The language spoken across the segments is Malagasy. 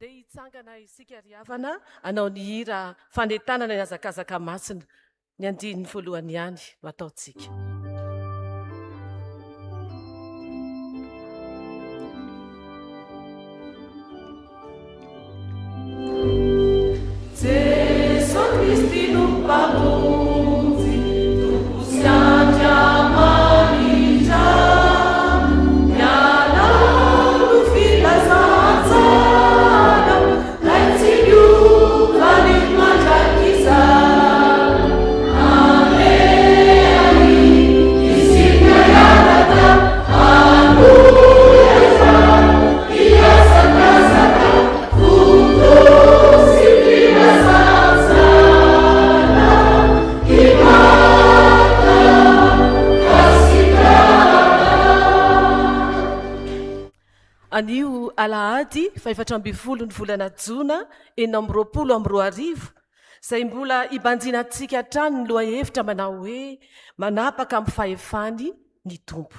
dia hitsangana isika riavana anao ny hira fanentanana ny azakazaka masina ny andininy voalohany ihany no ataontsika. Jesu Kristi no mpamonjy, tompo andra manitra, mialao no filazantsara, ray tsy miova ny mandrakizana, ameany isika iaraka, anoeza iasakazaka, futosi filazantsara, imaka anio alahady 4 ny volana jona 2024 izay mbola ibanjinantsika hatrany ny lohahevitra manao hoe manapaka amin'ny fahefany ny tompo.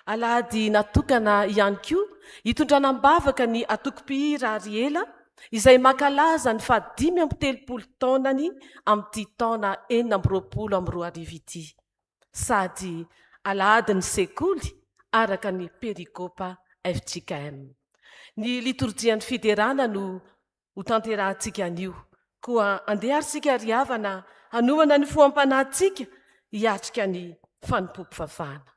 Alahady natokana ihany koa hitondranam-bavaka ny atoko-pihira Ariela izay mankalaza ny 530 taonany amin'ity taona 2024 ity, sady alahady ny sekoly araka ny perikopa FJKM. Ny liturjian'ny fiderana no ho tanterahantsika anio, koa andeharisika riavana hanomana ny foampanahintsika hiatrika ny fanompoam-pivavahana.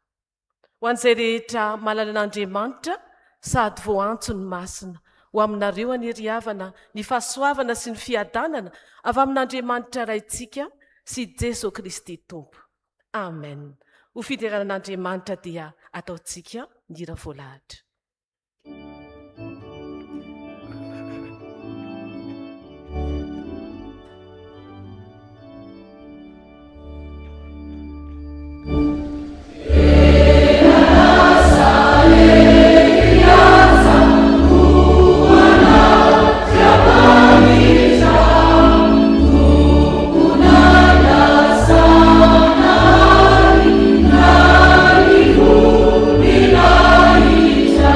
Ho an'izay rehetra malalan'Andriamanitra sady voantso ny masina, ho aminareo any riavana ny fahasoavana sy ny fiadanana avy amin'Andriamanitra raintsika sy Jesu Kristy Tompo. Amen. Ho fideranan'Andriamanitra dia ataontsika ny hira voalahatra. Ita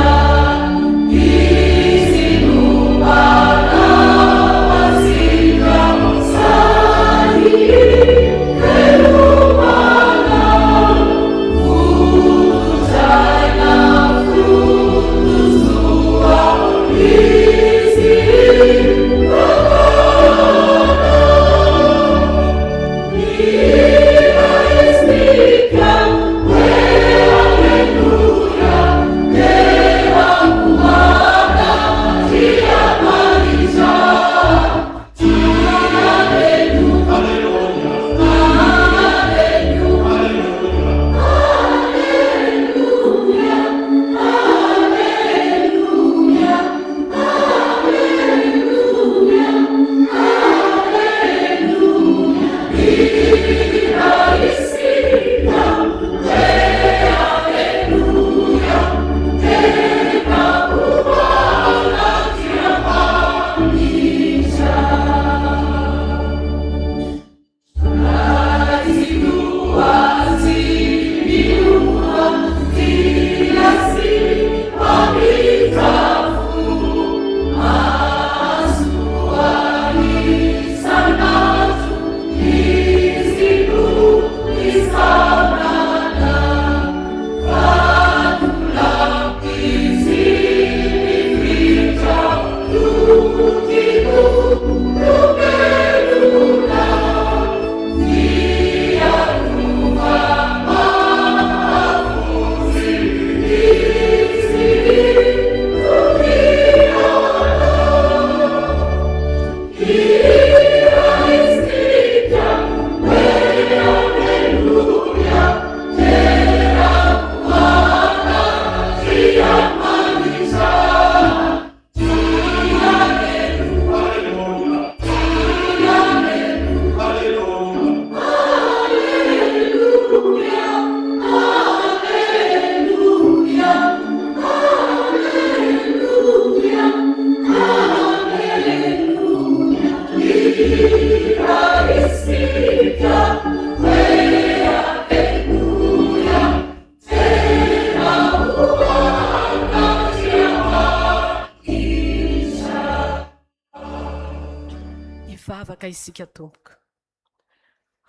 mivavaka isika tompoka.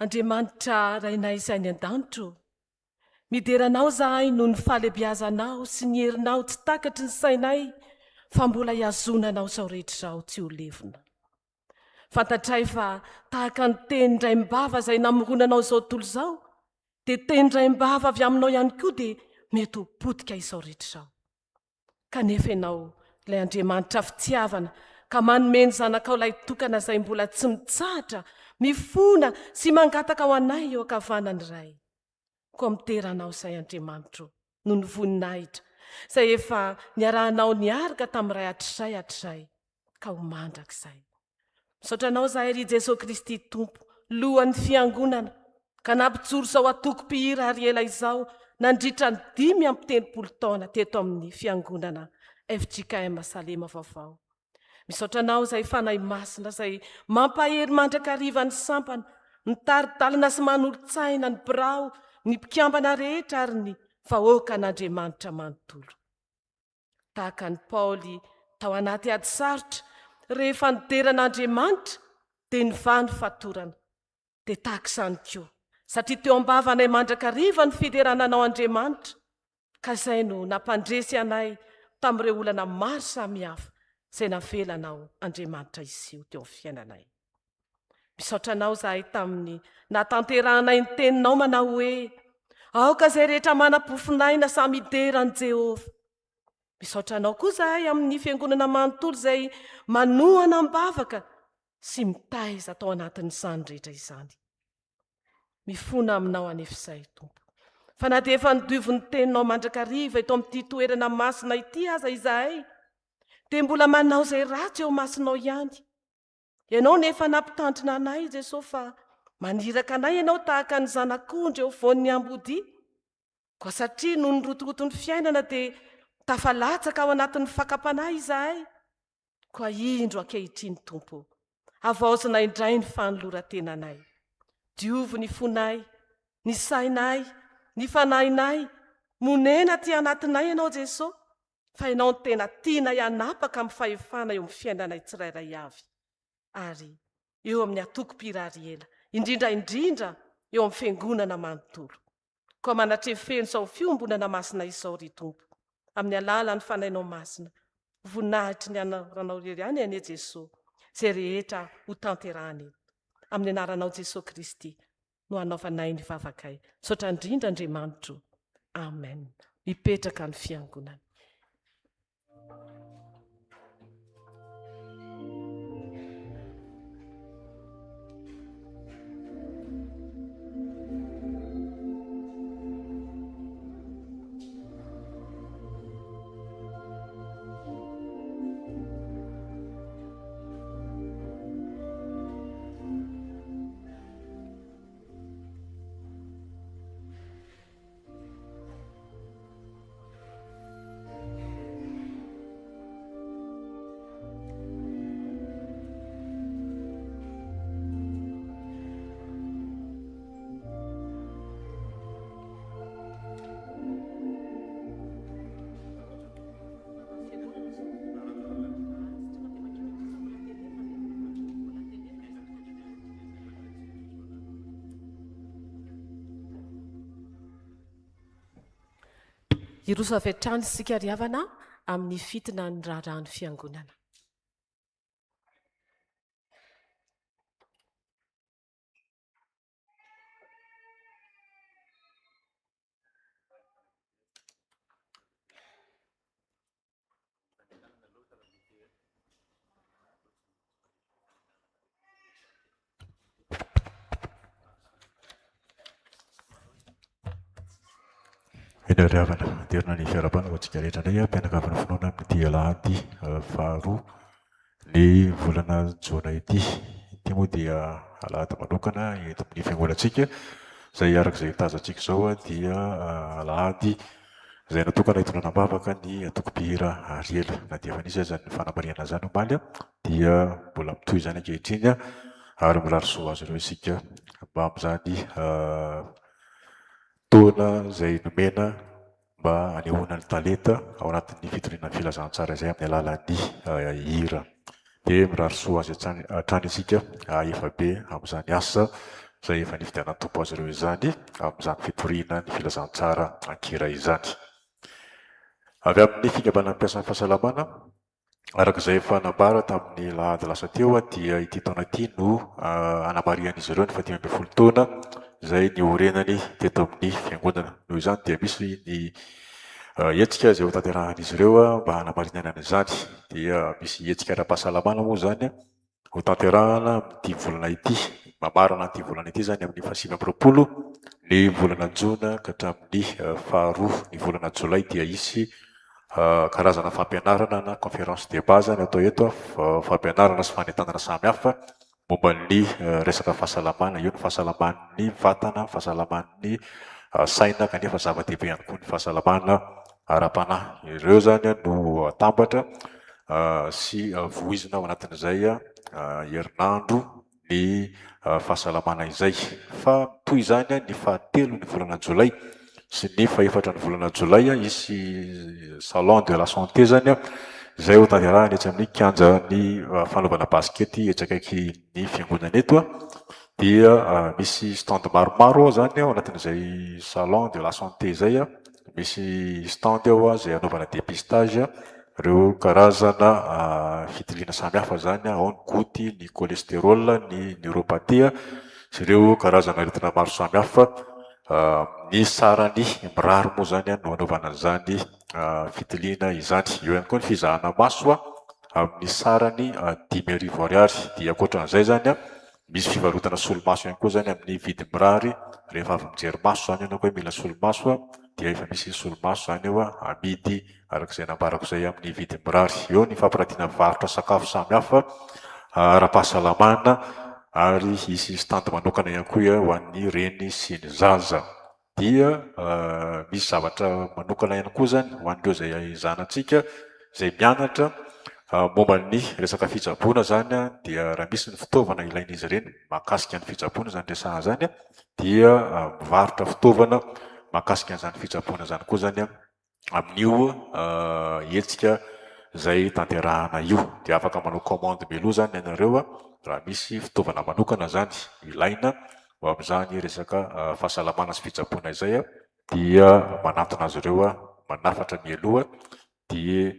Andriamanitra rainay izay ny an-danitro, mideranao zahay noho ny fahalebiazanao sy ny herinao tsy takatry ny sainay, fa mbola hiazonanao izao rehetra izao tsy ho levona. Fantatray fa tahaka ny teny ndray-mbava izay namoronanao izao tontolo izao, dia teny ndray-mbava avy aminao ihany koa dia mety ho potika izao rehetra izao. Kanefa ianao ilay Andriamanitra fitiavana ka manomeny zanakao ilay tokana izay mbola tsy mitsahatra, mifona sy mangataka ao anay eo ankavanany iray. Koa miteranao izay Andriamanitra no ny voninahitra izay efa niarahanao niaraka tamin'iray hatrizay ka ho mandrakizay. Misaotranao zahay ry Jesosy Kristy Tompo, lohan'ny fiangonana, ka nampijoro izao atoko-pihira Ariela izao nandritra ny 5 taona teto amin'ny fiangonana FJKM Salema vaovao. Misaotranao izay fanahy masina izay mampahery mandrakariva ny sampana, ny taridalana sy manolo-tsaina ny birao, ny mpikambana rehetra ary ny vahoaka an'Andriamanitra manontolo. Tahaka ny Paoly tao anaty ady sarotra, rehefa nideran'Andriamanitra dia nivany fatorana. Dia tahaka izany koa, satria teo ambavanay mandrakariva ny fiderananao Andriamanitra, ka izay no nampandresy anay tamin'ireo olana maro samihafa izay navelanao Andriamanitra izy io teo amin'ny fiainanay. Misaotranao zahay tamin'ny natanteranay ny teninao manao hoe aoka izay rehetra manam-pofinaina samy hideran'i Jehova. Misaotranao koa zahay amin'ny fiangonana manontolo izay manohana mbavaka sy mitaiza tao anatin'izany rehetra izany. Mifona aminao anefa izay Tompo, fa na dia efa nidiovy ny teninao mandrakariva eto amin'ity toerana masina ity aza izahay, dia mbola manao izay ratsy eo masinao ihany. Ianao nefa nampitandrina anay Jesosy fa maniraka anay ianao tahaka ny zanak'ondry eo voan'ny ambodia, koa satria noho ny rotoroton'ny fiainana dia tafalatsaka ao anatin'ny fakapanahy izahay. Koa indro ankehitriny Tompo, avaozinay indray ny fanoloran-tenanay. Diovy ny fonay, ny sainay, ny fanahinay, monena ty anatinay ianao Jesosy, fa ianao ny tena tiana hianapaka amin'ny fahefana eo amin'ny fiainanay tsirairay avy. Ary eo amin'ny atoko-pihira Ariela, indrindra eo amin'ny fiangonana manontolo. Koa manatrefeno izao fiombonana masina izao ry Tompo, amin'ny alalan'ny fanahinao masina, voninahitry ny anaranao irery ihany anie Jesosy, izay rehetra ho tanterahany. Amin'ny anaranao Jesosy Kristy no hanaovanay ny vavakay. Misaotra indrindra Andriamanitra. Amen. Mipetraka ny fiangonana. Iroso avy hatrany isika ry havana amin'ny fitina ny raharahany fiangonana. Eny ry havana, derina ny fiarabanako antsika rehetra indray mpianakavina finoana amin'ity alahady faharoa ny volana Jona ity. Ity moa dia alahady manokana eto amin'ny fiangonantsika izay arak'izay tazantsika izao dia alahady izay natokana hitondrana-bavaka ny atoko-pihira Ariela. Na dia efa nisy aza ny fanamariana izany omaly dia mbola mitohy izany ankehitriny ary mirary soa azy ireo isika mba amin'izany taona izay nomena mba hanehoana ny talenta ao anatin'ny fitoriana filazantsara izay amin'ny alalan'ny hira. dia mirary soa azy hatrany isika efa be amin'izany asa izay efa nividianany tompo azy ireo izany amin'izany fitoriana ny filazantsara ankira izany. Avy amin'ny fikambanana mampiasa ny fahasalamana, arak'izay efa nabara tamin'ny lahady lasa teo dia ity taona ity no anamarian'izy ireo ny 10 taona izay ny orenany teto amin'ny fiangonana. Noho izany dia misy ny hetsika izay ho tanterahan'izy ireo mba hanamarinana an'izany. Dia misy hetsika ara-pahasalamana moa zany ho tanterahana amin'ity volana ity, mamarana an'ity volana ity zany amin'ny 20 ny volana Jona ka hatramin'ny 2 ny volana Jolay dia isy karazana fampianarana na conférence de base ny atao eto, fampianarana sy fanentanana samihafa momba ny resaka fahasalamana. Io ny fahasalaman'ny vatana, fahasalaman'ny saina, kanefa zava-dehibe ihany koa ny fahasalamana ara-panahy. Ireo zany no atambatra sy voizina ao anatin'izay herinandro ny fahasalamana izay. Fa toy izany ny 7 ny volana Jolay sy ny 4 ny volana Jolay isy salon de la santé zany izay ho tanterahany etsy amin'ny kianjan'ny fanaovana baskety etsy akaiky ny fiangonana eto. Dia misy stand maromaro zany ao anatin'izay salon de la santé izay, misy stand ao izay anaovana dépistage ireo karazana fitiliana samihafa zany, ao ny goty, ny cholestérol, ny neuropathie sy ireo karazana aretina maro samihafa. Ny sarany mirary moa zany no anaovana zany fitiliana izany. Eo ihany koa ny fizahana maso amin'ny sarany 10,000 ariary. Dia ankoatran'izay zany misy fivarotana solomaso ihany koa zany amin'ny vidy mirary. Rehefa avy mijery maso zany ianao hoe mila solomaso dia efa misy solomaso zany eo amidy arak'izay nambarako izay amin'ny vidy mirary. Eo ny fampirantiana varotra sakafo samihafa ara-pahasalamana ary isy stand manokana ihany koa ho an'ny reny sy ny zaza. Dia misy zavatra manokana ihany koa zany ho an'ireo izay zanantsika izay mianatra momba ny resaka fitsaboana zany. Dia raha misy ny fitaovana ilain'izy ireny mahakasika ny fitsaboana zany resahana zany, dia mivarotra fitaovana mahakasika an'izany fitsaboana zany koa zany amin'io hetsika izay tanterahana io. Dia afaka manao commande mialoha zany ianareo raha misy fitaovana manokana zany ilaina ho amin'izany resaka fahasalamana sy fitsaboana izay, dia manatona azy ireo manafatra mialoha. Dia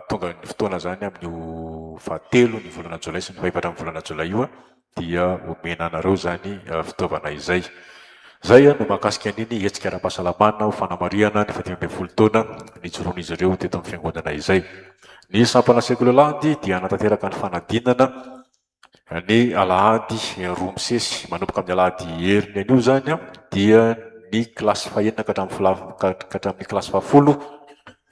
tonga ny fotoana zany amin'io 7 ny volana Jolay sy ny 4 ny volana Jolay io dia omena anareo zany fitaovana izay. Zay no mahakasika an'iny hetsika ara-pahasalamana ho fanamariana ny 10 taona nijoroan'izy ireo teto amin'ny fiangonana izay. Ny sampana sekolelandy dia anatanteraka ny fanadinana ny alahady 2 misesy manomboka amin'ny alahady heriny an'io zany dia ny kilasy fahenina ka hatramin'ny kilasy 10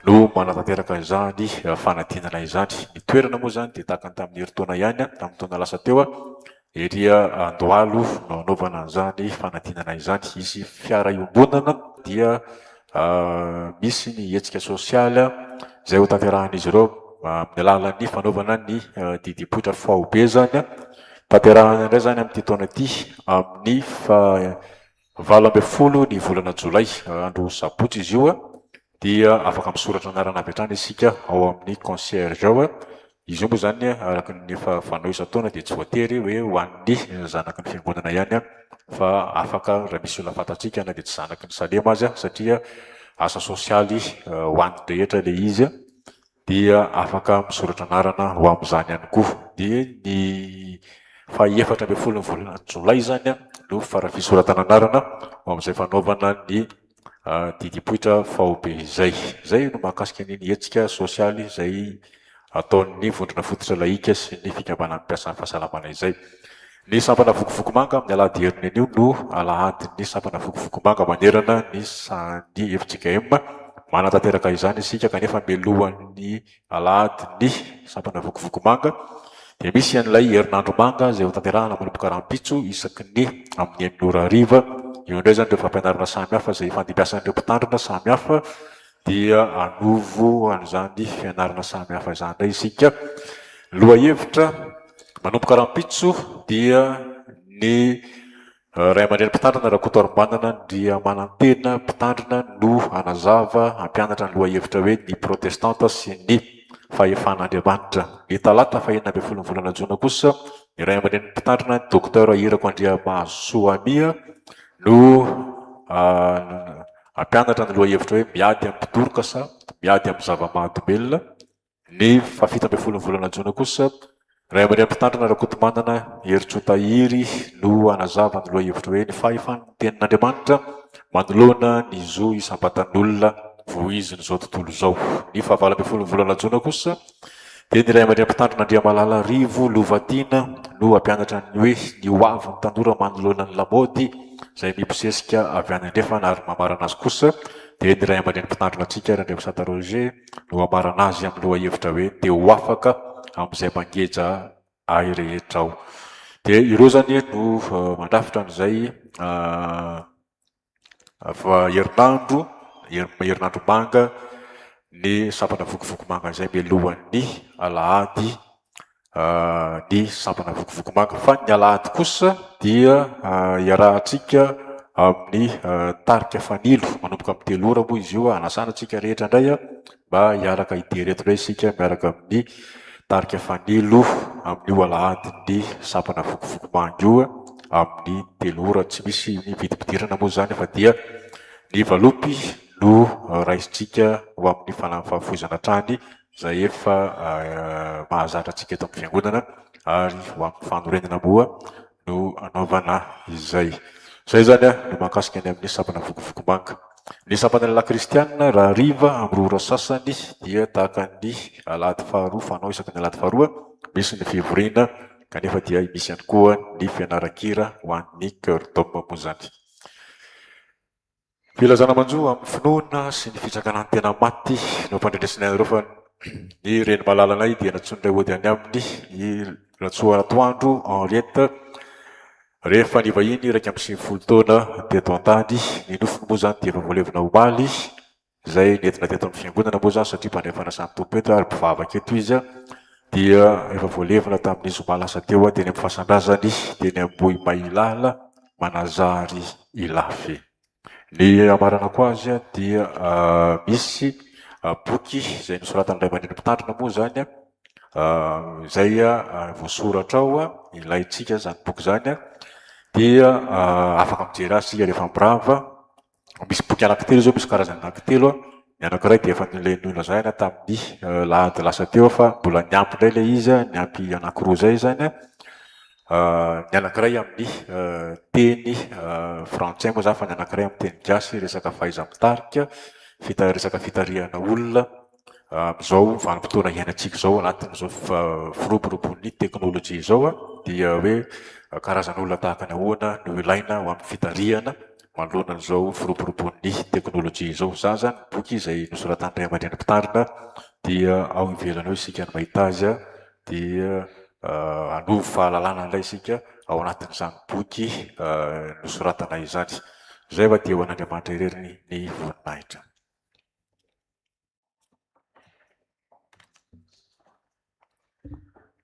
no manatanteraka izany fanadinana izany. Ny toerana moa zany dia tahaka ny tamin'ny herintaona ihany, tamin'ny taona lasa teo ery Andohalo no anaovana izany fanadinana izany. Izy fiara iombonana dia misy ny hetsika sosialy izay ho tanterahan'izy ireo amin'ny alalan'ny fanaovana ny didipoitra faobe zany. Tanterahana indray zany amin'ity taona ity amin'ny 20 ny volana Jolay, andro sabotsy izy io. Dia afaka misoratra anarana avy hatrany isika ao amin'ny concierge ao. Izy io moa zany araka ny efa vanao isan-taona dia tsy voatery hoe ho an'ny zanaky ny fiangonana ihany, fa afaka raha misy olona fantatsika na dia tsy zanaky ny salema azy satria asa sosialy ho an'ny rehetra le izy, dia afaka misoratra anarana ho amin'izany ihany koa. Dia ny 14 ny volana Jolay zany no fara-fisoratana anarana ho amin'izay fanaovana ny didipoitra faobe izay. Zay no mahakasika ny hetsika sosialy izay ataon'ny vondrona fototra laika sy ny fikambanana mampiasa ny fahasalamana izay. Ny sampana vokovoko manga amin'ny alahady heriny an'io no alahadin'ny sampana vokovoko manga manerana ny FJKM. Manatanteraka izany isika kanefa mialohan'ny alahady ny sampana vokovoko manga dia misy an'ilay herinandro manga izay ho tanterahana manomboka rahampitso isaky ny amin'ny 8:00. Io indray zany ireo fampianarana samihafa izay fandimpiasan'ireo mpitandrina samihafa, dia anovo an'izany fianarana samihafa izany indray isika. Lohahevitra manomboka rahampitso dia ny ray aman-dreny mpitandrina Rakotoarimanana dia manantena mpitandrina no anazava hampianatra ny lohahevitra hoe ny protestanta sy ny fahefan'Andriamanitra. Ny talata fahenina ambin'ny folo ny volana Jona kosa, ny ray aman-dreny mpitandrina ny dokotera Irako Andriamasoamia no ampianatra ny lohahevitra hoe miady amin'ny mpitoroka sa miady amin'ny zava-mahadomelona. Ny fafito ambin'ny folo ny volana Jona kosa, ray aman-dreny mpitandrina Rakotomanana Eritsotahiry no anazava ny lohahevitra hoe ny fahefan'ny tenin'Andriamanitra manoloana ny zo isam-batan'olona voiziny zao tontolo zao. Ny fahavalo ambin'ny folo ny volana Jona kosa dia ny ray aman-dreny mpitandrina Andriamalala Rivo Lovatiana no ampianatra ny hoe ny hoavy ny tanora manoloana ny lamaody izay miposesika avy any andrefana ary mamarana azy kosa dia ny ray aman-dreny mpitandrina antsika Randriamasata Roger no amarana azy amin'ny lohahevitra hoe dia ho afaka amin'izay mangeja ahy rehetra ao. Dia ireo zany no mandrafitra amin'izay herinandro manga ny sampana vokovoko manga izay mialohan'ny alahady ny sampana vokovoko manga. Fa ny alahady kosa dia iarahantsika amin'ny tarika fanilo manomboka amin'ny 3 ora moa izy io. Anasana antsika rehetra indray mba hiaraka hidereto indray isika miaraka amin'ny tarika fanilo amin'io alahady ny sampana vokovoko manga io amin'ny 3 ora. Tsy misy ny vidim-pidirana moa zany fa dia ny valopy no raisitsika ho amin'ny fahafoizana trany izay efa mahazatra antsika eto amin'ny fiangonana ary ho amin'ny fanorenana moa no anaovana izay. Izay zany no mahakasika ny amin'ny sampana vokovoko manga. Ny sampana lehilahy kristianina raha riva amin'ny ora sasany dia tahaka ny alahady faharoa fanao isaky ny alahady faharoa misy ny fivoriana kanefa dia misy ihany koa ny fianaran-kira ho an'ny cœur d'homme moa zany. Filazana manjo amin'ny finoana sy ny fitsakana ny tena maty no mpandrenesinay anareo fa ny reny malalanay dia natson'ilay ody any amin'ny Ratsoa Atoandro Henriette rehefa nivahiny 150 taona teto an-tany. Ny nofony moa zany dia efa voalevina omaly izay nentina teto amin'ny fiangonana moa zany satria mpandrefana samy tompo eto ary mpivavaka eto izy dia efa voalevina tamin'ny zoma lasa teo dia ny amin'ny fahasandrazany dia ny Ambohy Mailala Manazary Ilafy. Ny amaranako azy dia misy boky izay nosoratan'ny ray aman-dreny mpitandrina moa zany izay voasoratra ao ilaintsika zany boky zany dia afaka mijery azy sika rehefa mirava. Misy boky anankitelo zao, misy karazany anankitelo. Ny anankiray dia efa nolain'olona zany tamin'ny lahady lasa teo fa mbola niampy indray ilay izy, niampy anankiroa zay zany. Ny anankiray amin'ny teny frantsay moa zany fa ny anankiray amin'ny teny gasy resaka fahaiza-mitarika, resaka fitarihana olona amin'izao vanim-potoana iainantsika izao anatin'izao firoborobon'ny teknôlôjia izao dia hoe karazan'olona tahaka ny ahoana no ilaina ho amin'ny fitarihana manoloana an'izao firoborobon'ny teknôlôjia izao. Zany zany boky izay nosoratan'ny ray aman-dreny mpitandrina dia ao ivelana eo isika ny mahita azy dia anovo fahalalana indray isika ao anatin'izany boky nosoratana izany. Zay va dia ho an'Andriamanitra irery ny voninahitra.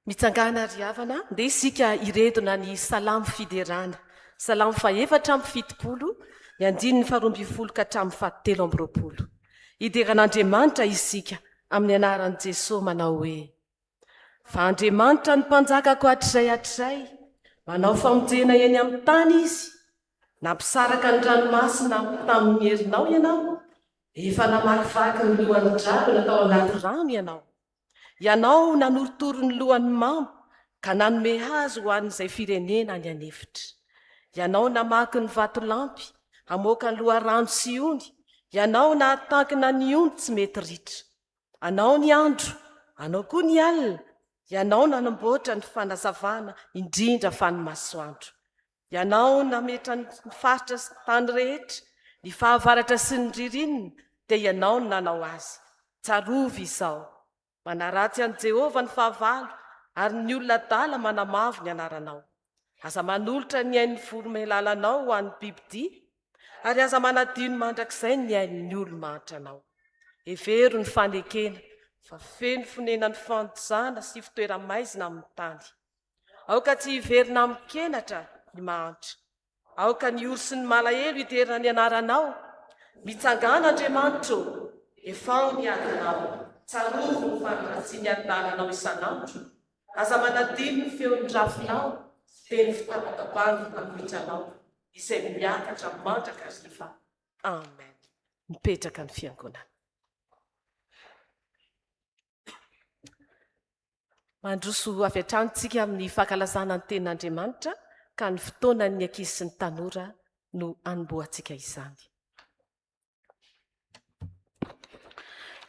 Mitsangana ry havana dia isika iredona ny salamo fiderana. Salamo faefatra amin'ny fitopolo, ny 120 ka hatramin'ny 720. Ideran'Andriamanitra isika amin'ny anaran'i Jesosy manao hoe: fa Andriamanitra ny mpanjakako hatray, manao famonjena eny amin'ny tany izy, nampisaraka ny ranomasina tamin'ny herinao ianao, efa namakivaky ny lohan'ny drako natao anaty rano ianao. Ianao nanorotoro ny lohan'ny mamo ka nanome hazo ho an'izay firenena ny anefitra. Ianao namaky ny vatolampy hamoaka ny loharano Siony. Ianao nahatankina ny ondry tsy mety ritra. Anao ny andro, anao koa ny alina. Ianao nanamboatra ny fanazavana indrindra fa ny masoandro. Ianao nametra ny faritra sy tany rehetra, ny fahavaratra sy ny ririnina, dia ianao no nanao azy. Tsarovy izao. Manaratsy an' Jehovah ny fahavalo, ary ny olona dala manamavo ny anaranao. Aza manolotra ny ain'ny voromahilalanao ho an'ny bibidia, ary aza manadio ny mandrakizay ny ain'ny olo-mantranao. Evero ny fanekena, fa feno fonena ny fanjana sy fitoeramaizina amin'ny tany. Aoka tsy hiverina amin'ny kenatra ny mahantra. Aoka ny oro sy ny malahelo hiterina ny anaranao. Mitsangana Andriamanitra, efa ny adinao. tsarovo ny fandratsiany an-dananao isanandro, aza manadino ny feon'ny-drafinao dia ny fitapakabango amihitranao izay miakatra mandraka riva. Amen. Mipetraka ny fiangonana. Mandroso avy hatranytsika amin'ny fankalazana ny tenin'Andriamanitra ka ny fotoanan'ny ankizy sy ny tanora no anomboantsika izany.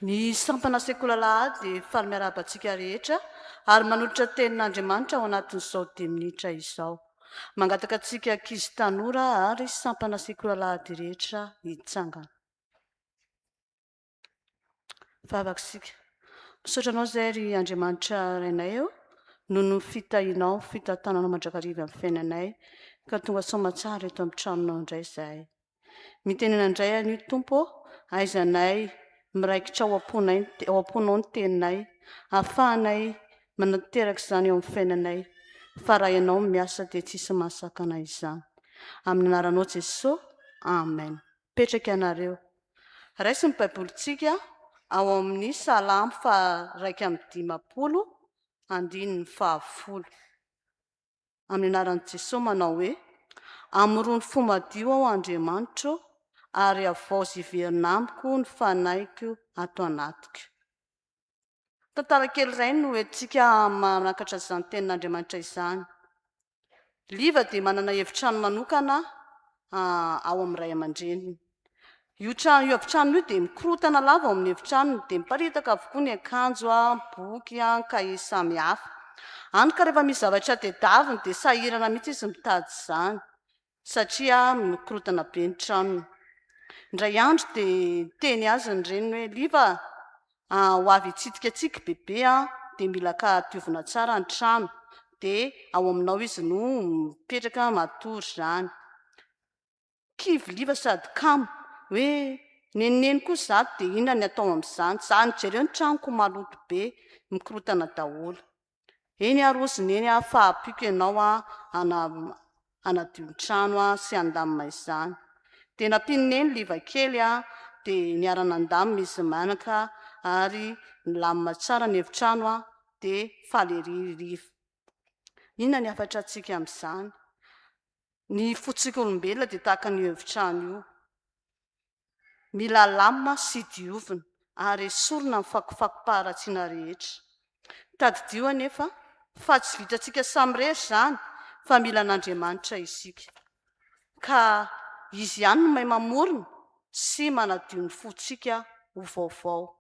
Ny sampana sekolalahady dia faly miarabantsika rehetra ary manotritra tenin'Andriamanitra ao anatin'izao 10 minitra izao. Mangataka antsika ankizy tanora ary sampana sekolalahady rehetra hitsangana. Vavaksika. Misaotra anao izay ry Andriamanitra renay eo noho ny fitahinao, fitantananao mandrakariva amin'ny fiainanay ka tonga soamantsara eto amin'ny tranonao indray izahay. Mitenena indray anio Tompo, aizanay miraikitra ao am-ponao ny teninay, ahafahanay manateraka izany eo amin'ny fiainanay, fa raha ianao miasa dia tsisy mahasakana izany. Amin'ny anaranao Jesosy, amen. Petraka ianareo. Raisy ny baibolitsika ao amin'ny Salamo 150, andininy 10. Amin'ny anaran'i Jesosy manao hoe: amorony fomadio ao Andriamanitro, ary avaozy iverina amiko ny fanaiko ato anatiko. Tantara kely izay no entsika manakatra izany tenin'Andriamanitra izany. Liva dia manana efitrano manokana ao amin'ny ray aman-dreniny. Io efitrano io dia mikorotana lava ao amin'ny efitrano dia miparitaka avokoa ny akanjo, boky, kahie samihafa. Hany ka rehefa misy zavatra tediaviny dia sahirana mihitsy izy mitady izany satria mikorotana be ny tranony. Indray andro dia teny azy ny reniny hoe: liva, ho avy hitsidika atsika bebe dia mila ka diovina tsara ny trano, dia ao aminao izy no mipetraka matory izany. Kivy liva sady kamo hoe neneneny koa zato dia inona ny atao amin'izany? Za nijereo ny tranoko maloto be mikorotana daholo. Eny arosiny eny fahampiko ianao hanadio ny trano sy handamina izany. Dia nampinina eny liva kely dia niara-nandamina izy manaka ary nilamina tsara ny efitrano dia faly riva. Inona ny hafatra antsika amin'izany? Ny fotsika olombelona dia tahaka ny efitrano io. Mila lamina sy diovina ary esorina ny fakofako-paharatsiana rehetra. Tadidio anefa fa tsy vitantsika samy rery izany, fa mila an'Andriamanitra isika. Ka izy ihany no mahay mamorona sy manadio ny fotsika ho vaovao.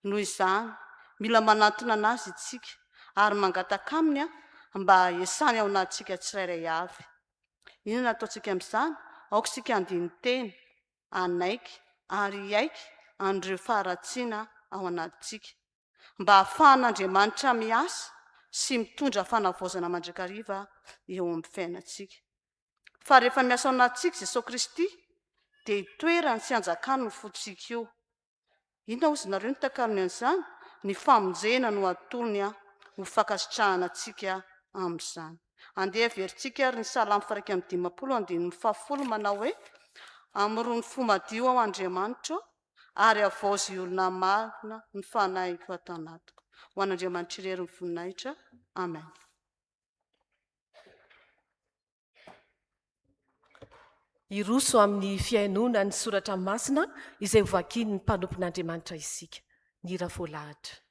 Noho izany mila manantona anazy itsika ary mangataka aminy mba hiasany ao anatintsika tsirairay avy. Inona ataontsika amin'izany? Aoka isika andiny teny, anaiky ary iaiky an'ireo faharatsiana ao anatintsika, mba hahafahan'Andriamanitra miasa sy mitondra fanavaozana mandrakariva eo amin'ny fiainantsika. Fa rehefa miasa ao anatintsika Jesosy Kristy dia hitoerany sy hanjakany ny fotsika io. Inona ozy nareo ny takalony an'izany? Ny famonjena no atolony ho fankasitrahana antsika amin'izany. Andeha averintsika ary ny Salamo 150, andininy 10 manao hoe: amorony fomadio ao Andriamanitro, ary avaozy olona marina ny fanaiko ato anatiko. Ho an'Andriamanitra irery ny voninahitra. Amen. Iroso amin'ny fiainona ny soratra masina izay hovakiany ny mpanompon'Andriamanitra isika. Ny hira voalahatra.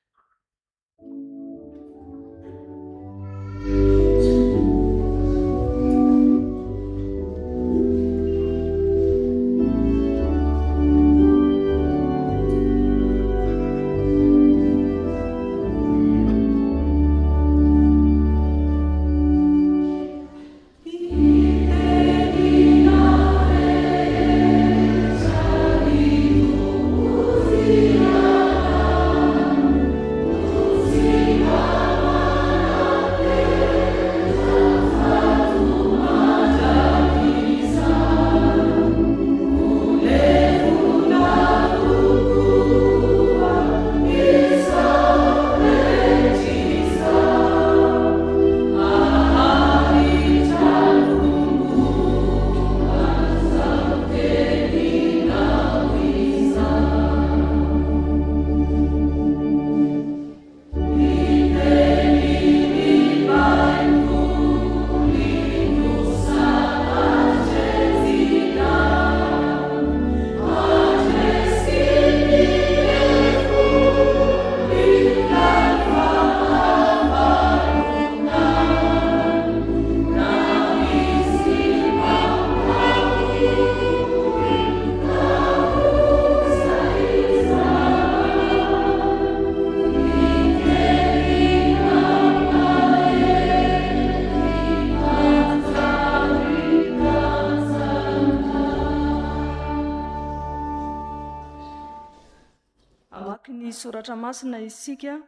soratra masina isika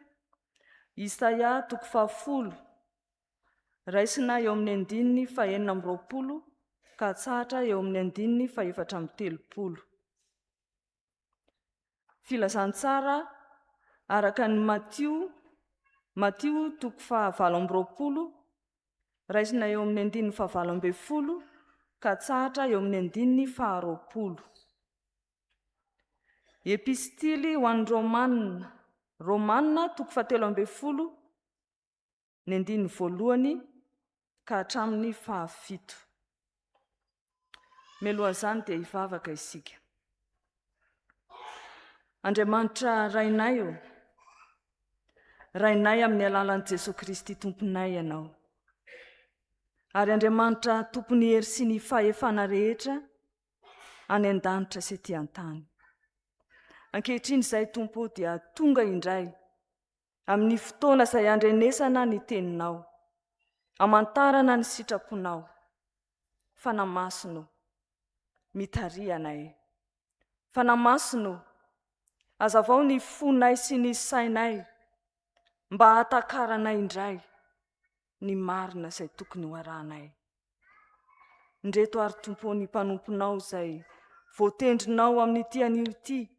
Isaia 10 raisina eo amin'ny 9:420 ka tsahatra eo amin'ny 9:430. Filazantsara araka ny Matio 10:20 raisina eo amin'ny 9:20 ka tsahatra eo amin'ny 9:20. Epistily ho an'ny Romanina 13:1 ny 1 ka hatramin'ny 7. Melohan'izany dia hivavaka isika. Andriamanitra rainay rainay amin'ny alalan'i Jesosy Kristy tomponay ianao. Ary Andriamanitra tompony hery sy ny fahefana rehetra any an-danitra sy ety an-tany. Ankehitriny izay Tompo dia tonga indray amin'ny fotoana izay andrenesana ny teninao, amantarana ny sitraponao, fanamasino, mitarianay. Fanamasino, azavao ny fonay sy ny sainay mba hatakaranay indray ny marina izay tokony ho arahanay. Ndreto ary Tompo ny mpanomponao izay voatendrinao amin'ny tian'io ity,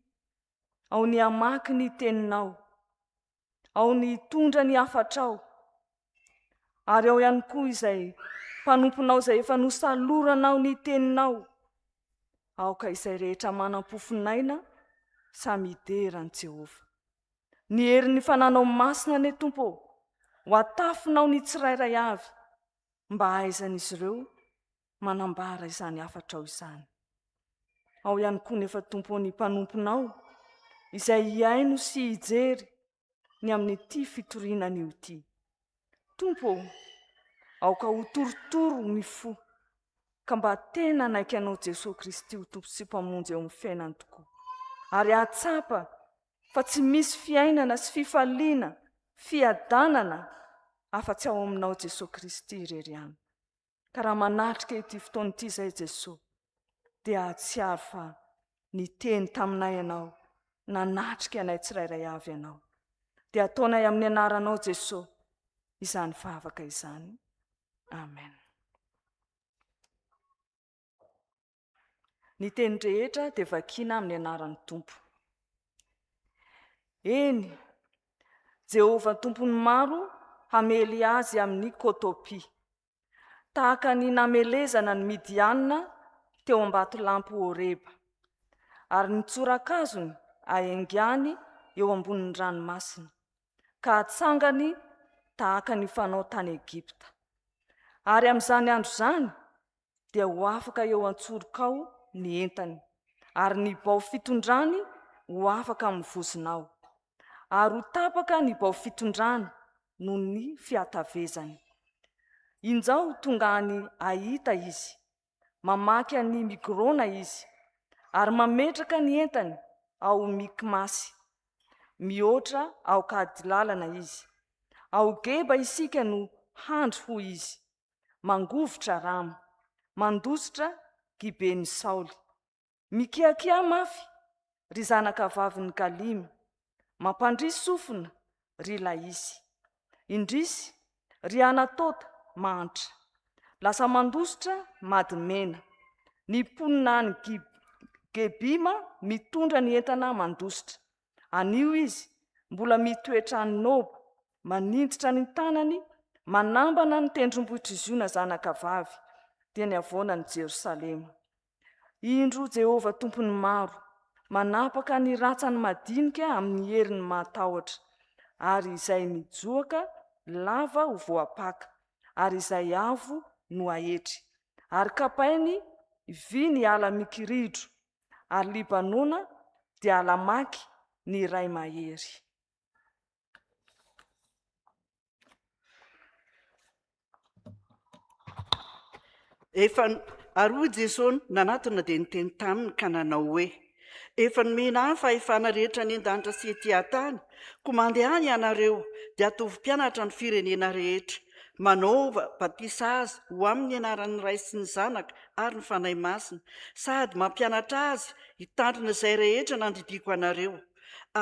ao ny hamaky ny teninao, ao ny tondra ny hafatrao, ary ao ihany koa izay mpanomponao izay efa nosaloranao ny teninao, aoka izay rehetra manam-pofinaina samy hiderany Jehova. Ny herin'ny fananao masina ne Tompo, ho atafinao ny tsirairay avy, mba hahaizan'izy ireo manambara izany hafatrao izany. Ao ihany koa nefa Tompo ny mpanomponao, izay hiaino sy hijery ny amin'ny ty fitorinana io ty. Tompo, aoka ho torotoro ny fo, ka mba tena naiky anao Jesosy Kristy ho Tompo sy mpamonjy eo amin'ny fiainany tokoa. Ary atsapa fa tsy misy fiainana sy fifaliana, fiadanana afa-tsy ao aminao Jesosy Kristy irery ihany. Ka raha manatrika ity fotoana ity izay Jesosy, dia ahatsiaro fa ny teny taminay ianao, nanatrika anay tsirairay avy ianao. Dia ataonay amin'ny anaranao Jesosy izany favaka izany. Amen. Ny teny rehetra dia vakiana amin'ny anaran'ny Tompo. Eny, Jehova Tompony maro hamely azy amin'ny kôtôpy, tahaka ny namelezana ny Midianina teo am-batolampy Horeba, ary ny tsorakazony aingany eo ambonin'ny ranomasina, ka atsangany tahaka ny fanao tany Egipta. Ary amin'izany andro izany dia ho afaka eo antsorokao ny entany, ary ny bao fitondrany ho afaka mivozinao, ary ho tapaka ny bao fitondrany noho ny fiatavezany. Injao tonga any ahita izy, mamaky any Migrona izy, ary mametraka ny entany ao Mikmasy, mihoatra ao Kadilalana izy. Ao Geba isika no handro ho izy, mangovotra Rama, mandositra Gibeny Saoly. Mikiakia mafy ry zanaka vaviny Galimy, mampandrisy sofina ry Laisy. Indrisy ry Anatota mantra, lasa mandositra Madimena. Ny mponina any Gebima mitondra ny entana mandositra. Anio izy mbola mitoetra ny Noba, maninditra ny tanany, manambana ny tendrombohitra Ziona zanaka vavy, dia ny avoana ny Jerosalema. Indro Jehova Tompony maro, manapaka ny ratsany madinika amin'ny heriny matahotra, ary izay mijoaka lava ho voapaka, ary izay avo no ahetry. Ary kapainy vy ny ala mikiridro, ary Libanona dia ala maky ny ray mahery. Ary hoy Jesosy nanatona dia niteny taminy ka nanao hoe, efa nomena fahefana rehetra ny an-danitra sy ety an-tany, ko mandehany ianareo dia atovy mpianatra ny firenena rehetra, manao batisa azy ho amin'ny anaran'ny Ray sy ny Zanaka ary ny Fanahy Masina, sady mampianatra azy hitandrina izay rehetra nandidiko anareo.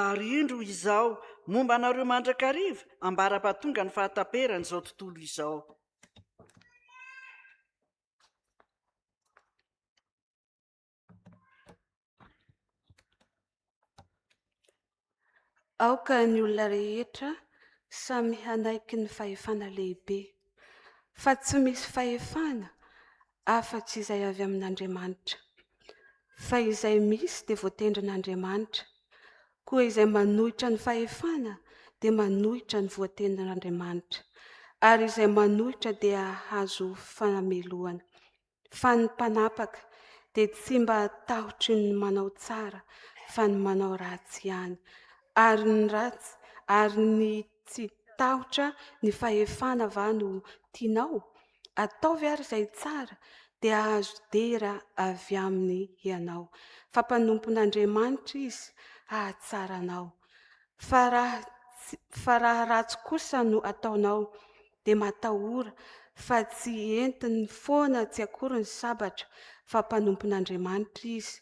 ary indro izao momba anareo mandrakariva ambara-pahatonga ny fahataperan'izao tontolo izao. Aoka ny olona rehetra samy hanaiky ny fahefana lehibe, fa tsy misy fahefana afa-tsy izay avy amin'Andriamanitra. Fa izay misy dia voatendrin'Andriamanitra, koa izay manohitra ny fahefana dia manohitra ny voatendrin'Andriamanitra, ary izay manohitra dia hazo fanameloana. Fa ny mpanapaka dia tsy mba tahotry ny manao tsara, fa ny manao ratsy ihany. Ary ny ratsy ary ny tsy tahotra ny fahefana va no tianao? Ataovy ary izay tsara dia ahazo dera avy aminy ianao. Fa mpanompon'Andriamanitra izy ahatsaranao. Fa raha ratsy kosa no ataonao dia matahora, fa tsy entiny foana tsy akory ny sabatra, fa mpanompon'Andriamanitra izy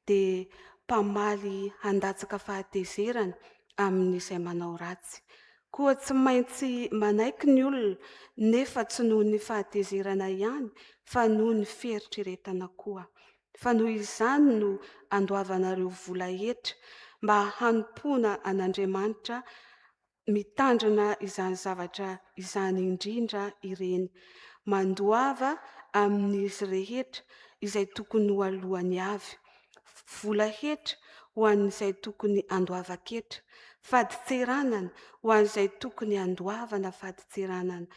dia mpamaly handatsaka fahatezerana amin'izay manao ratsy. Koa tsy maintsy manaiky ny olona, nefa tsy noho ny fahatezerana ihany, fa noho ny fieritreretana koa. Fa noho izany no andoavanareo vola hetra, mba hanompoana an'Andriamanitra mitandrina izany zavatra izany indrindra ireny, mandoava amin'izy rehetra izay tokony ho alohany avy. Vola hetra ho an'izay tokony andoavan-ketra, faditseranana ho an'izay tokony andoavana faditseranana,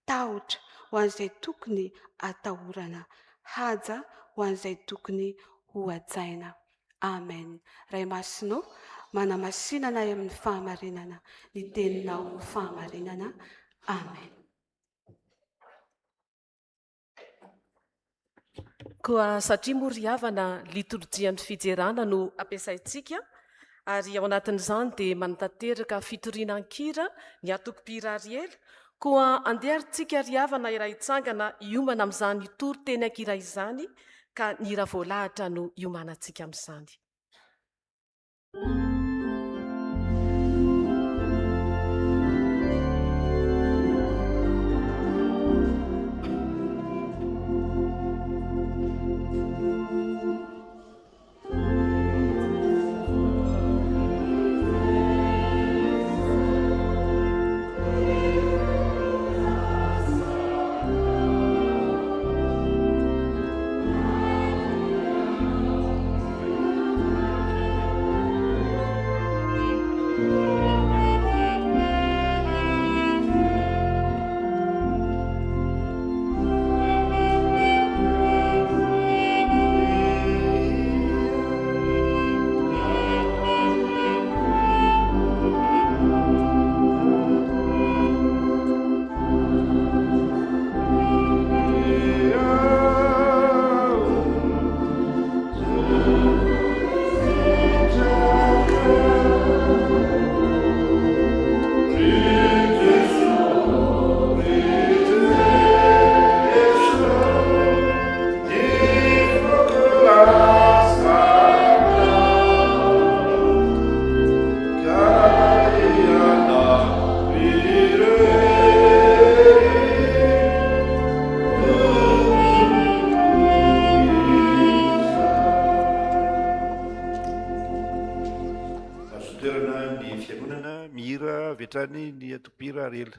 tahotra ho an'izay tokony atahorana, haja ho an'izay tokony ho hajaina. Amen. Ray Masinao, manamasinana amin'ny fahamarinana, ny teninao fahamarinana. Amen. Koa satria moa ry havana liturjian'ny fijerana no ampiasaintsika, ary ao anatin'izany dia manatanteraka fitorinan-kira ny atoko-pira Ariela, koa andeharintsika ry havana iray hitsangana hiomana amin'izany toro-teny ankira izany, ka ny hira voalahatra no hiomanantsika amin'izany. Ny atopira Ariela.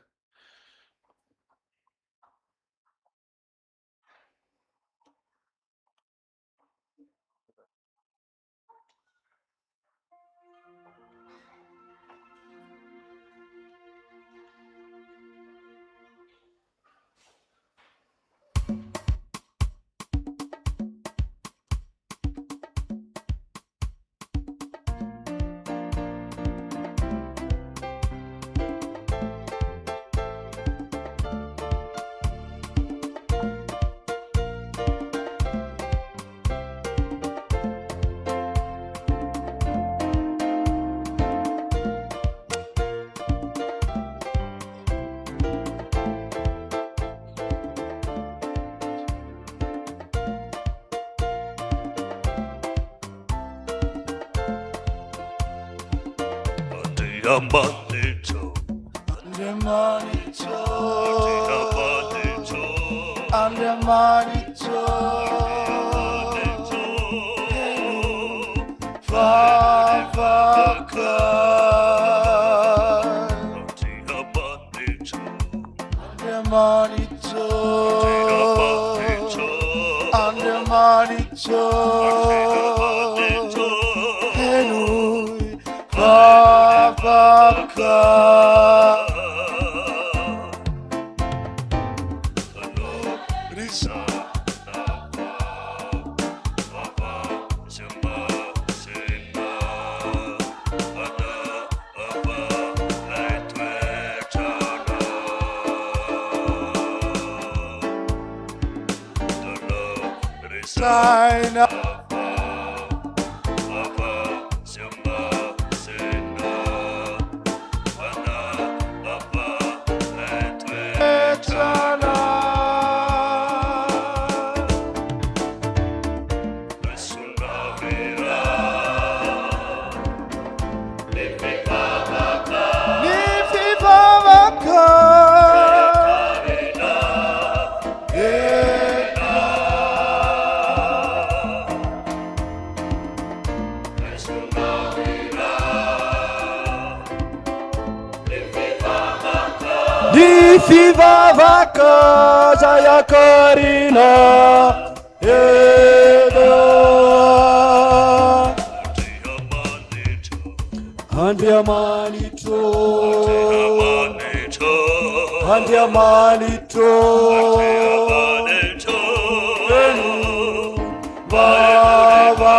Ni fivavaka jaya karina eda Andiamanito Andiamanito Vavaka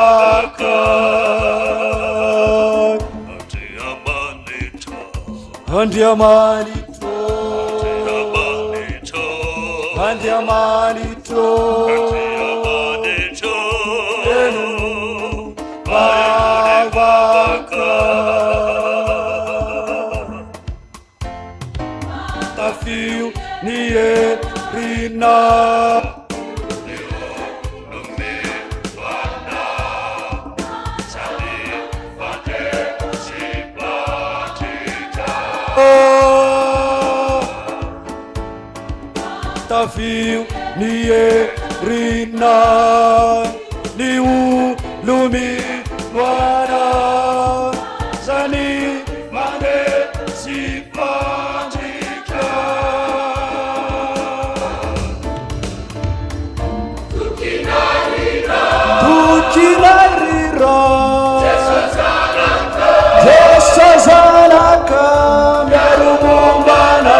Andiamanito Andiamanito Vavaka Tafiu nie rina Tafiu nie rina ni ulumi wana zani mane sipatika tukinarira Jesa zanaka merubumbana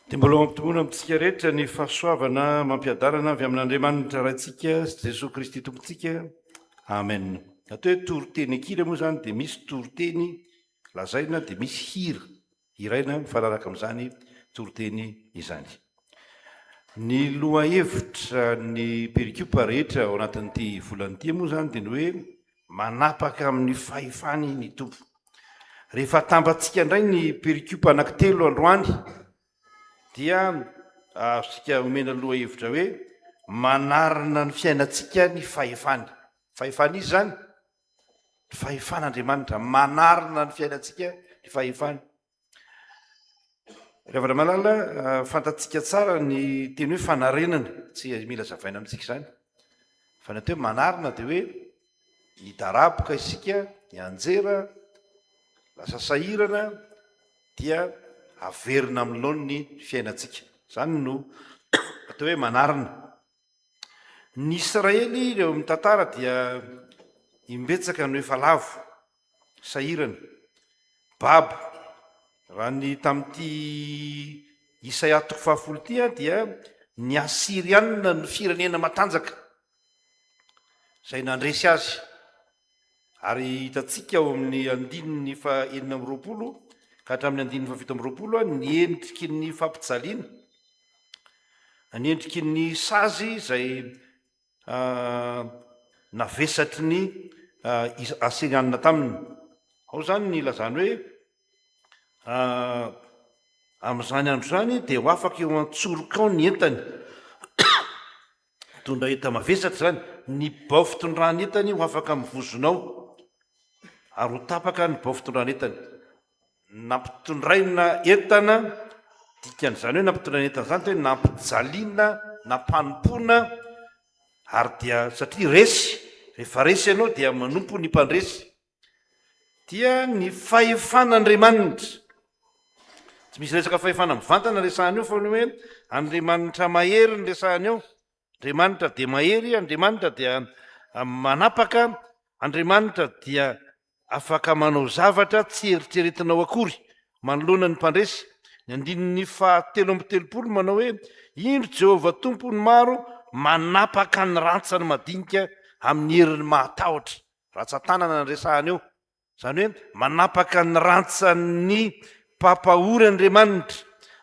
dia mbola mampitombona amintsika rehetra ny fahasoavana mampiadarana avy amin'Andriamanitra raintsika sy Jesosy Kristy tompontsika. Amen. Atao hoe toroteny akira moa zany dia misy toroteny lazaina dia misy hira iraina mifanaraka amin'izany toroteny izany. Ny lohahevitra ny perikupa rehetra ao anatin'ity volan'ity moa zany dia ny hoe manapaka amin'ny fahefany ny tompo. Rehefa tambatsika indray ny perikupa anankitelo androany dia sika omena lohahevitra hoe manarina ny fiainantsika ny fahefany. Fahefany izy zany ny fahefan'Andriamanitra, manarina ny fiainantsika ny fahefany. Rehefa malala fantatsika tsara ny teny hoe fanarenana, tsy mila zavaina amintsika zany. Fa ny atao hoe manarina dia hoe hidaraboka isika, hianjera, lasa sahirana dia averina amin'loany ny fiainantsika. Zany no atao hoe manarina. Ny Israely reo amin'ny tantara dia imbetsaka no efa lavo sahirana babo raha ny tamin'ity Isaia 7 ty dia ny Asiriana ny firenena matanjaka izay nandresy azy, ary hitatsika ao amin'ny 9:20 ka hatramin'ny 9:20 ny endriky ny fampijaliana, ny endriky ny sazy izay navesatry ny Asiriana taminy. Ao zany ny lazany hoe amin'izany andro zany dia ho afaka eo an-tsorokao ny entany tondra enta mavesatra zany, ny bao fitondrany entany ho afaka mivozonao ary ho tapaka ny bao fitondrany entany. Nampitondraina entana dikan'izany hoe nampitondraina entana zany hoe nampijaliana, nampanompoana, ary dia satria resy, rehefa resy ianao dia manompo ny mpandresy. Dia ny fahefan'Andriamanitra, tsy misy resaka fahefana mivantana resahany eo fa ny hoe Andriamanitra mahery ny resahany eo. Andriamanitra dia mahery, Andriamanitra dia manapaka, Andriamanitra dia afaka manao zavatra tsy eritreretinao akory manoloana ny mpandresy. Ny 9:30 manao hoe indro Jehovah tompony maro manapaka ny rantsany madinika amin'ny heriny mahatahotra. Ratsan-tanana ny resahany eo, zany hoe manapaka ny rantsany mpampahory Andriamanitra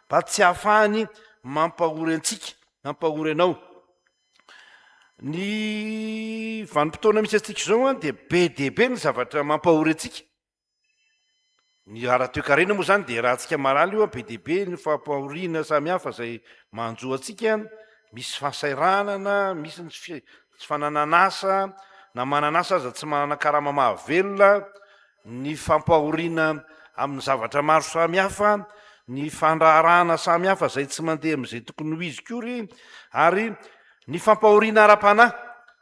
mba tsy hahafahany mampahory antsika, mampahory anao. Ny vanim-potoana misy antsika izao dia be dia be ny zavatra mampahory antsika. Ny ara-toekarena moa zany dia raha antsika marala io be dia be ny fampahoriana samihafa izay manjo antsika. Misy fahasairanana, misy ny tsy fanananasa, na mananasa aza tsy manana karama mahavelona, ny fampahoriana amin'ny zavatra maro samihafa, ny fandraharahana samihafa izay tsy mandeha amin'izay tokony ho izy kory, ary ny fampahoriana ara-panahy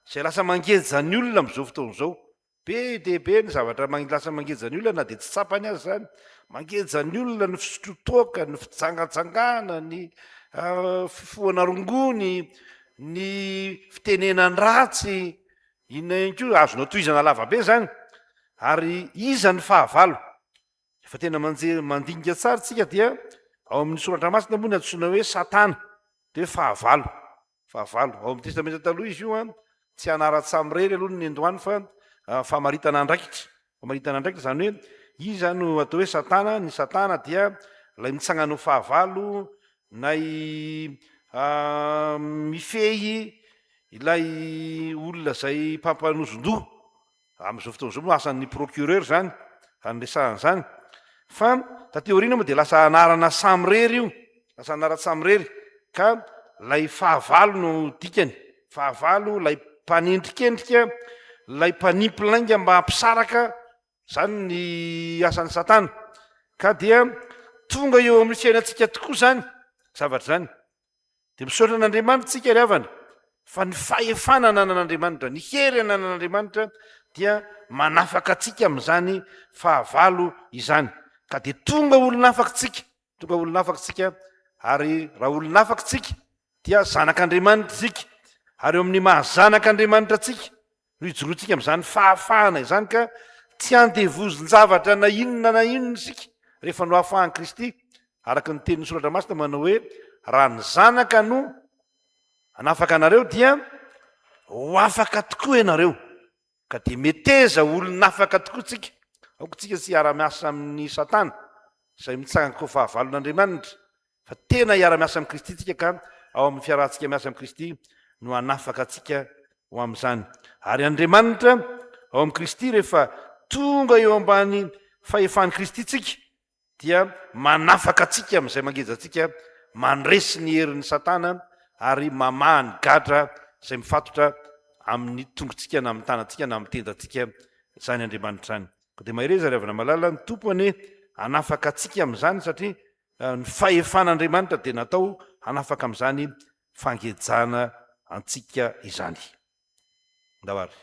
izay lasa mangeja ny olona amin'izao fotoana izao. Be dia be ny zavatra lasa mangeja ny olona, na dia tsy tsapany azy zany, mangeja ny olona, ny fisotro toaka, ny fijangatsangana, ny fifohana rongony, ny fitenenany ratsy, inona ihany koa azonao tohizana lavabe zany. Ary iza ny fahavalo? Efa tena mandinika tsara tsika dia ao amin'ny soratra masina moa ny antsoina hoe Satana, dia fahavalo. Fahavalo ao amin'ny testamenta taloha izy io tsy anara-tsamrery aloha ny androany fa famaritana andraikitra. Famaritana andraikitra zany hoe iza no atao hoe Satana? Ny Satana dia ilay mitsangana ho fahavalo, nay mifehy ilay olona zay mpampanozon-doha. Amin'izao fotoana izao moa asan'ny procureur zany, andresahany zany. Fa taty aoriana moa dia lasa anarana samrery io, lasa anara-tsamrery, ka lay fahavalo no dikany. Fahavalo, lay mpanendrikendrika, lay mpanimpilainga mba hampisaraka, zany ny asan'ny Satana. Ka dia tonga eo amin'ny fiainantsika tokoa zany zavatra zany. Dia misaotra an'Andriamanitra tsika ry havana fa ny fahefanana anan'Andriamanitra, ny hery anan'Andriamanitra dia manafaka atsika amin'izany fahavalo izany. Ka dia tonga olona afaka tsika, tonga olona afaka tsika, ary raha olona afaka tsika dia zanak'Andriamanitra tsika, ary eo amin'ny mahazanak'Andriamanitra tsika no hijoroantsika amin'izany fahafahana izany. Ka tsy andevozon-javatra na inona isika rehefa no hahafahan'i Kristy, araka ny tenin'ny soratra masina manao hoe raha ny zanaka no anafaka anareo dia ho afaka tokoa ianareo. Ka dia meteza olona afaka tokoa tsika. Aoko tsika tsy hiara-miasa amin'ny Satana izay mitsangana ho fahavalon'Andriamanitra, fa tena hiara-miasa amin'ny Kristy tsika, ka ao amin'ny fiarahantsika miasa amin'ny Kristy no anafaka atsika ho amin'izany. Ary Andriamanitra ao amin'ny Kristy rehefa tonga eo ambany fahefan'i Kristy tsika dia manafaka atsika amin'izay mangeja atsika, mandresy ny herin'ny Satana ary mamaha ny gadra izay mifatotra amin'ny tongotsika na amin'ny tanantsika na amin'ny tendantsika zany Andriamanitra zany. Ka dia mahereza ry havana malala, ny tompony anafaka atsika amin'izany satria ny fahefan'Andriamanitra dia natao hanafaka amin'izany fangejana antsika izany. Ndawary.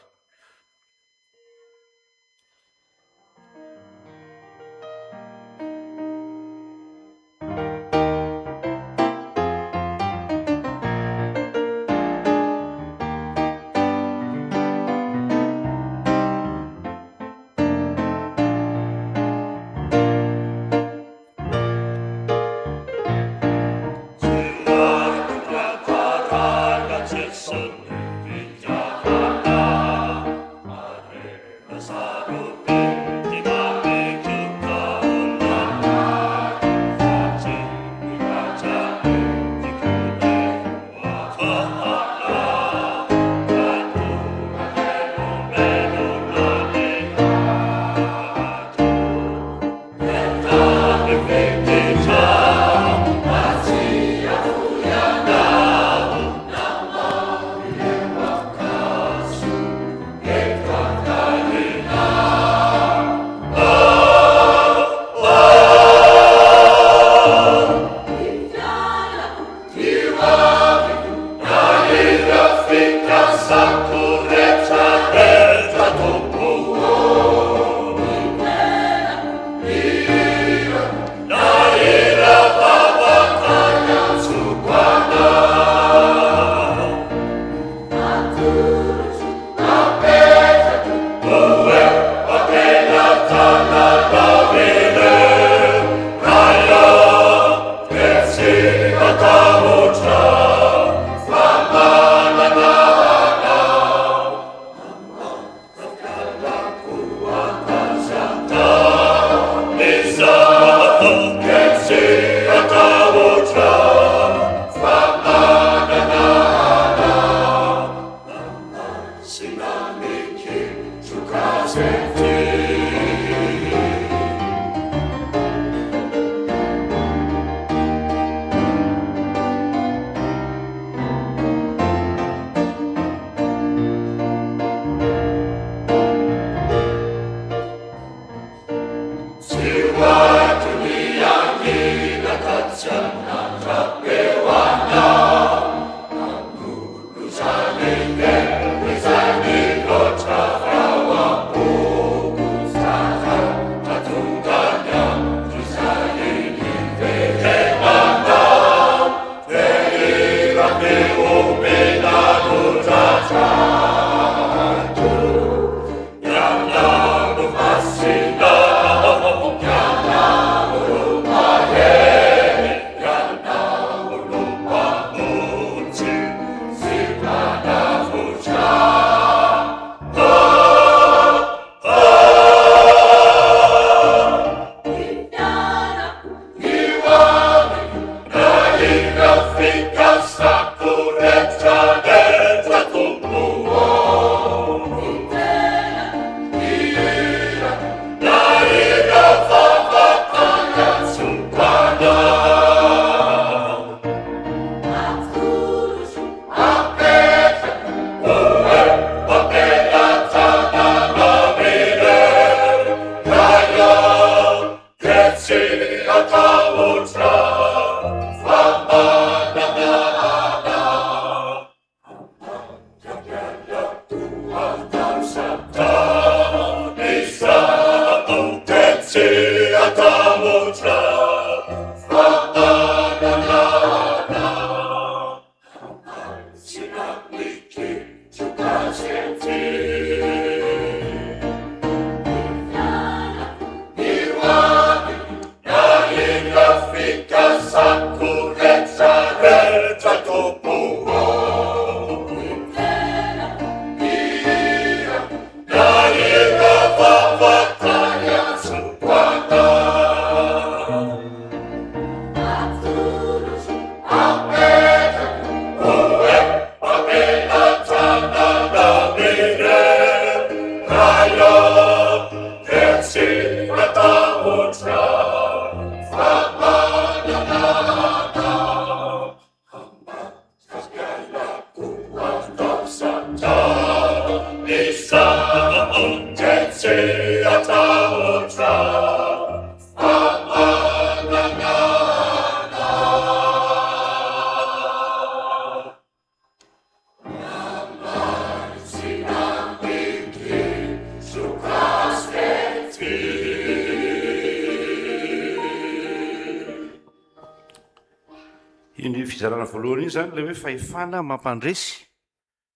Iny fizarana voalohany iny zany le hoe fahefana mampandresy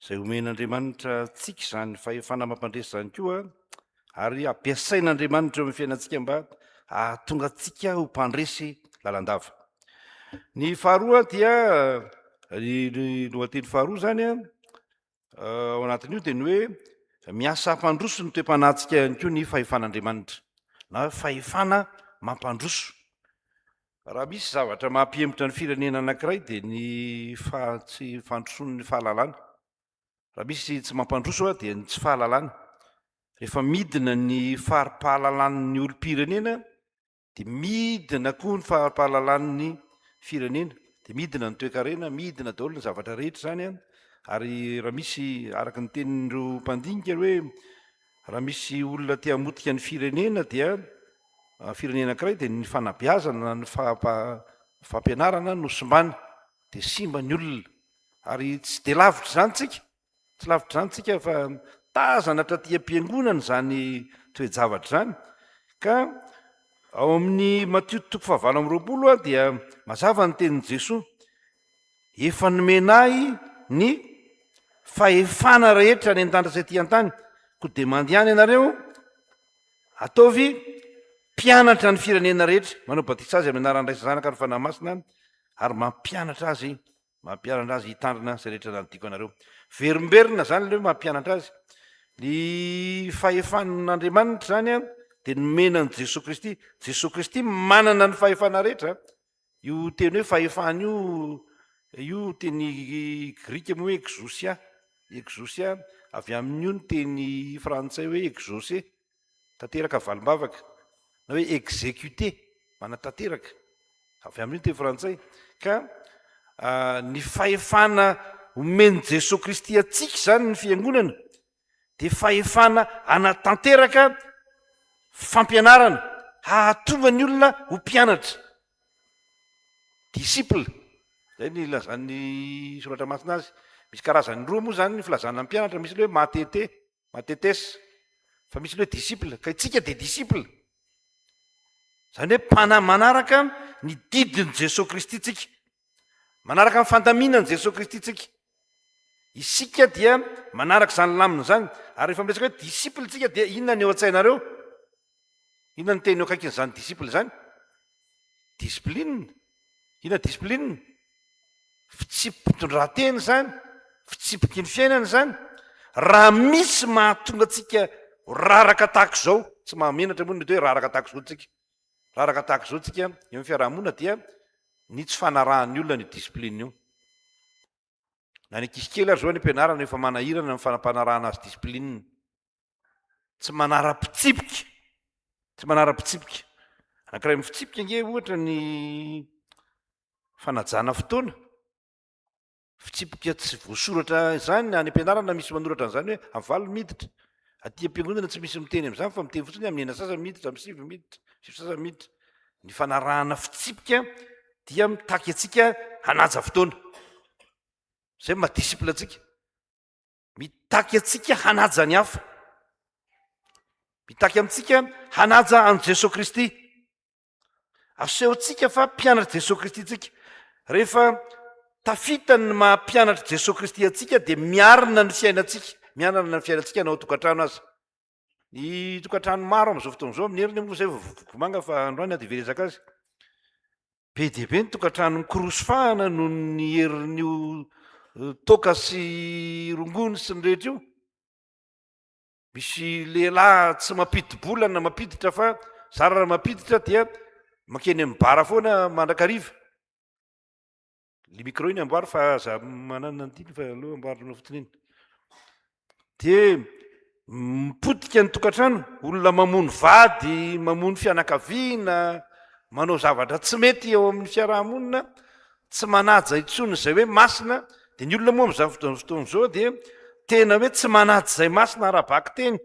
izay omen'Andriamanitra tsika izany fahefana mampandresy zany koa ary ampiasain'Andriamanitra eo amin'ny fiainantsika mba ahatonga antsika ho mpandresy lalandava. Ny faharoa dia ny lohateny faharoa zany ao anatin'io dia ny hoe miasa hampandroso ny toe-panahintsika ihany koa ny fahefan'Andriamanitra na fahefana mampandroso. Raha misy zavatra mampihemitra ny firenena anankiray dia ny tsy fandroson'ny fahalalana. Raha misy tsy mampandroso dia ny tsy fahalalana. Rehefa midina ny fari-pahalalan'ny olom-pirenena dia midina koa ny fari-pahalalan'ny firenena, dia midina ny toe-karena, midina daholo ny zavatra rehetra zany ary raha misy araka ny tenin'ireo mpandinika hoe raha misy olona te hamotika ny firenena dia firenena anankiray dia ny fanabeazana ny fampianarana no sombana dia simba ny olona ary tsy dia lavitra zany tsika tsy lavitra zany tsika fa tazana traty am-piangonana zany toejavatra zany ka ao amin'ny Matio toko 7:20 a dia mazava ny tenin' Jesosy efa nomenahy ny fahefana rehetra ny an-tany sy aty an-tany ko de mandeha any ianareo ataovy mpianatra ny firenena rehetra manao batisa azy amin'ny anaran'ny Ray sy Zanaka ary Fanahy Masina ary mampianatra azy hitandrina zay rehetra nanodiko anareo. Verimberina zany le mampianatra azy. Ny fahefan'Andriamanitra zany a de nomenan'i Jesosy Kristy. Jesosy Kristy manana ny fahefana rehetra. Io teny hoe fahefana io teny grika moa hoe exousia avy amin'io ny teny frantsay hoe exaucer tanteraka valimbavaka na hoe exécuter manatanteraka avy amin'io teny frantsay ka ny fahefana omeny Jesosy Kristy atsika zany ny fiangonana de fahefana anatanteraka fampianarana hahatonga ny olona ho mpianatra disciple zay ny ilazan'ny soratra masina azy. Misy karazany roa moa zany ny filazana ny mpianatra, misy le hoe matetes fa misy le hoe disciple ka itsika de disciple zany hoe manaraka ny didiny Jesosy Kristy tsika, manaraka ny fandaminany Jesosy Kristy tsika. Isika dia manaraka zany lamina zany ary rehefa miresaka hoe disciple tsika dia inona ny eo an-tsainareo? Inona ny teny eo akaikin'izany disciple zany? Discipline. Inona discipline? Fitsipotondrateny zany, fitsipiky ny fiainana zany. Raha misy mahatonga atsika raraka tahaka zao, tsy mahamenatra moa ny hoe raraka tahaka zao tsika. Raraka tahaka zao tsika eo amin'ny fiarahamonina dia ny tsy fanarahan'ny olona ny discipline io. Na ny ankizy kely ary zao ny ampianarana efa manahirana ny fanampanarahana azy discipline. Tsy manara-pitsipika. Tsy manara-pitsipika. Anankiray mifitsipika nge ohatra ny fanajana fotoana. Fitsipika tsy voasoratra zany any ampianarana misy manoratra an'izany hoe amin'ny valo miditra. Aty am-piangonana tsy misy miteny amin'izany fa miteny fotsiny amin'ny enina sasany miditra, amin'ny sivy miditra, sivy sasany miditra. Ny fanarahana fitsipika dia mitaky atsika hanaja fotoana. Zay maha-disciple atsika. Mitaky atsika hanaja ny hafa. Mitaky amintsika hanaja an' Jesosy Kristy. Asehontsika fa mpianatra Jesosy Kristy tsika. Rehefa tafitany mampianatra Jesosy Kristy atsika dia miarina ny fiainatsika. Miarina ny fiainatsika nao tokantrano azy. Ny tokantrano maro amin'izao fotoan'izao mineriny moa zay vomanga fa androany dia ivelezaka azy. Be dia be ny tokantrano mikorosofahana noho ny herin'io toka sy rongony sy ny rehetra io. Misy lehilahy tsy mampidi-bolana mampiditra fa zarara mampiditra dia makeny amin'ny bara foana mandrakariva. Le micro iny amboary fa za manana antiny fa aloha amboarina fotsiny iny. Dia mipodika ny tokantrano, olona mamono vady, mamono fianakaviana, manao zavatra tsy mety eo amin'ny fiarahamonina, tsy manaja intsony zay hoe masina. Dia ny olona moa amin'izany fotoan'izao dia tena hoe tsy manaja izay masina ara-baky teny.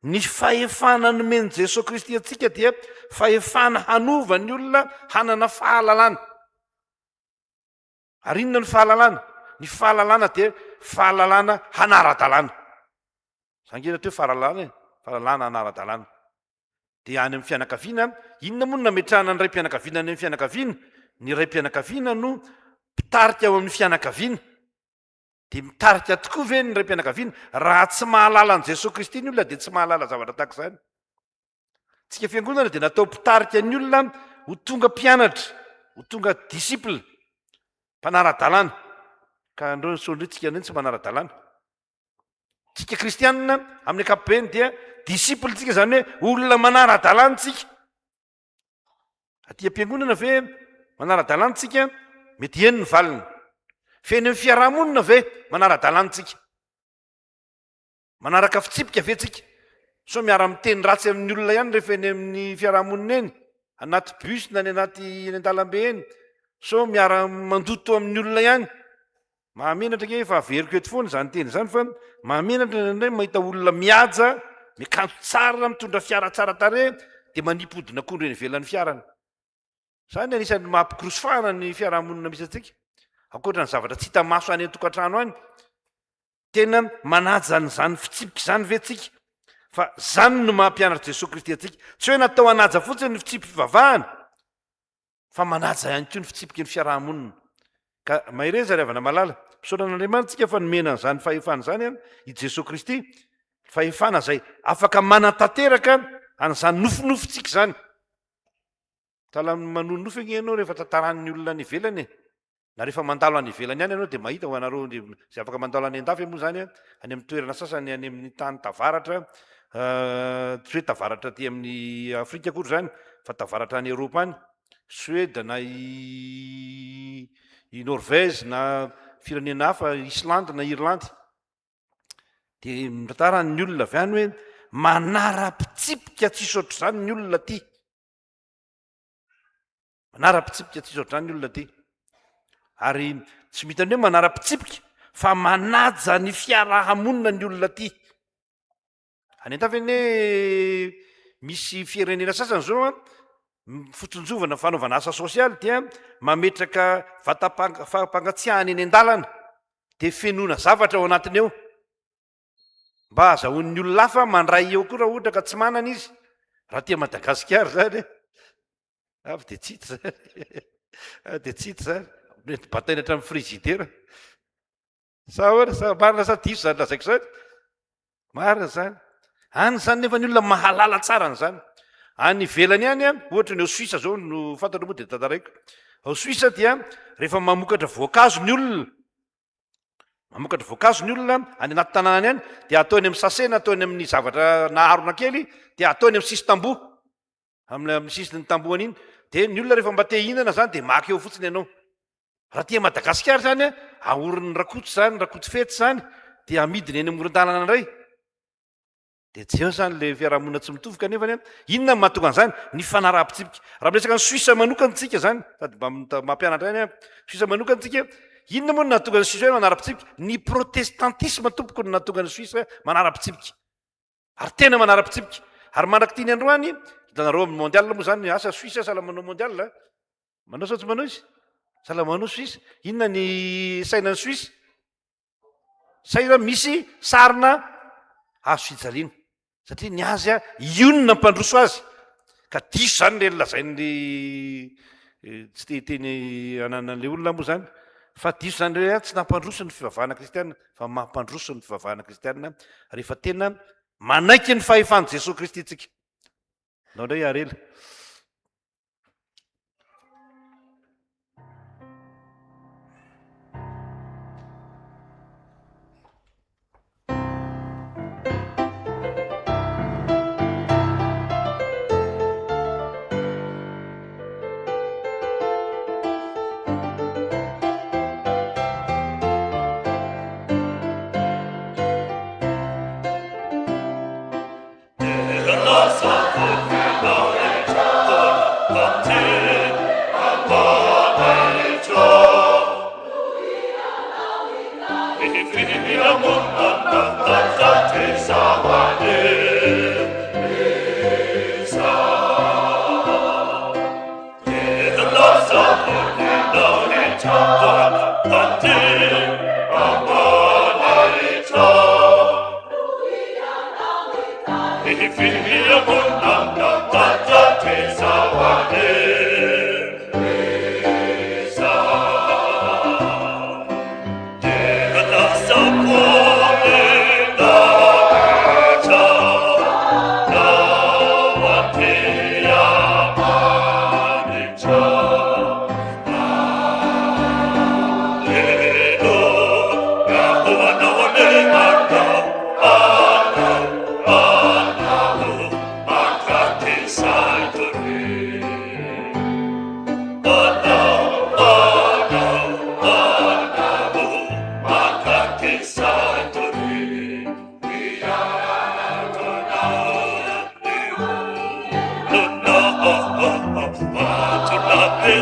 Ny fahefana nomeny Jesosy Kristy atsika dia fahefana hanova ny olona hanana fahalalana. Ary inona ny fahalalana? Ny fahalalana dia fahalalana hanara-dalàna. Zangena teo fahalalana, fahalalana hanara-dalàna. Dia any amin'ny fianakaviana, inona moa no nametrahana ny ray mpianakaviana any amin'ny fianakaviana? Ny ray mpianakaviana no mpitarika ao amin'ny fianakaviana. Dia mitarika tokoa ve ny ray mpianakaviana? Raha tsy mahalala an' Jesosy Kristy ny olona dia tsy mahalala zavatra tahaka izany. Tsika fiangonana dia natao mpitarika ny olona ho tonga mpianatra, ho tonga disciple, mpanara-dalàna. Ka andreo tsika ny tsy manara-dalàna. Tsika kristianina amin'ny ankapobeny dia disciple tsika zany hoe olona manara-dalàna tsika. Aty am-piangonana ve manara-dalàna tsika? Mety eny ny valiny. Feny amin'ny fiarahamonina ve manara-dalàna tsika? Manaraka fitsipika ve tsika? So miara miteny ratsy amin'ny olona ihany rehefa eny amin'ny fiarahamonina eny, anaty bus na ny anaty eny an-dalambe eny. So miara mandoto amin'ny olona ihany. Mahamenatra nge efa averiko eto foana zany teny zany fa mahamenatra indray mahita olona mihaja, mikanjo tsara, mitondra fiara tsara tarehy dia manipodina akondro eny ivelan'ny fiarana. Zany anisan'ny mampikorosofahana ny fiarahamonina misy atsika. Ankoatra ny zavatra tsy hita maso any an-tokantrano any. tena manaja n'izany fitsipika izany ve tsika fa zany no mampianatra Jesosy Kristy atsika tsy hoe natao hanaja fotsiny ny fitsipim-pivavahana fa manaja ihany koa ny fitsipiky ny fiarahamonina ka mahereza ry havana malala misaoran'Andriamanitra fa nomena n'izany fahefana zany i Jesosy Kristy fahefana zay afaka manatanteraka an'izany nofinofitsika zany tala manonofy eny ianao rehefa tantaran'ny olona any ivelany na rehefa mandalo any ivelany any ianao dia mahita ho anareo zay afaka mandalo any an-dafy moa zany any amin'ny toerana sasany any amin'ny tany tavaratra tsy hoe tavaratra ty amin'ny Afrika akory zany fa tavaratra any Eropa any Suède na i Norvège na firenena hafa Islande na Irlandy dia mitantarany olona avy any hoe manara-pitsipika tsisy ohatr'izany ny olona ty manara-pitsipika tsisy ohatr'izany ny olona ty ary tsy mitany hoe manara-pitsipika fa manaja ny fiarahamonina ny olona ty any an-tafy eny hoe misy firenena sasany zao fotsonjovana fanaovana asa sosialy dia mametraka vatam-pangatsiahany eny an-dalana dia fenona zavatra ao anatiny eo mba azahoan'ny olona hafa mandray eo koa raha ohatra ka tsy manana izy raha tia Madagasikara zany avy dia tsity zany dia tsity zany mety bataina hatramin'ny frizidera sa oana sa marina sa diso zany lazaiko zany marina zany any zany nefa ny olona mahalala tsara n'izany any ivelany any ohatra ny ao Suisse zao no fantatra moa dia tantaraiko ao Suisse dia rehefa mamokatra voankazo ny olona mamokatra voankazo ny olona any anaty tanànany any dia ataony amin'ny sasena ataony amin'ny zavatra naharona kely dia ataony amin'ny sisy tamboho amin'ny sisiny tambohany iny dia ny olona rehefa mba te hihinana zany dia maka eo fotsiny ianao raha tia Madagasikara zany ahorony rakoto zany rakoto fety zany dia amidiny eny amoron-dalana indray dia tsy eo zany le fiarahamonina tsy mitovy kanefany inona ny mahatonga an'izany ny fanaraha-pitsipika raha miresaka ny Suisse manokana tsika zany sady mampianatra any Suisse manokana tsika inona moa no nahatonga ny Suisse hoe manara-pitsipika ny protestantisme tompoko no nahatonga ny Suisse manara-pitsipika ary tena manara-pitsipika ary mandraky tiany androany hitanareo amin'ny mondial moa zany asa Suisse sala manao mondial manao sao tsy manao izy sala manao Suisse inona ny sainan'ny Suisse saina misy sarina hazo fijaliana satria ny azy ionona mpandroso azy ka diso zany le lazain'le tsy teny ananan'le olona moa zany fa diso zany le tsy nampandroso ny fivavahana kristianina fa mampandroso ny fivavahana kristianina rehefa tena manaiky ny fahefany Jesosy Kristy tsika nao ndray arela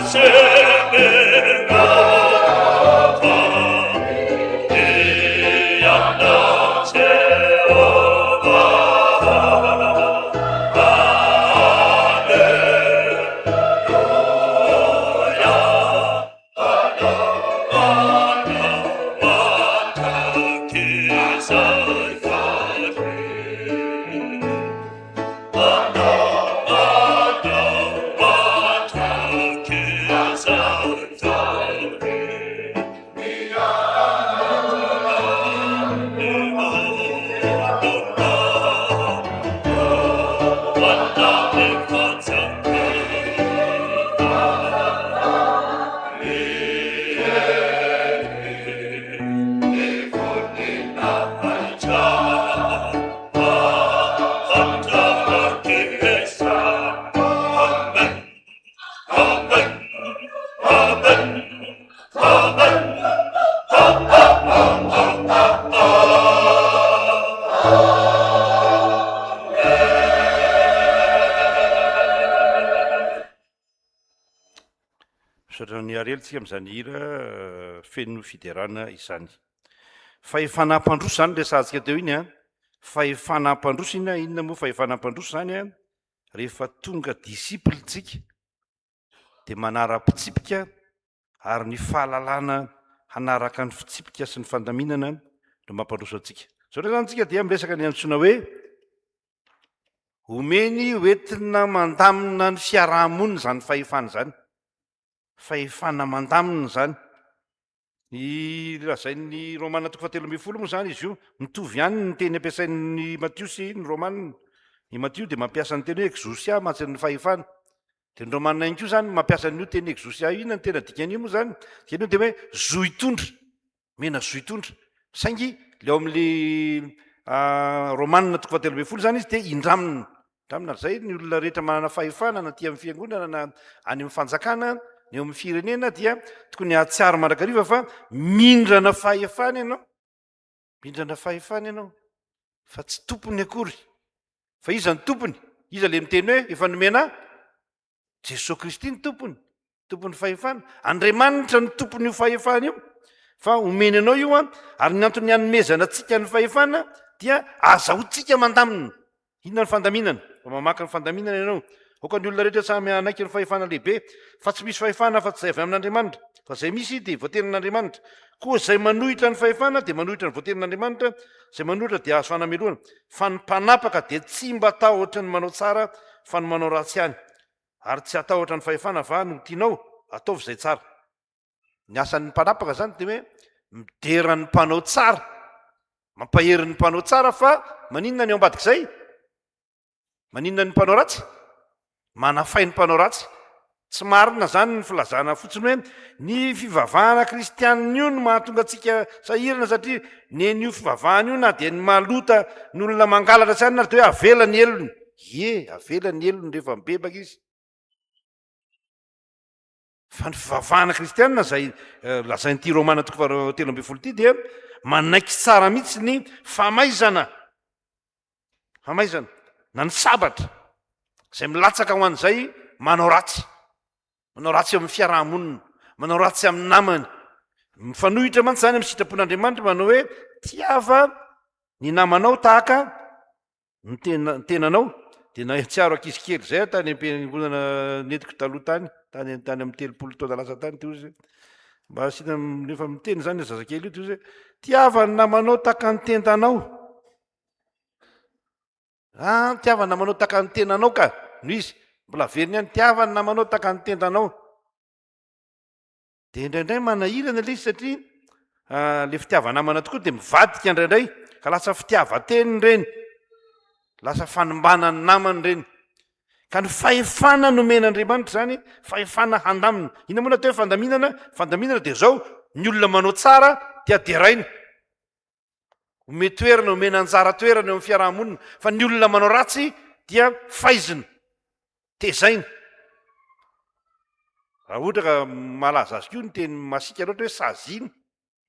Yeah. antsika amin'izany hira feno fiderana izany. Fahefanam-pandroso zany resantsika teo iny a. Fahefanam-pandroso iny a, inona moa fahefanam-pandroso zany a? Rehefa tonga disiplitsika dia manara-pitsipika ary ny fahalalana hanaraka ny fitsipika sy ny fandaminana no mampandroso antsika. Zao re zany tsika dia miresaka ny antsoina hoe omeny hoentina mandamina ny fiarahamonina zany fahefana zany. Fahefana mandamina zany. Ny lazain'ny Romana 7:20 moa zany izy io, mitovy ihany ny teny ampiasain'ny Matio sy ny Romana. Ny Matio dia mampiasa ny teny hoe exousia matsin'ny fahefana. Dia ny Romana ihany koa zany mampiasa n'io teny exousia io, inona ny tena dikan'io moa zany? Dikan'io dia hoe zohy tondra, mena zohy tondra. Saingy leo amin'ny Romana 7:20 zany izy dia indramina. Indramina zay ny olona rehetra manana fahefana na aty amin'ny fiangonana na any amin'ny fanjakana, ny eo amin'ny firenena dia tokony hatsiaro mandrakariva fa mindrana fahefana ianao. Mindrana fahefana ianao. Fa tsy tompony akory. Fa iza ny tompony? Iza le miteny hoe efa nomena Jesosy Kristy ny tompony. Tompony fahefana. Andriamanitra ny tompony io fahefana io. Fa omeny anao io a, ary ny antony hanomezana antsika ny fahefana dia azahoantsika mandamina. Inona ny fandaminana? Mamaky ny fandaminana ianao. Oka ny olona rehetra samy anaiky ny fahefana lehibe, fa tsy misy fahefana fa tsy zay avy amin'Andriamanitra. Fa zay misy dia voatenin'Andriamanitra. Koa zay manohitra ny fahefana dia manohitra ny voatenin'Andriamanitra, zay manohitra dia azo fanameloana. Fa ny mpanapaka dia tsy mba atahotra ny manao tsara fa ny manao ratsy ihany. Ary tsy atahotra ny fahefana fa no tianao ataovy zay tsara. Ny asan'ny mpanapaka zany dia hoe midera ny mpanao tsara, mampahery ny mpanao tsara, fa maninona ny ao ambadik'izay? Maninona ny mpanao ratsy? Manafay ny mpanao ratsy. Tsy marina zany ny filazana fotsiny hoe ny fivavahana kristianina io no mahatonga antsika sahirana, satria nen'io fivavahana io na dia ny malota ny olona mangalatra sy any na dia hoe avela ny elony. Ie, avela ny elony rehefa mibebaka izy. Fa ny fivavahana kristianina zay lazain'ity Romana 7:20 ity dia manaiky tsara mihitsy ny famaizana. Famaizana. Na ny sabatra. Zay milatsaka ho an'izay manao ratsy. Manao ratsy amin'ny fiarahamonina. Manao ratsy amin'ny namany. Mifanohitra mantsy zany amin'ny sitrapon'Andriamanitra manao hoe tiava ny namanao tahaka ny tenanao. Dia nahatsiaro ankizy kely zay tany am-piangonana netiko taloha tany. Tany amin'ny 30 taona lasa tany teo izy. Mba sina rehefa miteny zany zazakely io teo izy. Tiava ny namanao tahaka ny tentanao. Tiava ny namanao tahaka ny tenanao ka. No izy. Mbola veriny ihany, tiava ny namanao tahaka ny tentanao. Dia indraindray manahirana ilay izy satria le fitiava namana tokoa dia mivadika indraindray. Ka lasa fitiavan-teny reny. Lasa fanimbana ny namany reny. Ka ny fahefana nomen'Andriamanitra zany, fahefana handamina. Inona moa natao hoe fandaminana? Fandaminana dia zao, ny olona manao tsara dia deraina. Ome toerana, omena anjara toerana eo amin'ny fiarahamonina. Fa ny olona manao ratsy dia faizina, tezaina. Raha ohatra ka malaza azy koa ny teny masika loatra hoe sazina.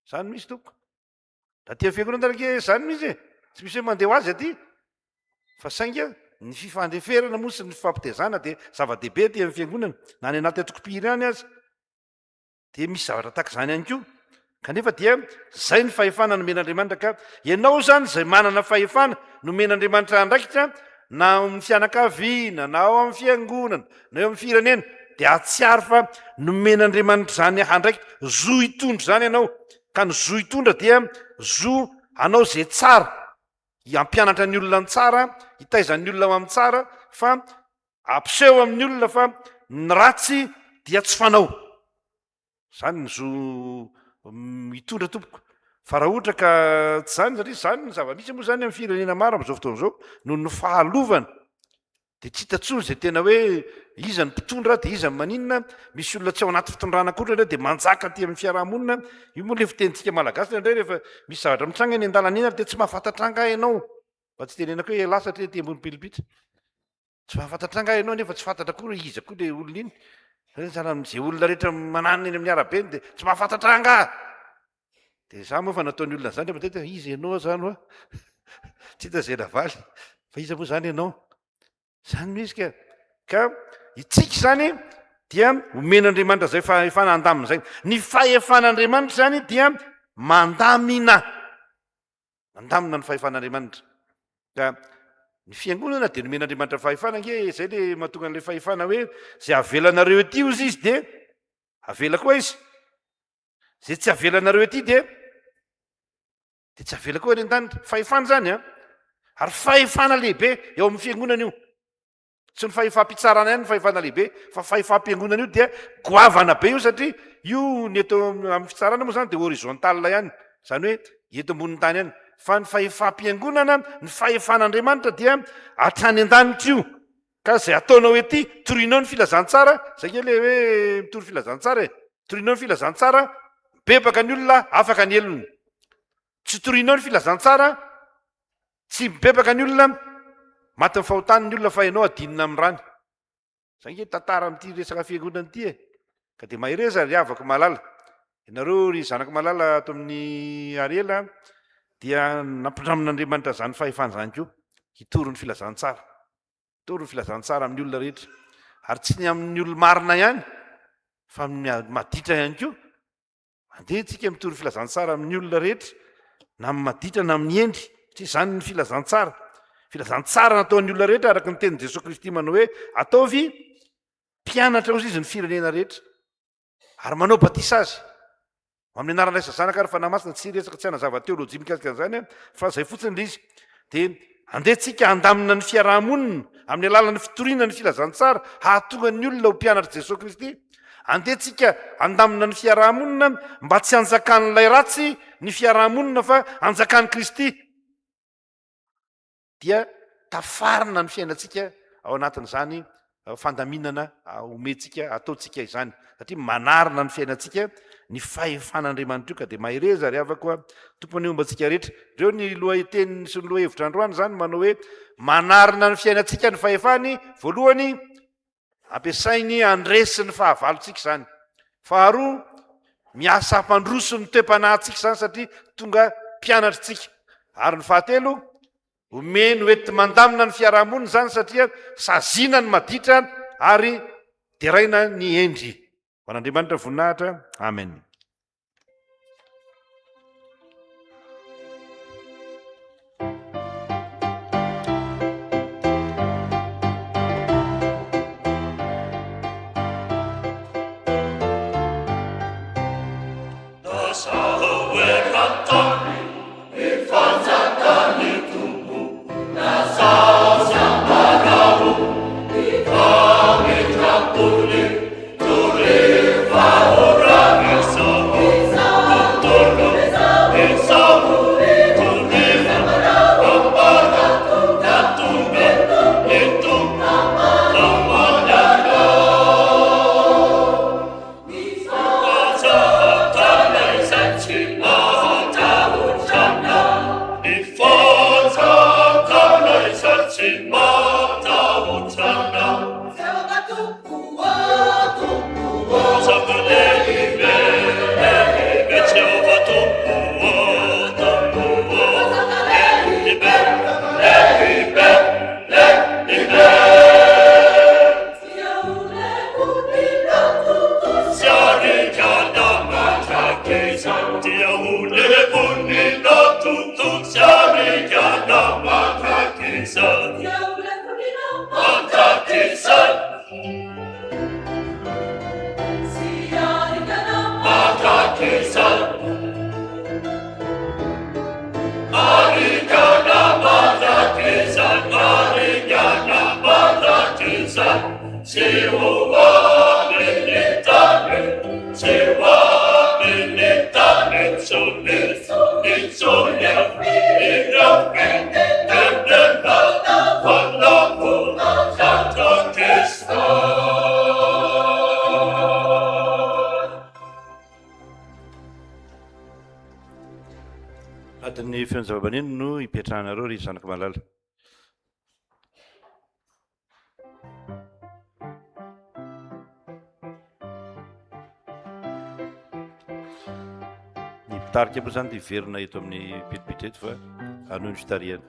Zany misy toko. Da tia fiangonana tarake zany misy e. Tsy misy hoe mandeha ho azy aty. Fa sainga ny fifandeferana moa sy ny fifampitezana dia zava-dehibe ty amin'ny fiangonana. Na ny anaty atokopira ihany azy. Dia misy zavatra tahaka izany ihany koa. Kanefa dia zay ny fahefana nomen'Andriamanitra ka ianao zany zay manana fahefana nomen'Andriamanitra andraikitra na amin'ny fianakaviana, na ao amin'ny fiangonana, na eo amin'ny firenena, dia atsiaro fa nomen'Andriamanitra zany andraikitra. Zo hitondra zany ianao. Ka ny zo hitondra dia zo anao zay tsara. Hampianatra ny olona ny tsara, hitaizan'ny olona amin'ny tsara, fa ampiseho amin'ny olona fa ny ratsy dia tsy fanao. Zany ny zo hitondra tompoko. Fa raha ohatra ka tsy zany, satria zany ny zava-misy moa zany amin'ny firenena maro amin'izao fotoana izao, noho ny fahalovana. Dia tsy hita intsony izay tena hoe iza ny mpitondra dia iza ny maninona. Misy olona tsy ao anaty fitondrana koa dia manjaka aty amin'ny fiarahamonina. Io moa le fitenitsika malagasy indray rehefa misy zavatra mitranga eny an-dalana eny dia tsy mahafatatranga ianao. Mba tsy tenenako hoe lasa satria ty ambony pilipitra. Tsy mahafatatranga ianao nefa tsy fantatra koa iza koa le olona iny. Zay olona rehetra mananona eny amin'ny arabe dia tsy mahafatatranga. Dia za moa fa nataony olona zany matetika iza ianao zany hoa. Tsy hita zay navaly. Fa iza moa zany ianao. Zany misy ka itsika zany dia omen'andriamanitra zay fahefana andamina zay. Ny fahefan'andriamanitra zany dia mandamina ny fahefan'andriamanitra. Ka ny fiangonana dia nomen'andriamanitra fahefana nge zay le mahatonga an'ilay fahefana hoe zay avelanareo ety ozy izy dia avela koa izy. Zay tsy avelanareo ety dia tsy avela koa eny an-danitra. Fahefana zany a. Ary fahefana lehibe eo amin'ny fiangonana io. Tsy ny fahefam-pitsarana ihany ny fahefana lehibe, fa fahefam-piangonana io dia goavana be io satria io ny eto amin'ny fitsarana moa zany dia horizontal ihany. Zany hoe eto ambonin'ny tany ihany. Fa ny fahefam-piangonana, ny fahefan'Andriamanitra dia hatrany an-danitra io. Ka zay ataonao ety, torinao ny filazantsara, zay kely hoe mitory filazantsara e. Torinao ny filazantsara, bebaka ny olona afaka ny elony. Tsy torinao ny filazantsara, tsy bebaka ny olona, maty ny fahotany ny olona fa ianao adinina amin'ny rany. Zay nge tantara amin'ity resaka fiangonana ity e. Ka dia mahireza ry havako malala. Ianareo ry zanako malala ato amin'ny Ariela dia nampindramin'Andriamanitra zany fahefana zany koa. Hitoro ny filazantsara. Hitoro ny filazantsara amin'ny olona rehetra. Ary tsy ny amin'ny olona marina ihany, fa amin'ny maditra ihany koa. Andeha tsika mitoro filazantsara amin'ny olona rehetra, na amin'ny maditra na amin'ny endry. Tsy zany ny filazantsara. Filazantsara nataon'ny olona rehetra araka ny tenin' Jesosy Kristy manao hoe ataovy mpianatra ozy izy ny firenena rehetra. Ary manao batisa azy. Amin'ny anaran'ilay zanaka ary fanahy masina tsy resaka tsy hanazava teolojia mikasika an'izany fa zay fotsiny ilay izy. Dia andehantsika handamina ny fiarahamonina amin'ny alalan'ny fitoriana ny filazantsara hahatonga ny olona ho mpianatra Jesosy Kristy. Andehantsika handamina ny fiarahamonina mba tsy hanjakan'ilay ratsy ny fiarahamonina fa hanjakan'i Kristy. Dia tafarina ny fiainantsika ao anatin'izany fandaminana omentsika ataontsika izany. Satria manarina ny fiainantsika ny fahefan'Andriamanitra io. Ka dia mahireza ry havako tompony ombantsika rehetra. Ireo ny lohateniny sy ny lohahevitra androany zany manao hoe manarina ny fiainantsika ny fahefany. Voalohany ampiasainy andresy ny fahavalontsika zany. Faharoa miasa hampandroso ny toe-panahintsika zany satria tonga mpianatra tsika. Ary ny fahatelo omeny hoety mandamina ny fiarahamonina zany satria sazina ny maditra ary deraina ny endry. Ho an'Andriamanitra voninahitra. Amen. Atin'ny fianjavabaniny no hipetrahanareo ry zanako malala. Ny pitarika moa zany dia verina eto amin'ny pilipitra eto fa anoho ny fitariana.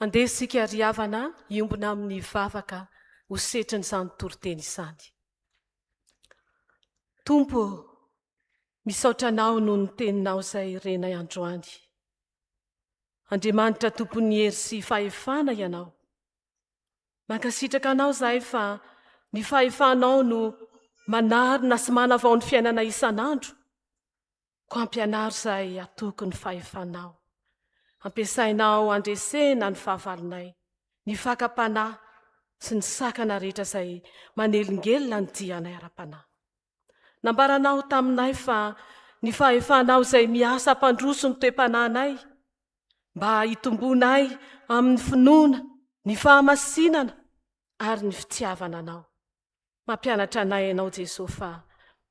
andeha sika riavana iombona amin'ny vavaka ho setrin'izany toriteny izany. Tompo, misaotra anao noho ny teninao izay renay androany. Andriamanitra tompony hery sy fahefana ianao. Mankasitraka anao izahay fa ny fahefanao no manarina sy manavao ny fiainana isan'andro. Ko ampianaro izahay atoko ny fahefanao. Ampiasainao andresena ny fahavalonay, ny fakapanahy sy ny sakana rehetra izay manelingelina ny dianay ara-panahy. Nambaranao taminay fa ny fahefanao izay miasa ampandroso ny toe-panahinay, mba hitombonay amin'ny finoana, ny fahamasinana ary ny fitiavana anao. Mampianatra anay ianao Jesosy fa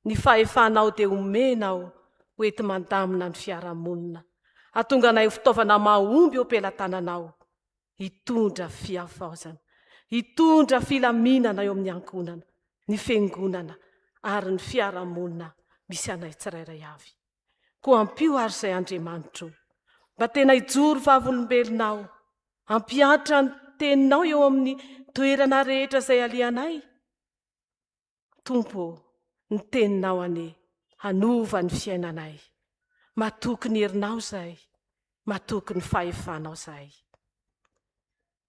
ny fahefanao dia omenao hoety mandamina ny fiarahamonina. Atonga anay fitaovana mahomby eo am-pelantananao, hitondra fiavaozana, hitondra filaminana eo amin'ny ankonana, ny fiangonana ary ny fiarahamonina misy anay tsirairay avy. Ko ampio ary izay Andriamanitro, mba tena hijoro vavolombelonao, ampiatra ny teninao eo amin'ny toerana rehetra izay alianay. Tompo, ny teninao ane hanova ny fiainanay. Matoky ny herinao izahay, matoky ny fahefanao izahay.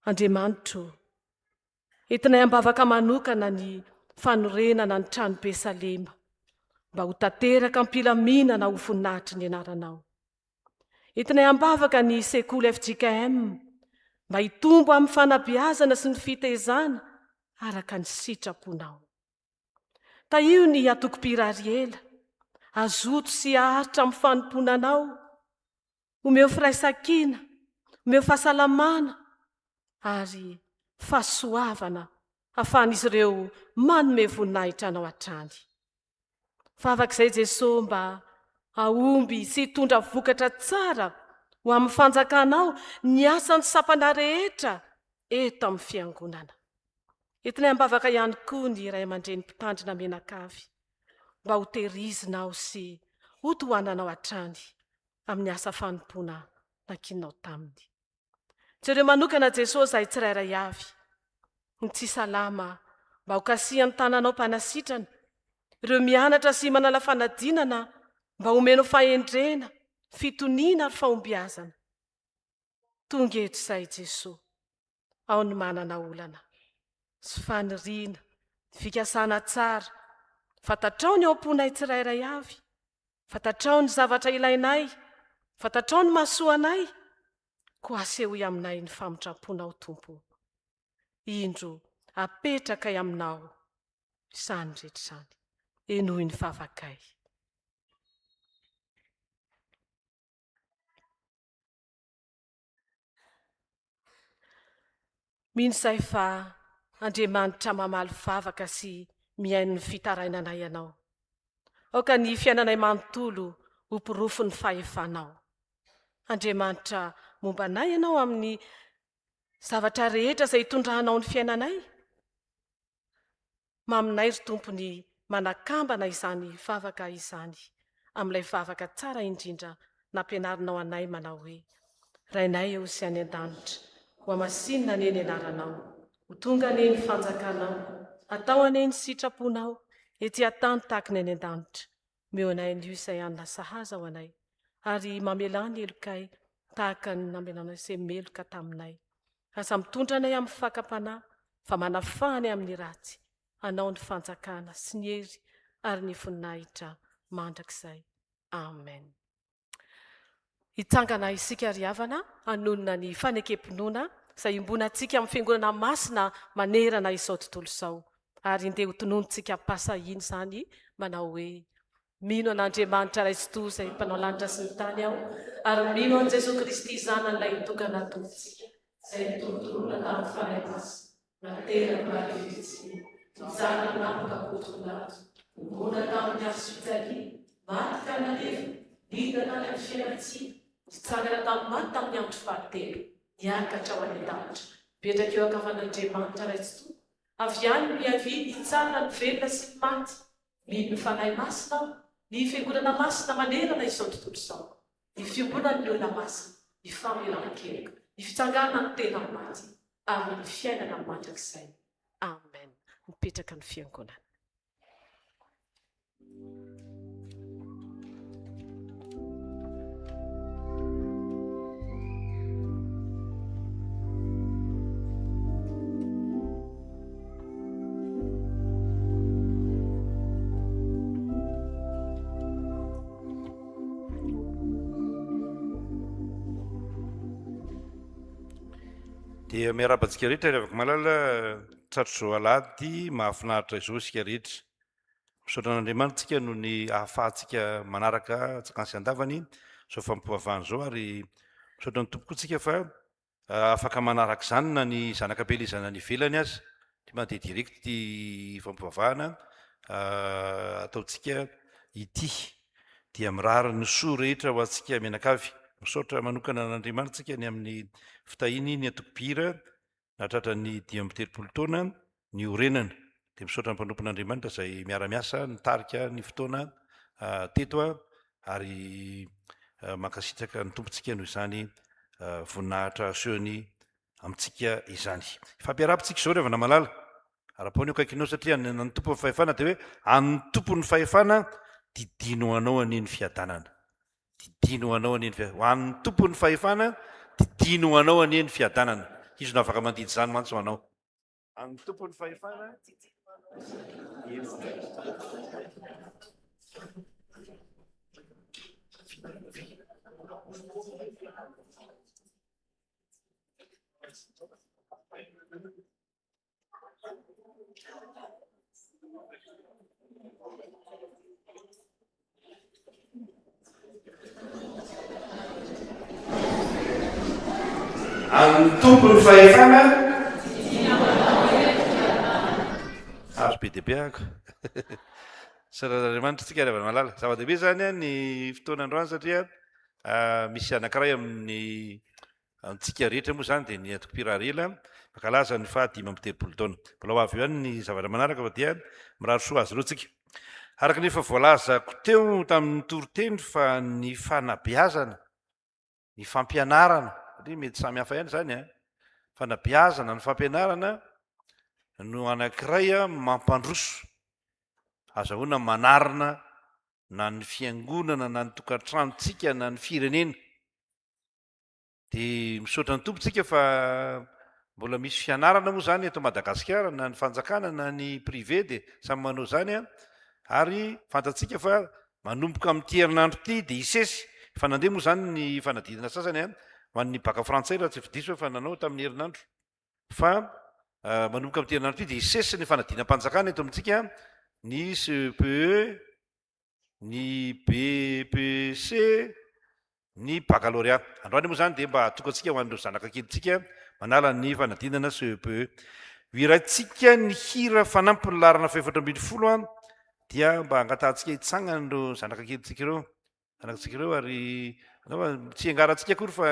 Andriamanitro, entinay ambavaka manokana ny fanorenana ny trano Besalema, mba ho tanteraka ampilaminana ho voninahitry ny anaranao. Entinay ambavaka ny sekoly FJKM, mba hitombo amin'ny fanabeazana sy ny fitezana araka ny sitraponao. Io ny atoko-pirariela, azoto sy aharitra amin'ny fanomponanao, omeo firaisan-kina, omeo fahasalamana ary fahasoavana ahafahan'izy ireo manome voninahitra anao hatrany. Favak'izay Jesosy mba aomby sy hitondra vokatra tsara ho amin'ny fanjakanao ny asan'ny sapana rehetra eto amin'ny fiangonana. Entinay ambavaka ihany koa ny Ray aman-dreny mpitandrina Menakavy, mba ho terizinao sy ho tohananao hatrany amin'ny asa fanompoana nankinao taminy. Tsy ireo manokana Jesosy izay tsirairay avy, ny tsy salama mba ho kasihan'ny tananao mpanasitrana, ireo mianatra sy manala fanadinana mba homeno fahendrena, fitoniana ary fahombiazana. Tonga eto izay Jesosy, ao ny manana olana, sy faniriana, fikasana tsara, fantatrao ny ao am-ponay tsirairay avy, fantatrao ny zavatra ilainay, fantatrao ny mahasoanay, ko asehoy aminay ny famitram-ponao Tompo. Indro apetraka aminao izany rehetra izany, enohy ny favakay. Mino izay fa Andriamanitra mamaly vavaka sy mihaino ny fitarainanay ianao. Aoka ny fiainanay manontolo ho pirofo ny fahefanao. Andriamanitra momba anay ianao amin'ny zavatra rehetra izay hitondrahanao ny fiainanay. Maminay ry Tompony manakambana izany vavaka izany, amin'ilay vavaka tsara indrindra nampianarinao anay manao hoe: Rainay eo sy any an-danitra, ho amasinina ane ny anaranao, ho tonga ane ny fanjakanao, atao ane ny sitraponao, ety an-tany tahaka ny any an-danitra. Meo anay an'io izay anona sahaza ho anay, ary mamelany elokay tahaka ny namelanao izay meloka taminay. Aza mitondra anay amin'ny fakapanahy, fa manafahany amin'ny ratsy, anao ny fanjakana sy ny hery ary ny voninahitra mandrakizay. Amen. Hitsangana isika riavana hanonona ny fanekempinoana izay imbonantsika amin'ny fiangonana masina manerana izao tontolo izao. Ary ndeha ho tononontsika pasahiny izany manao hoe: mino an'Andriamanitra Raisitoa izay mpanao lanitra sy ny tany aho, ary mino an' Jesosy Kristy zanan'ilay nitokana tontsika, izay nitolotolona tamin'ny fanahy masina, nateraka marevitsy, nizara namoka potokolato, nibona tamin'ny azo fijaliana, maty ka naleva, nidana any amin'ny fiainatsika, nitsangana tamin'ny maty tamin'ny andro fahatelo, niakatra ho any an-danitra, mipetraka eo ankavan'Andriamanitra Raisitoa. Avy any miavidy tsara ny velona sy ny maty, mino ny fanahy masina, ny fiangonana masina manerana izao tontolo izao, ny fiangonan'ny olona masina, ny famelan-keloka, ny fitsangana ny tena maty amin'ny fiainana mandrakizay. Amen. Mipetraka ny fiangonana. Dia miarabantsika rehetra rehefa malala tratro alady mahafinaritra izao sika rehetra. Misaotra an'Andriamanitra no ny ahafahantsika manaraka tsakansy andavany zao fampivavahana zao, ary misaotra ny tompo koa tsika fa afaka manaraka izany na ny zanakabelizana ny velany azy dia mandeha direkty fampivavahana ataontsika ity dia mirary ny soa rehetra ho antsika mianakavy. Misaotra manokana an'Andriamanitra ny amin'ny fitahiny ny atokopira natratra ny 13 taona ny orenana. Dia misaotra ny mpanompon'Andriamanitra izay miara-miasa nitarika ny fotoana teto ary mankasitraka ny tompontsika noho izany voninahitra asehony amintsika izany. Fampiarapitsika izao rehefa malala ara-pony eo kaikinao satria ny tompo ny fahefana dia hoe an'ny tompo ny fahefana didino anao aneny fiadanana. Didino anao aneny fiadanana. Ho an'ny tompo ny fahefana didino anao aneny fiadanana. Izy no afaka mandidy izany mantsy ho anao. An'ny tompo ny fahefana an'ny tompo ny fahefana azo be dehibe ako saran'Andriamanitra tsika rehefa malala zava-dehibe zany ny fotoana androany satria misy anankiray amin'ny antsika rehetra moa zany dia ny atokopirarela mankalaza ny faha 5 taona. Mbola ho avy eo ihany ny zavatra manaraka fa dia mirary soa azy ireo tsika. Araka nefa voalazako teo tamin'ny toriteny fa ny fanabeazana, ny fampianarana, satria mety samy hafa ihany zany fanabeazana, ny fampianarana no anankiray mampandroso azahoana manarina na ny fiangonana na ny tokantranontsika na ny firenena. Dia misaotra ny tompontsika fa mbola misy fianarana moa zany eto Madagasikara na ny fanjakana na ny privé dia samy manao zany ary fantatsika fa manomboka amin'ity herinandro ity dia isesy fa nandeha moa zany ny fanadidina sasany ho an'ny baka frantsay raha tsy fidiso fa nanao tamin'ny herinandro fa manomboka amin'ity herinandro ity dia isesy ny fanadinam-panjakana eto amintsika ny CPE, ny BPC, ny baccalauréat. Androany moa zany dia mba atokantsika ho an'ireo zanakakelytsika manala ny fanadinana CPE. Iraitsika ny hira fanampy ny larana 720 dia mba angatahantsika hitsangana ireo zanakakelytsika ireo, zanakatsika ireo ary tsy angaratsika akory fa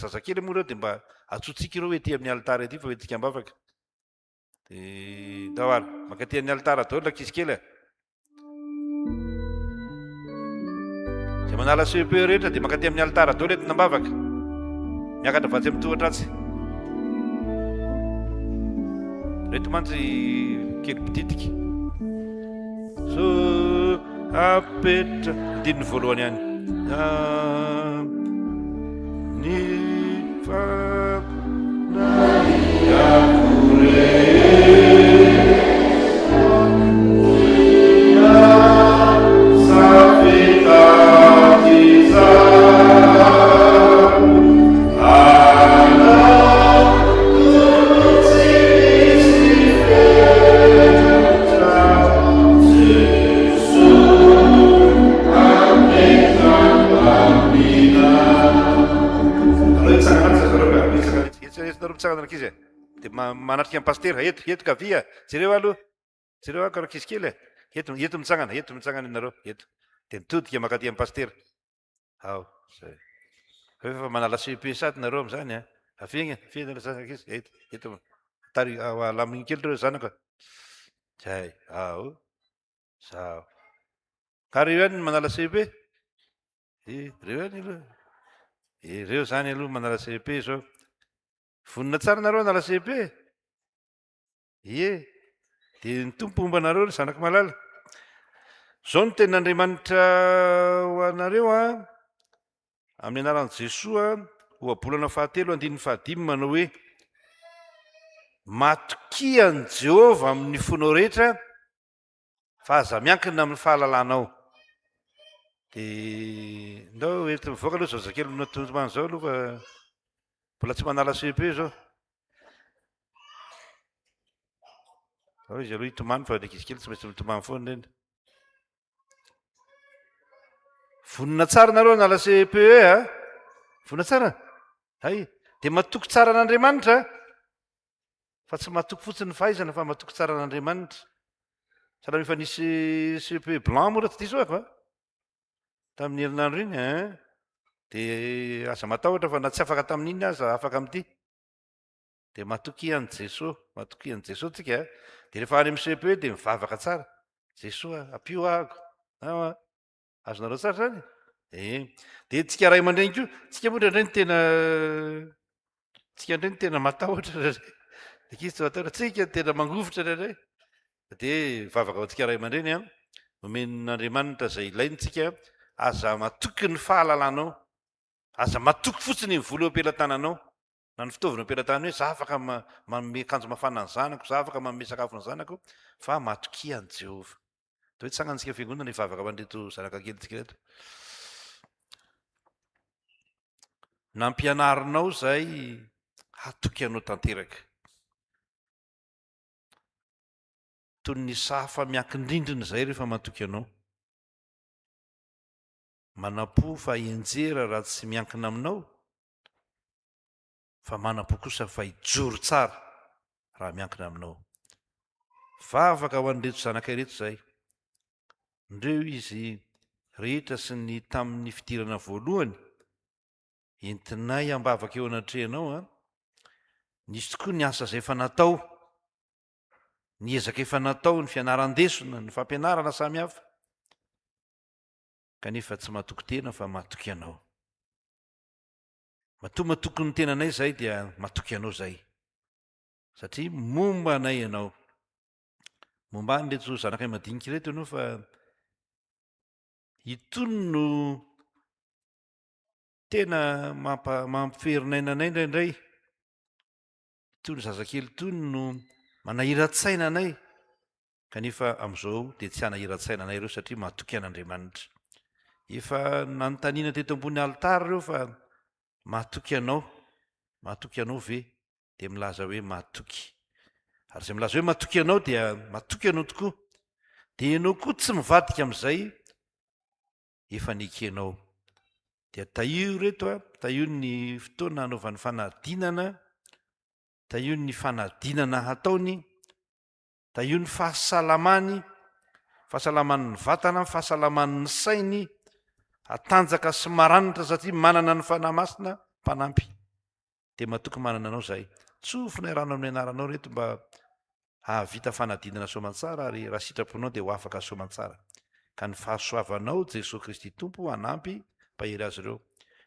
zazakely moa ireo dia mba atsotsika ireo ety amin'ny alitara ety fa hoentsika ambavaka. Dia dahoara mankaty amin'ny alitara daholo ankizy kely zay manala CPE rehetra dia mankaty amin'ny alitara daholo entina ambavaka miakatra vatsy amin'ny tohatratsy reto mantsy kely pititika so apetra andininy voalohany ihany ny dia manatrika amin'ny paster eto kavia jereo aloha jereo ako rakizy kely eto mitsangana ianareo eto dia mitodika mankaty amin'ny paster ao zay efa manala CP sady nareo am'izany afegna zanak'izy eto tary alaminy kely reo zanaka zay ao zao ka reo ihany manala CP reo ihany aloha ireo zany aloha manala CP zao vonina tsara nareo nala CP ie dia ny tompo omba nareo zanaky malala zao no ten'Andriamanitra ho anareo amin'ny anaran'i Jesosy ho abolana 7:5 manao hoe matokian' Jehova amin'ny fonao rehetra fa aza miankina amin'ny fahalalanao. Dia ndao ety mivoaka aloha zao zakely natomany zao aloha fa mbola tsy manala CP zao. Zao izy aloha hitomany fa ndraiky izy kely tsy maintsy mitomany foana reny. Vonina tsara nareo nala CPE vonina tsara hay dia matoky tsara an'Andriamanitra fa tsy matoky fotsiny ny fahaizana fa matoky tsara an'Andriamanitra. Sahala efa nisy CP blanc moa raha tsy diso ako tamin'ny herinandro iny dia aza matahotra fa na tsy afaka tamin'iny aza afaka amin'ity dia matoky an' Jesosy matoky an' Jesosy tsika dia rehefa any amin'ny CP dia mivavaka tsara Jesosy ampio ahako azonareo tsara zany dia tsika ray aman-dreny koa tsika moa indraindray ny tena matahotra izy tsy matahotra tsika tena mangovotra indraindray dia vavaka ao tsika ray aman-dreny nomen'Andriamanitra izay ilaintsika aza matoky ny fahalalanao aza matoky fotsiny ny vola am-pelantananao na ny fitaovana am-pelantanana hoe za afaka manome akanjo mafana ny zanako za afaka manome sakafo ny zanako fa matoky an' Jehova. Dia hoe tsangantsika fiangonana hivavaka mandreto zanak'ankelintsika reto. Nampianarinao zay hatoky anao tanteraka toy ny safa miankin-drindrina zay rehefa matoky anao manam-po fa hienjera raha tsy miankina aminao fa manam-po kosa fa hijoro tsara raha miankina aminao. Vavaka ho an'ireto zanakay reto zay ndreo izy rehetra sy ny tamin'ny fidirana voalohany entinay ambavaka eo anatrehanao nisy tokoa ny asa izay efa natao ny ezaka efa natao ny fianaran-desona ny fampianarana samy hafa kanefa tsy matoky tena fa matoky anao. Matoa matoky ny tenanay zay dia matoky anao zay satria momba anay ianao momba any reto zanakay madinika reto ianao fa itony no tena mampiferinay anay indraindray itony zazakely itony no manahira-tsaina anay kanefa amin'izao dia tsy hanahira-tsaina anay ireo satria matoky an'Andriamanitra. Efa nanontaniana teto ambony alitara ireo fa matoky anao ve dia milaza hoe matoky ary izay milaza hoe matoky anao dia matoky anao tokoa dia ianao koa tsy mivadika amin'izay efa nikenao dia taio reto taio ny fotoana hanaovan'ny fanadinana taio ny fanadinana hataony taio ny fahasalaman'ny vatana fahasalaman'ny sainy hatanjaka sy maranitra satria manana ny fanahy masina mpanampy dia matoky manana anao zay tsofina rano amin'ny anaranao reto mba hahavita fanadinana soamantsara ary raha sitraponao dia ho afaka soamantsara ka ny fahasoavanao Jesosy Kristy tompo hanampy mpahery azy ireo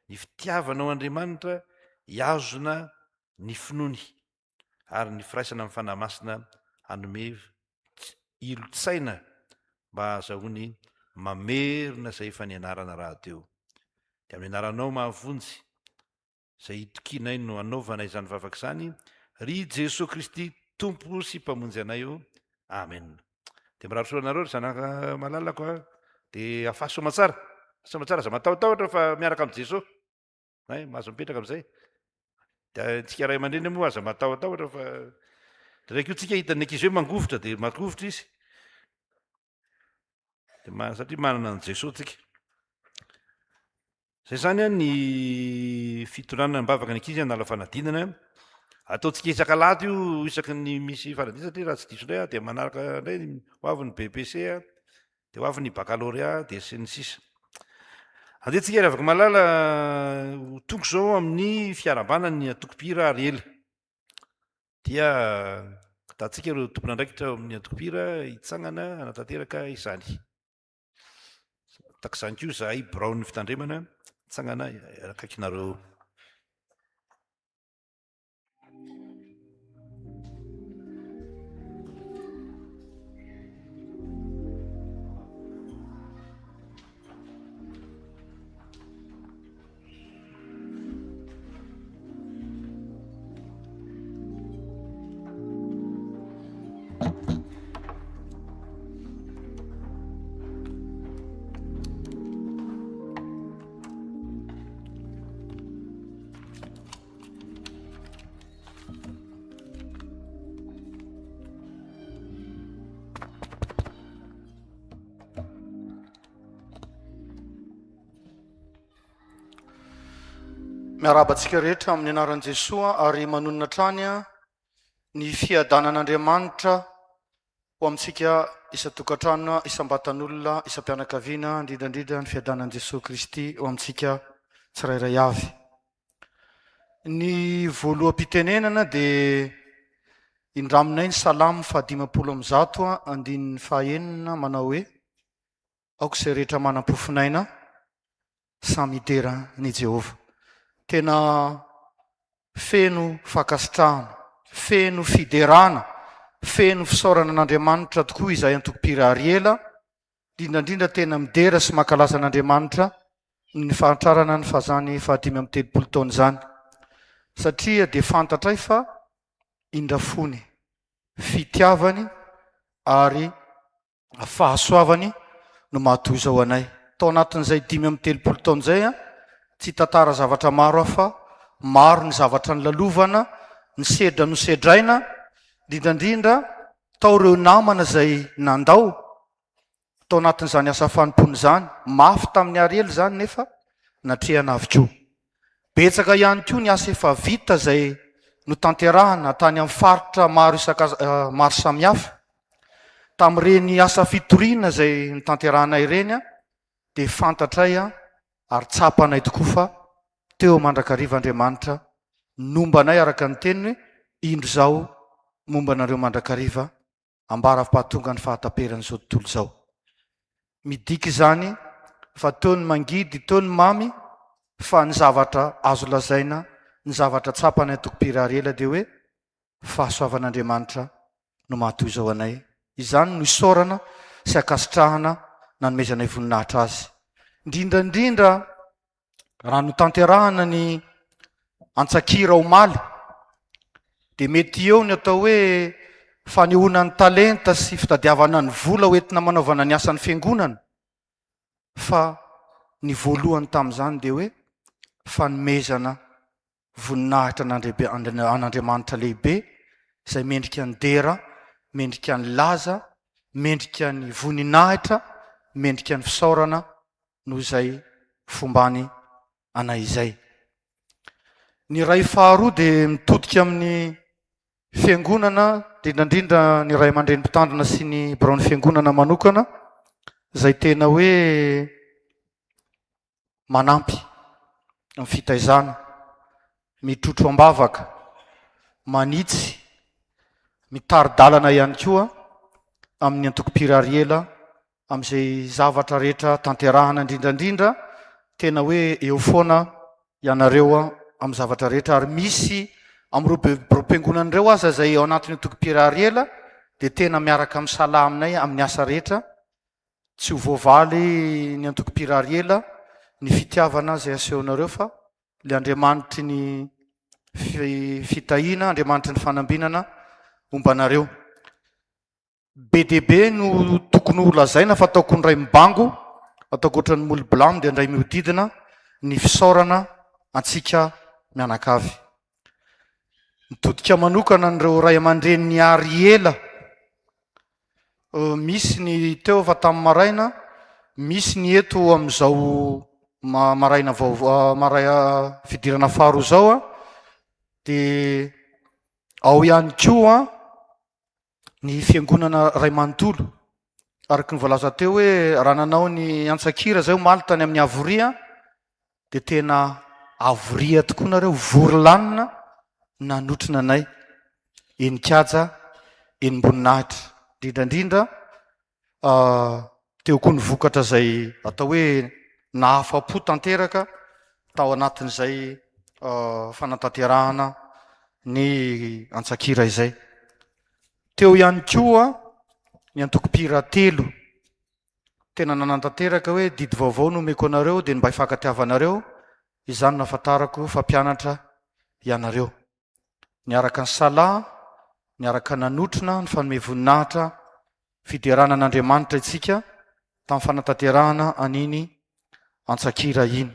ny fitiavanao Andriamanitra hiazona ny finoany ary ny firaisana amin'ny fanahy masina hanome ilo-tsaina mba azahoany mamerina izay efa nianarana raha teo. Dia amin'ny anaranao mahavonjy izay itokinay no anaovanay izany vavaka izany ry Jesosy Kristy tompo sy mpamonjy anay io amen. Dia mirarosoa anareo ry zanaka malalako dia afaha soamantsara soamantsara aza matahotahotra fa miaraka amin'i Jesosy mahazo mipetraka amin'izay dia tsika ray aman-dreny moa aza matahotahotra fa ndraiky io tsika hitan'ny ankizy hoe mangovotra dia mangovotra izy dia satria manana an' Jesosy tsika. Zay zany ny fitonanana mibavaka ny ankizy hanala fanadinana ataontsika isan-kalady io isaky ny misy fanadinana satria raha tsy diso indray dia manaraka indray ho avy ny BPC dia ho avy ny baccalauréat dia sy ny sisa. Andehantsika ry afaka malala tonga izao amin'ny fiarambana ny atokopira Ariely dia tatsika ireo tompon'andraikitra amin'ny atokopira hitsangana hanatanteraka izany takizany koa zahay Brown fitandremana hitsangana akaikinareo. miarabantsika rehetra amin'ny anaran'i Jesosy ary manonona trany ny fiadanan'Andriamanitra ho amintsika isa-tokantrano, isam-batan'olona, isam-pianakaviana, indrindrandrindra ny fiadanan'i Jesosy Kristy ho amintsika tsirairay avy. Ny voaloham-pitenenana dia indraminay ny salamo 510 andininy 9 manao hoe aoka izay rehetra manam-pofinaina samy idera ny Jehova. Tena feno fankasitrahana, feno fiderana, feno fisaorana an'Andriamanitra tokoa izay antoko-pira-ariela, indrindrandrindra tena midera sy mankalaza an'Andriamanitra ny fahatrarana ny fahazany 530 taona zany. Satria dia fantatray fa indrafony, fitiavany ary fahasoavany no mahatoy izao anay. Tao anatin'izay 530 taona izay tsy tantara zavatra maro fa maro ny zavatra ny lalovana, ny sedra no sedraina, indrindrandrindra tao ireo namana izay nandao tao anatin'izany asa fanompony zany, mafy tamin'ny ariely zany nefa natrehana avy koa. Betsaka ihany koa ny asa efa vita izay no tanterahana tany amin'ny faritra maro samihafa. Tamin'ireny asa fitoriana izay ny tanterahana ireny dia fantatray ary tsapanay tokoa fa teo mandrakariva Andriamanitra nombanay araka ny teniny indro zao momba anareo mandrakariva ambara-pahatonga ny fahataperan'izao tontolo izao. Midika izany fa teo ny mangidy, teo ny mamy, fa ny zavatra azo lazaina, ny zavatra tsapanay antoko-pira-ariela dia hoe fahasoavan'Andriamanitra no mahatoy izao anay. Izany no isaorana sy akasitrahana nanomezanay voninahitra azy. Indrindrandrindra raha no tanterahana ny antsakira omaly dia mety eo ny atao hoe fanehoana ny talenta sy fitadiavana ny vola hoentina manaovana ny asan'ny fiangonana, fa ny voalohany tamin'izany dia hoe fanomezana voninahitra an'Andriamanitra lehibe izay mendrika ny dera, mendrika ny laza, mendrika ny voninahitra, mendrika ny fisaorana noho izay fombany anay izay. Ny ray faharoa dia mitodika amin'ny fiangonana, indrindrandrindra ny ray aman-dreny mpitandrina sy ny biraon'ny fiangonana manokana, izay tena hoe manampy amin'ny fitaizana, mitrotro ambavaka, manitsy, mitari-dalana ihany koa amin'ny antoko-pira-ariela, amin'izay zavatra rehetra tanterahana indrindrandrindra, tena hoe eo foana ianareo amin'ny zavatra rehetra. Ary misy amin'ireo mpiangonan'ireo aza izay ao anatin'ny antoko-pira-ariela dia tena miaraka misala aminay amin'ny asa rehetra, tsy ho voavaly ny antoko-pira-ariela, ny fitiavana izay asehonareo, fa le Andriamanitry ny fitahiana, Andriamanitry ny fanambinana ombanareo. Be dia be no tokony ho lazaina fa ataoko ny ray mibango, ataoko ohatran'ny molo-bilamo dia indray mihodidina ny fisaorana antsika mianakavy. Mitodika manokana n'ireo ray aman-dreny ny ariela, misy ny teo fa tamin'ny maraina, misy ny eto amin'izao maraina fidirana faharoa zao dia ao ihany koa ny fiangonana ray manontolo. Araka ny voalaza teo hoe raha nanao ny antsakira zay omaly tany amin'ny avoria dia tena avoria tokoa nareo, vory lanina nanotrina anay eny kaja, eny mboninahitra. Indrindrandrindra teo koa ny vokatra izay atao hoe nahafa-po tanteraka tao anatin'izay fanatanterahana ny antsakira izay. Teo ihany koa ny antoko-pira telo, tena nanantanteraka hoe didy vaovao no omeko anareo dia mba hifankatiavanareo. Izany nahafantarako fampianatra ianareo, niaraka ny salahy, niaraka nanotrina ny fanome voninahitra fiderana an'Andriamanitra itsika tamin'ny fanatanterahana an'iny antsakira iny.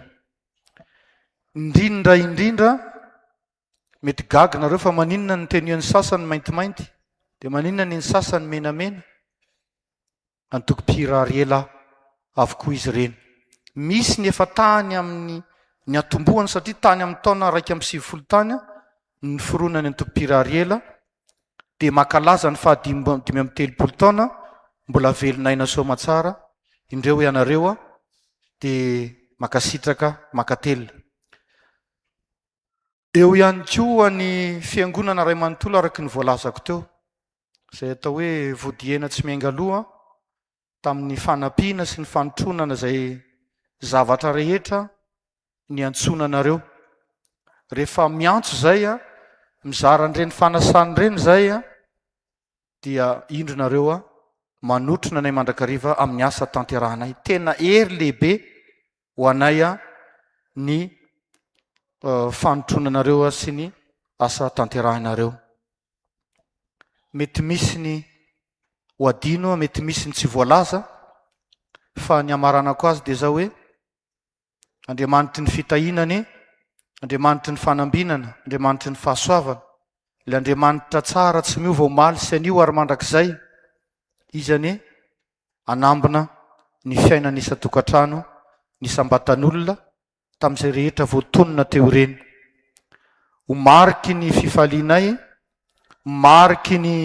Indrindra mety gaga nareo fa maninona ny tenian'ny sasany maintimainty dia maninona ny sasany menamena. Antoko-pira-ariela avokoa izy ireny. Misy ny efa tany amin'ny ny atombohany satria tany amin'ny taona 150 tany ny foronany Antompira Ariela dia makalaza ny fahadimy amin'ny 30 taona mbola velonaina soamatsara indreo ianareo dia makasitraka makatelina. Eo ihany koa ny fiangonana Ray Manontolo araka ny voalazako teo izay atao hoe vodiena tsy miaingaloha tamin'ny fanampiana sy ny fanotronana izay zavatra rehetra ny antsonanareo. Rehefa miantso zay mizara an'ireny fanasany ireny zay dia indronareo manotrona anay mandrakariva amin'ny asa tanterahanay. Tena hery lehibe ho anay ny fanotronanareo sy ny asa tanterahanareo. Mety misy ny ho adino, mety misy ny tsy voalaza, fa ny amaranako azy dia zao hoe Andriamanitry ny fitahinany, Andriamanitry ny fanambinana, Andriamanitry ny fahasoavana, ilay Andriamanitra tsara tsy miova omaly sy anio ary mandrakizay, izany anambina ny fiainana isan-tokantrano, ny sambatan'olona tamin'izay rehetra voatonona teo ireny. Ho mariky ny fifalianay, mariky ny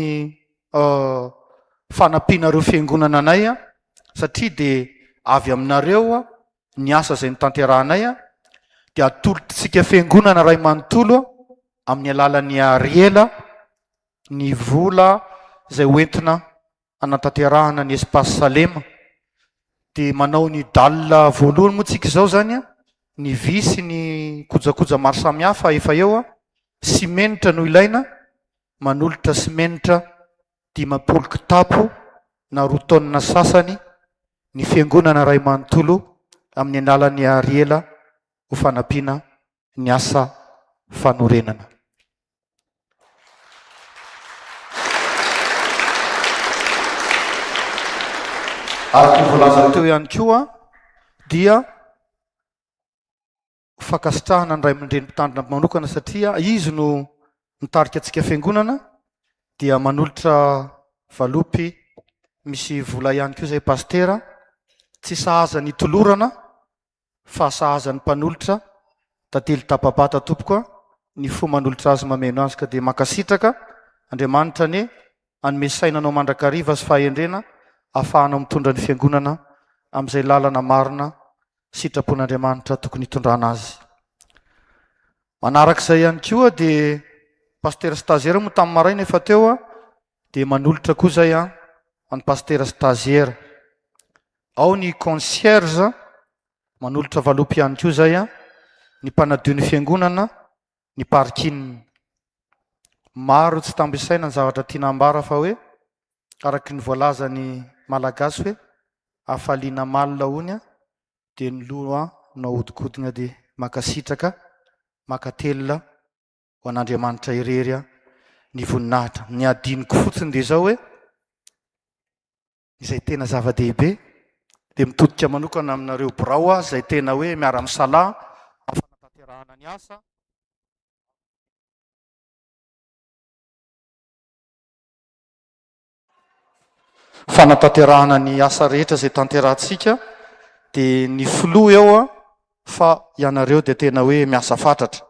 fanampianareo fiangonana anay satria dia avy aminareo ny asa izay nitanterahanay dia atolotritsika fiangonana Ray Manontolo amin'ny alalan'ny Ariela ny vola izay hoentina anatanterahana ny Espace Salema. Dia manao ny dalina voalohany moa tsika izao zany ny visy ny kojakoja maro samihafa efa eo simenitra no ilaina, manolotra simenitra 50 kitapo na 2 taonina sasany ny fiangonana Ray Manontolo amin'ny alalan'ny Ariela ho fanampiana ny asa fanorenana. Araka ny voalaza teo ihany koa dia fakasitrahana ny ray aman-dreny mpitandrina manokana satria izy no mitarika antsika fiangonana dia manolotra valopy misy vola ihany koa zay pastera, tsy sahaza ny tolorana fa sahaza ny mpanolotra tantely tapabata tompoko ny fo manolotra azy mameno azy ka dia makasitraka Andriamanitra ny anome sainanao mandrakariva sy fahendrena ahafahanao mitondra ny fiangonana amin'izay lalana marina sitrapon'Andriamanitra tokony hitondrana azy. Manarak'izay ihany koa dia pastera stagiaire moa tamin'ny maraina efa teo dia manolotra koa zay any pastera stagiaire. Ao ny concierge manolotra valopy ihany koa zay ny mpanadio ny fiangonana, ny parking. Maro tsy tambisaina ny zavatra tiana ambara fa hoe araky ny voalaza ny malagasy hoe afaliana malina hony dia ny loha nahodikodigna dia makasitraka makatelina ho an'Andriamanitra irery ny voninahitra. Ny adiniko fotsiny dia zao hoe izay tena zava-dehibe dia mitodika manokana aminareo birao izay tena hoe miara-misalaha afanatanterahana ny asa. Fanatanterahana ny asa rehetra izay tanterahantsika dia ny filoha eo fa ianareo dia tena hoe miasa fatratra.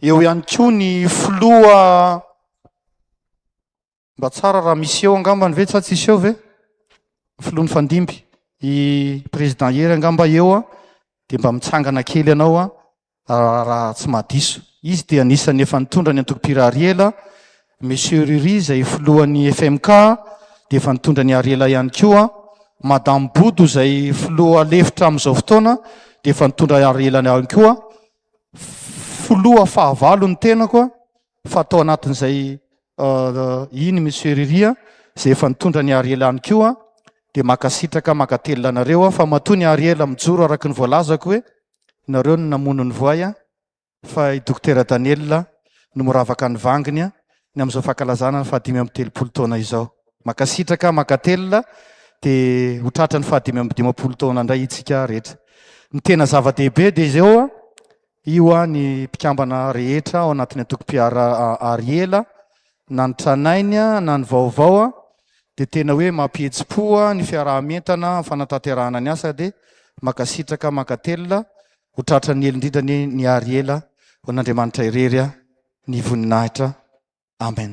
Eo ihany koa ny filoha mba tsara raha misy eo angambany ve tsy tsisy eo ve filohan'ny fandimby i président Hery angamba eo dia mba mitsangana kely ianao raha tsy mahadiso. Izy dia anisan'ny efa nitondra ny Antompira Ariela, Monsieur Riri izay filohan'ny FMK dia efa nitondra ny Ariela ihany koa, Madame Bodo izay filoha lefitra amin'izao fotoana dia efa nitondra Ariela ihany koa. Filoha fahavalo ny tenako fa atao anatin'izay iny Monsieur Riri izay efa nitondra ny Ariela ihany koa dia makasitraka makatelina anareo fa matoa ny Ariela mijoro araka ny voalazako hoe nareo no namono ny voay fa i Dokotera Daniel no miravaka ny vanginy ny amin'izao fankalazana ny 530 taona izao. Makasitraka makatelina dia ho tratra ny 530 taona indray itsika rehetra. Ny tena zava-dehibe dia izao io ny mpikambana rehetra ao anatin'ny Antokom-Pira Ariela na ny tranainy na ny vaovao dia tena hoe mampihetsi-po ny fiarah-mientana fanatanterahana ny asa dia makasitraka makatelina ho tratra ny elindrindra ny ary ela ho an'Andriamanitra irery ny voninahitra. Amen.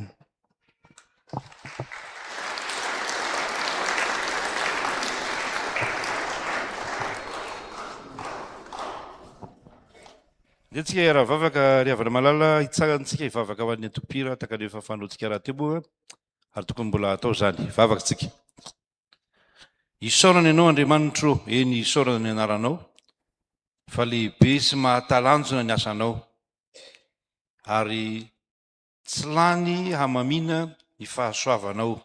dia tsika raha vavaka riavana malala hitsarantsika hivavaka ho an'ny atopira taka ny efa fanoantsika raha teo moa ary tokony mbola atao zany vavaka tsika. Isaorana ianao Andriamanitro, eny isaorana ny anaranao, fa lehibe sy mahatalanjona ny asanao ary tsy lany hamamina ny fahasoavanao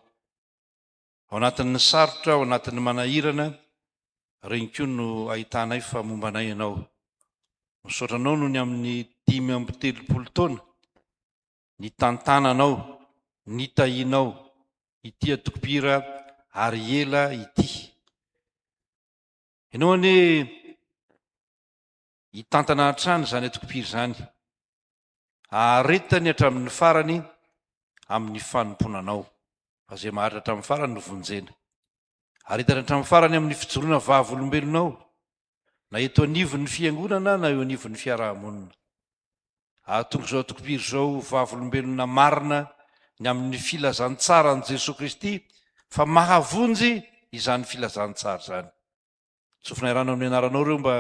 ao anatin'ny sarotra, ao anatin'ny manahirana, reny koa no ahitanay fa mombanay ianao. Misaotranao no ny amin'ny 5 taona ny tantananao, ny tahinao ity atokopira ary ela ity. Ianao ane hitantana hatrany zany atokopira zany, aretany hatramin'ny farany amin'ny fanomponanao, fa zay maharitra hatramin'ny farany no vonjena. Aretany hatramin'ny farany amin'ny fijoroana vavolombelonao, na eto anivon'ny fiangonana na eo anivon'ny fiarahamonina. Ahatonga izao atokopira izao vavolombelona marina ny amin'ny filazantsara an' Jesosy Kristy, fa mahavonjy izany filazantsara zany. Tsofinay rano amin'ny anaranao reo mba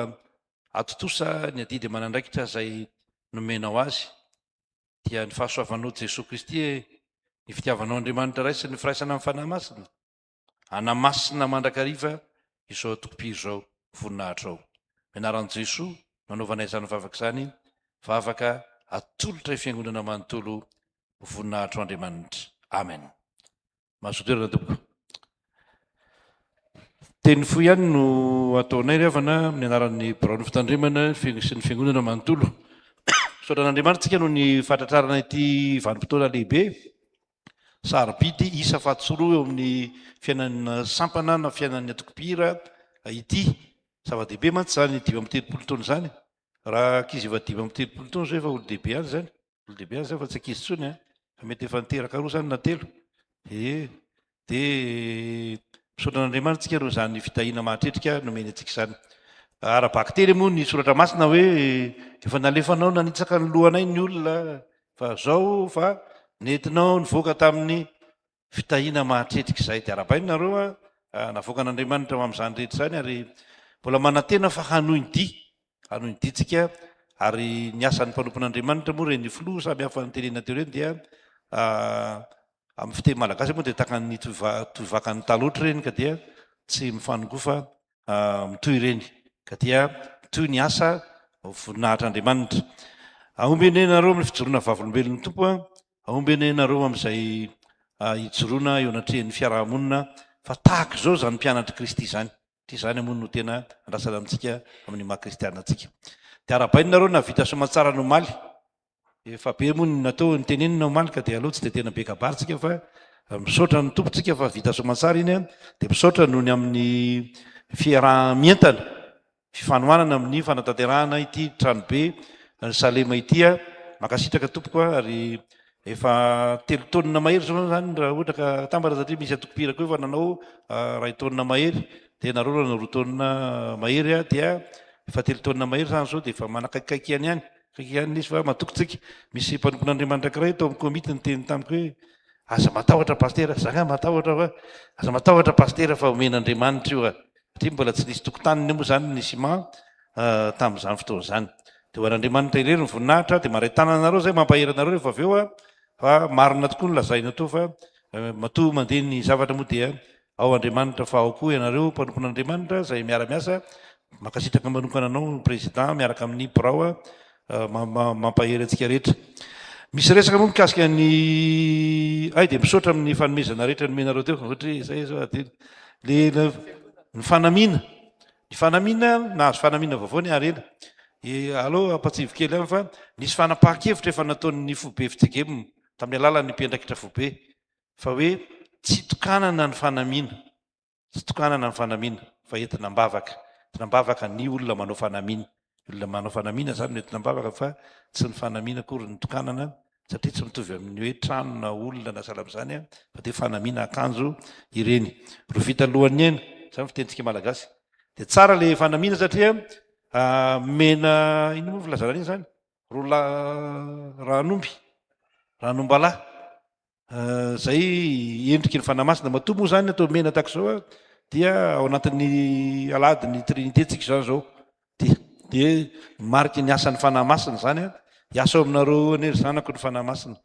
atotosa ny adidy amanandraikitra izay nomenao azy, dia ny fahasoavanao Jesosy Kristy, ny fitiavanao Andriamanitra ray sy ny firaisana amin'ny fanahy masina, anamasina mandrakariva izao atokopira izao voninahitra ao. Menaran'i Jesosy nanaovanay izany vavaka izany, vavaka atolotra fiangonana manontolo voninahitra Andriamanitra. Amen. Mahazotoerana tompoko. Teny fo ihany no ataonay riavana amin'ny anaran'ny biraon'ny fitandremana sy ny fiangonana manontolo. Misaotra an'Andriamanitra tsika no ny fahatratrarana ity vanim-potoana lehibe, sarobidy isa fahatsoroa eo amin'ny fiainana sampana na fiainan'ny atokopira ity. Zava-dehibe mantsy zany 5 taona zany. Raha ankizy efa 5 taona zao efa olo-dehibe any zany. Olo-dehibe any zany fa tsy ankizy tsony, fa mety efa niteraka roa zany na telo. Dia misaotra an'Andriamanitra tsika ro zany fitahiana mahatretrika nomeny antsika zany. Ara-baktely moa ny soratra masina hoe efa nalefanao nanitsaka ny lohanay ny olona, fa zao fa nentinao nivoaka tamin'ny fitahiana mahatretrika izay. Dia arabaina nareo navoaka an'Andriamanitra amin'izany rehetra zany, ary mbola manantena fa hanoiny ditsika. Ary ny asan'ny mpanompon'Andriamanitra moa reny filoha samy hafa nytenena teo reny dia amin'ny fiteny malagasy moa dia taka ny toivakan'ny taloatra reny, ka dia tsy mifanongofa mitoy reny, ka dia mitoy ny asa voninahitr'Andriamanitra. Aombenenareo amin'ny fijoroana vavolombelon'ny tompo, aombenenareo amin'izay hijoroana eo anatrehan'ny fiarahamonina, fa tahaka izao zany mpianatra Kristy zany. Ty zany moa no tena andrasana amintsika amin'ny maha-kristiana antsika. Dia arabainareo na vita somatsara no maly, efa be moa ny natao ny tenenina omaly, ka dia aloha tsy dia tena be kabaritsika, fa misaotra ny tompontsika fa vita somatsara iny, dia misaotra noho ny amin'ny fiarah-mientana, fifanohanana amin'ny fanatanterahana ity tranobe ny Salema ity. Makasitraka tompoko, ary efa 3 taonina mahery zao zany raha ohatra ka tambara, satria misy atokopira koa efa nanao 2 taonina mahery, dia nareo na 2 taonina mahery, dia efa 3 taonina mahery zany zao, dia efa manakaikaiky ihany izy fa matokotsika. Misy mpanompon'Andriamanitra ankiray tao amin'ny komity nyteny tamiko hoe aza matahotra pastera, zanga matahotra fa aza matahotra pastera fa omen'Andriamanitra io, satria mbola tsy nisy tokotaniny moa zany ny siman tamin'izany fotoana zany. Dia ho an'Andriamanitra irery ny voninahitra, dia maray-tanana anareo zay mampaheranareo rehefa avy eo, fa marina tokoa no lazaina to fa matoa mandeha ny zavatra moa dia ao Andriamanitra, fa ao koa ianareo mpanompon'Andriamanitra zay miara-miasa, makasitraka manokana anao ny président miaraka amin'ny birao mampahery antsika rehetra. Misy resaka moa mikasika ny dia misaotra amin'ny fanomezana rehetra nomenareo teo, ohatra zay zao le ny fanamina. Ny fanamina, nahazo fanamina vaovao ny arena. Allo ampatsivo kely any fa nisy fanapahan-kevitra efa nataon'ny fobe Fitsikemy tamin'ny alalan'ny mpiandraikitra fobe, fa hoe tsy tokanana ny fanamina, tsy tokanana ny fanamina, fa entina mbavaka ny olona manao fanamina. Olona manao fanamina zany no entina mbavaka, fa tsy ny fanamina akory ny tokanana, satria tsy mitovy amin'ny hoe trano na olona na sahala amin'izany, fa dia fanamina akanjo ireny. Rovita alohan'ny aina, zany fitentsika malagasy. Dia tsara le fanamina satria mena ino moa filazana iny zany rola ranomby ranombalahy zay endriky ny fanamasina matoa moa zany atao mena tahaka zao dia ao anatin'ny aladiny trinitétsika zany zao de mariky ny asan'ny fanamasina zany hiasa ao aminareo anery zanako ny fanamasina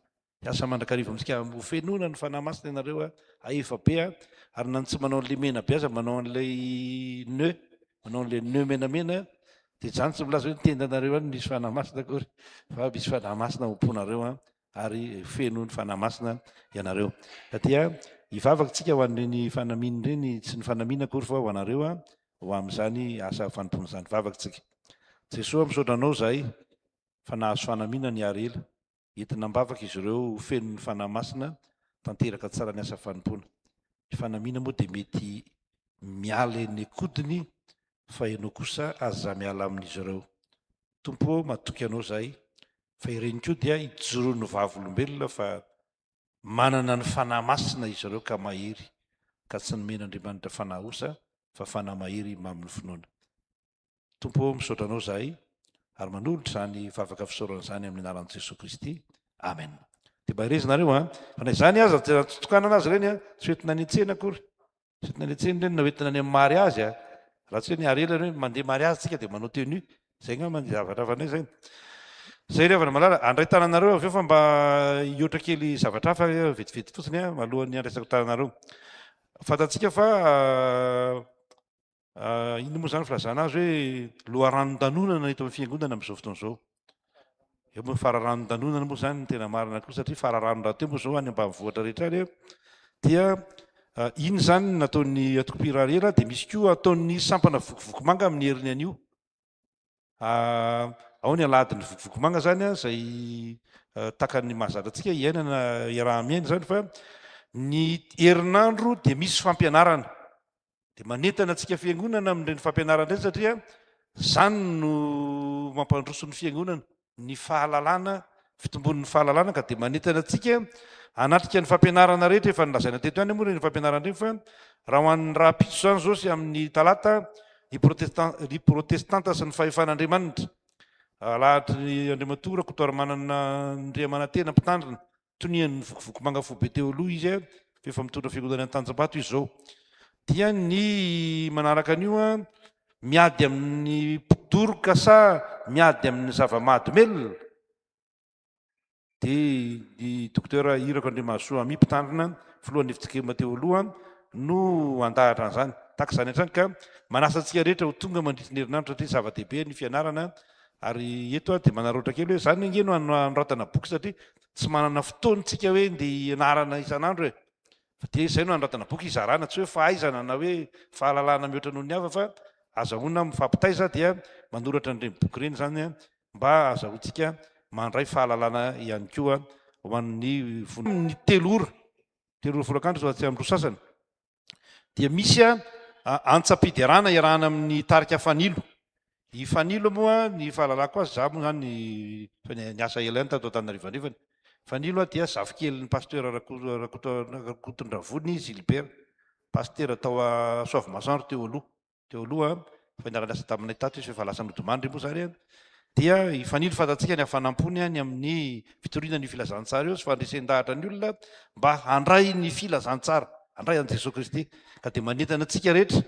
hiasa mandrakariva amitsika mofenona ny fanamasina ianareo aefa be ary nany tsy manao an'le mena be aza manao an'lay neu manao an'le neu menamena de zany tsy milaza hoe nitenda anareo any nisy fanamasina akory fa misy fanamasina omponareo ary feno ny fanamasina ianareo satria hivavaka tsika ho an'reny fanaminy reny tsy ny fanamina akory fa ho anareo ho amin'izany asa fanompony zany vavaka tsika jesoa misaotra anao zahay fa nahazo fanamina ny ary ela entina mbavaka izy ireo feno ny fanamasina tanteraka tsara ny asa fanompona ny fanamina moa de mety miala ny kodiny fa ianao kosa aza miala amin'izy ireo tompo matoky anao zahay fa ireny koa dia hijoroany vavolombelona fa manana ny fanamasina izy ireo ka mahery ka tsy nomen'andriamanitra fanahosa fa fanamahery mamin'ny finoana tompo misaotra anao zahay ary manolotra zany vavaka fisaorana zany amin'ny anaran'i Jesosy Kristy amen de mba irezinareo fa na izany aza totokana anazy reny tsy hoentina any an-tsena akory tsy hoentina any an-tsena reny na hoentina any amin'ny mariazy raha tsy hoe ny ary ela hoe mandeha mariazy tsika de manao tenue zay ngamba ny zavatra hafa anay zay zay revana malala andray tananareo avy eo fa mba hiotra kely zavatra hafa vetivety fotsiny malohan'ny andraisako tananareo fantatsika fa ino moa zany filazana azy hoe loharanondanonana eto amin'ny fiangonana amin'izao fotoana zao eo moa fararanondanonana moa zany tena marina koa satria fararanon-dahateo moa zao any ambanivohatra rehetra any dia iny zany nataon'ny atokopirarela de misy koa ataon'ny sampana vokovokomanga amin'ny heriny an'io ao ny aladiny vokovokomanga zany zay takan'ny mahazatra iainana iaraha-miaina zany fa ny herinandro de misy fampianarana de manentana atsika fiangonana amin'ireny fampianarana reny satria zany no mampandroso ny fiangonana ny fahalalana fitombon'ny fahalalana ka de manentana atsika anatrika ny fampianarana rehetra efa nilazaina teto any moa reny fampianarana reny fa raha ho an'ny raha pitso zany zao sy amin'ny talata ny protestanta sy ny fahefan'andriamanitra lahatry andriamatora kotoary manana ndriamanatena mpitandrina tonian'ny vokovokomanga fobe teo aloha izy fefa mitondra fiangonana ny Tanjombato izy zao dia ny manaraka an'io miady amin'ny mpidoroka sa miady amin'ny zava-mahadomelona de ny dokotera Irako Andriamasoa ami mpitandrina filohan'ny efitrikema teo aloha no andahatra an'izany taka zany hatrany ka manasa antsika rehetra ho tonga mandritra ny herinandro satria zava-dehibe ny fianarana ary eto de manaroatra kely hoe zany angeno anoratana boky satria tsy manana fotoanytsika hoe de ianarana isan'andro fa de izay no anoratana boky izarana tsy hoe fahaizana na hoe fahalalana mihoatra noho ny hafa fa azahoana mifampitaiza dia manoratra n'ireny boky reny zany mba azahoantsika mandray fahalalana ihany koa ho an'ny ny telo ora folakandro so tsy amindro sasany dia misy antsapiderana iarahana amin'ny tarika fanilo i fanilo moa ny fahalalako azy za moa zany ny asa ela ihany tato Antananarivo fanilo dia zafikely ny pasteur Rakotondravony Gilbert pasteur atao a Soavimasoandro teo aloha fa niara-niasa taminay tato izy efa lasa midomandry moa zany dia ifanilo fantatsika ny hafanampony any amin'ny fitoriana ny filazantsara io sy fandresen-dahatra ny olona mba handray ny filazantsara handray an' Jesosy Kristy ka de manentana atsika rehetra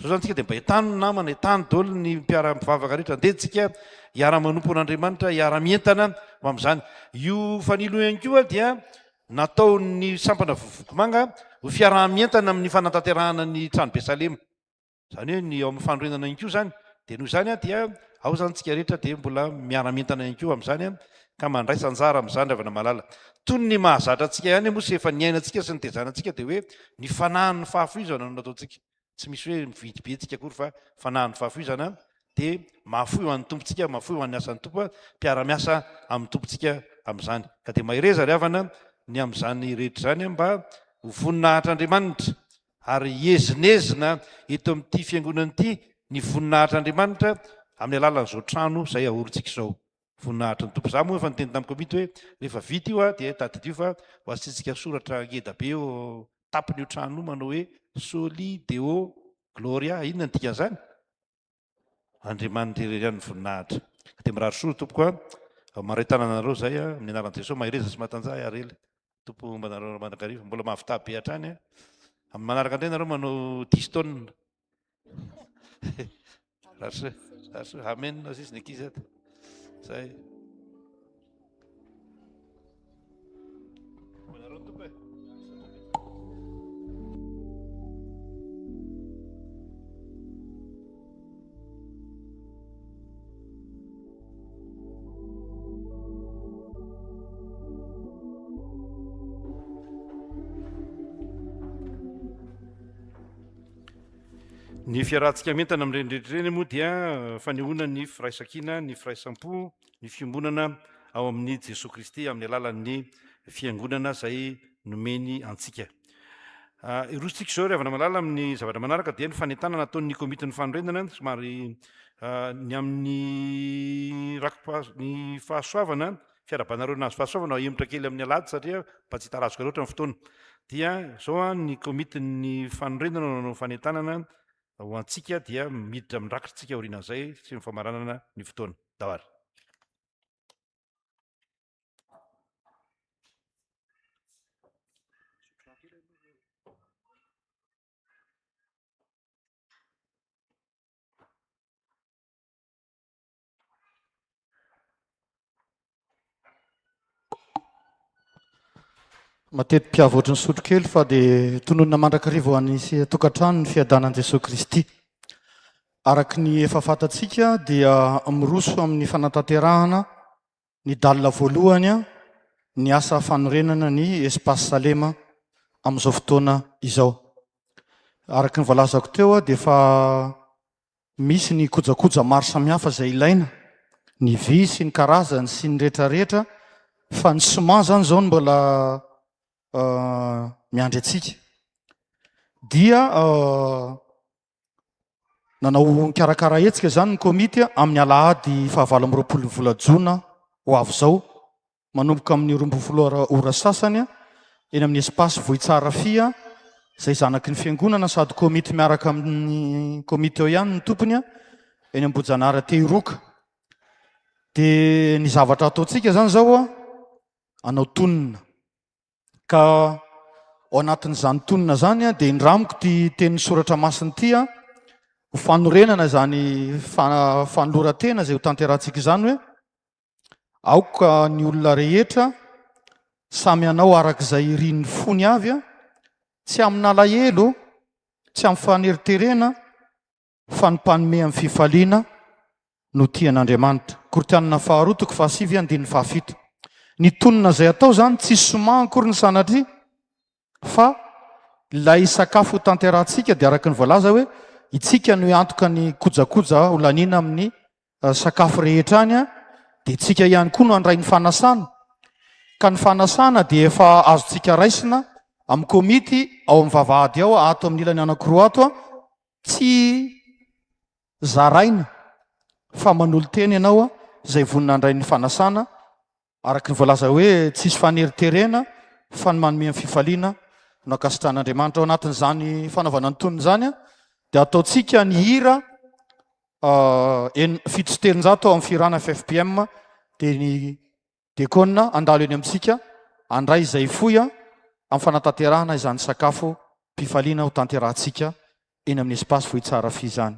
zao zany tsika de mba etany ny namana etany daholo ny mpiara-mivavaka rehetra andetsika hiara-manompo an'Andriamanitra hiara-mientana ho amin'izany io fanilo ihany koa dia nataon'ny sampana vokovokomanga ho fiaraha-mientana amin'ny fanatanterahana ny trano Besalema zany hoe ny ao amin'ny fandroenana ihany koa zany de noho izany dia ao zany tsika rehetra de mbola miara-mientana ihany koa amin'izany ka mandray sanjara amin'izany ravana malala toy ny mahazatra antsika ihany moa sy efa ny ainatsika sy ny tezanantsika de hoe ny fanahin'ny fahafoizana no nataontsika tsy misy hoe mividy be tsika akory fa fanahin'ny fahafoizana de mahafoy ho an'ny tompontsika mahafoy ho an'ny asan'ny tompo mpiara-miasa amin'ny tompontsika amin'izany ka de mahireza ry havana ny amin'izany rehetra zany mba ho voninahitr'Andriamanitra ary ezinezina eto amin'ity fiangonana ity ny voninahitr'Andriamanitra amin'ny alalan'izao trano zay ahorintsika izao voninahitra ny tompo za moa efa niteny tamin'ny komity hoe rehefa vita io de tadidio fa ho asitsika soratra ngeda be eo tapiny io trano manao hoe Soli Deo Gloria inona ny dikan'izany Andriamanitra irery ihany voninahitra. Dia mirary soa tompoko maretana anareo zay amin'ny anaran'i Jesosy mahireza sy mahatanjaha ary ely tompo manareo manakariva mbola mahavita be hatrany amin'ny manaraka indray nareo manao 10 taonina. Amen sisy ny ankizy ato zay. Ny fiarahantsika mentana amin'ireny moa dia fanehoana ny firaisan-kina, ny firaisan-po, ny fiombonana ao amin'ny Jesosy Kristy amin'ny alalan'ny fiangonana izay nomeny antsika. Irosintsika izao rehefa malala amin'ny zavatra manaraka dia ny fanentanana ataon'ny komitin'ny fanorenana somary ny amin'ny ny fahasoavana fiara-banareo nazy fahasoavana emotra kely amin'ny alady satria mba tsy hitarazoko loatra ny fotoana. Dia izao ny komitin'ny fanorenana no fanentanana ho antsika dia miditra mindrakitsika aorianan'izay sy ny famaranana ny fotoana. Dahary. Matety mpiavo ohatry ny sotro kely fa dia tononina mandrakariva ho an'ny tokantrano ny fiadanan'i Jesosy Kristy. Araky ny efa fantatsika dia miroso amin'ny fanatanterahana ny dalina voalohany ny asa fanorenana ny Espace Salema amin'izao fotoana izao. Araky ny voalazako teo dia fa misy ny kojakoja maro samihafa izay ilaina, ny vy sy ny karazany sy ny rehetrarehetra, fa ny soma zany izao no mbola miandry atsika. Dia nanao mikarakara hetsika zany ny komity amin'ny alahady 27 vola jona ho avy izao, manomboka amin'ny 12 ora sasany eny amin'ny Espace Vohitsara Fia, izay zanaky ny fiangonana sady komity miaraka amin'ny komity eo ihany ny tompony eny Ambojanara Tehiroka. Dia ny zavatra ataontsika zany zao anao tonina. Ka ao anatin'izany tonina zany dia indramiko ty tenin'ny soratra masiny ty ho fanorenana zany fanoloran-tena izay ho tanterantsika zany hoe aoka ny olona rehetra samy anao arak'izay rin'ny fony avy tsy amin'ny alahelo, tsy amin'ny faneriterena fa ny mpanome amin'ny fifaliana no tian'Andriamanitra. Koritianina 2:7-7. Ny tonina izay atao zany tsy somahankory ny sanatria fa ilay sakafo tanterantsika dia araky ny voalaza hoe itsika no antoka ny kojakoja ho lanina amin'ny sakafo rehetra any dia itsika ihany koa no andray ny fanasana. Ka ny fanasana dia efa azontsika raisina amin'ny komity ao amin'ny vavahady ao ato amin'ny ilany anankiroa ato tsy zaraina fa manolo teny ianao izay vonina andray ny fanasana araky ny voalaza hoe tsisy faneriterena fa ny manome amin'ny fifaliana no akasitran'Andriamanitra. Ao anatin'izany fanaovana ny tonina zany dia ataontsika ny hira 7:30 ao amin'ny firana FFPM dia ny dekona andalo eny amintsika andray izay foy amin'ny fanatanterahana izany sakafo mpifaliana ho tanterahantsika eny amin'ny Espace Vohitsara Fia zany.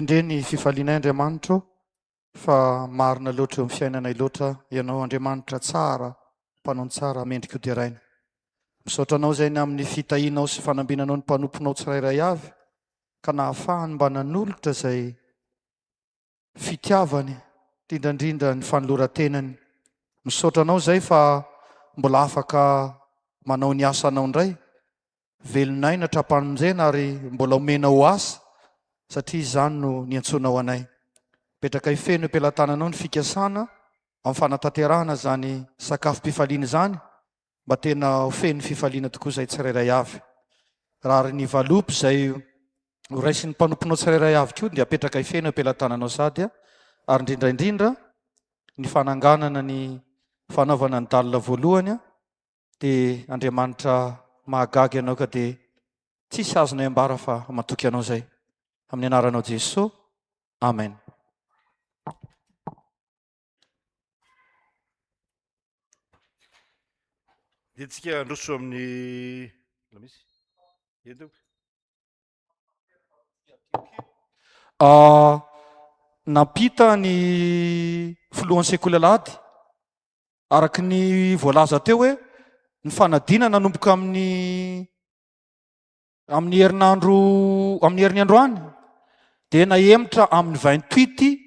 indre ny fifalianay Andriamanitra fa marina loatra eo amin'ny fiainanay loatra ianao Andriamanitra tsara, mpanon tsara mendrika deraina. Misaotra anao zay ny amin'ny fitahianao sy fanambinanao ny mpanomponao tsirairay avy ka nahafahany mba nanolotra zay fitiavany indrindrandrindra ny fanoloran-tenany. Misaotra anao zay fa mbola afaka manao ny asanao indray, velonay natrapanonjena ary mbola omenao asa satria izany no niantsonao anay. Petraka ifeno am-pelantananao ny fikasana amin'ny fanatanterahana zany sakafom-pifaliana izany mba tena ho feno fifaliana tokoa zay tsirairay avy. Raha ary ny valopy zay ho raisin'ny mpanomponao tsirairay avy koa dia apetraka ifeno am-pelantananao sady ary indrindraindrindra ny fananganana ny fanaovana ny dalina voalohany dia Andriamanitra mahagagy anao ka dia tsisy azonay ambara fa matoky anao zay. Amin'ny anaranao Jesosy, amen. Dia tsika androso amin'ny misy nampita ny filohan'ny sekoly alahady araky ny voalaza teo hoe ny fanadina nanomboka amin'ny herinandro any dia naemitra amin'ny 28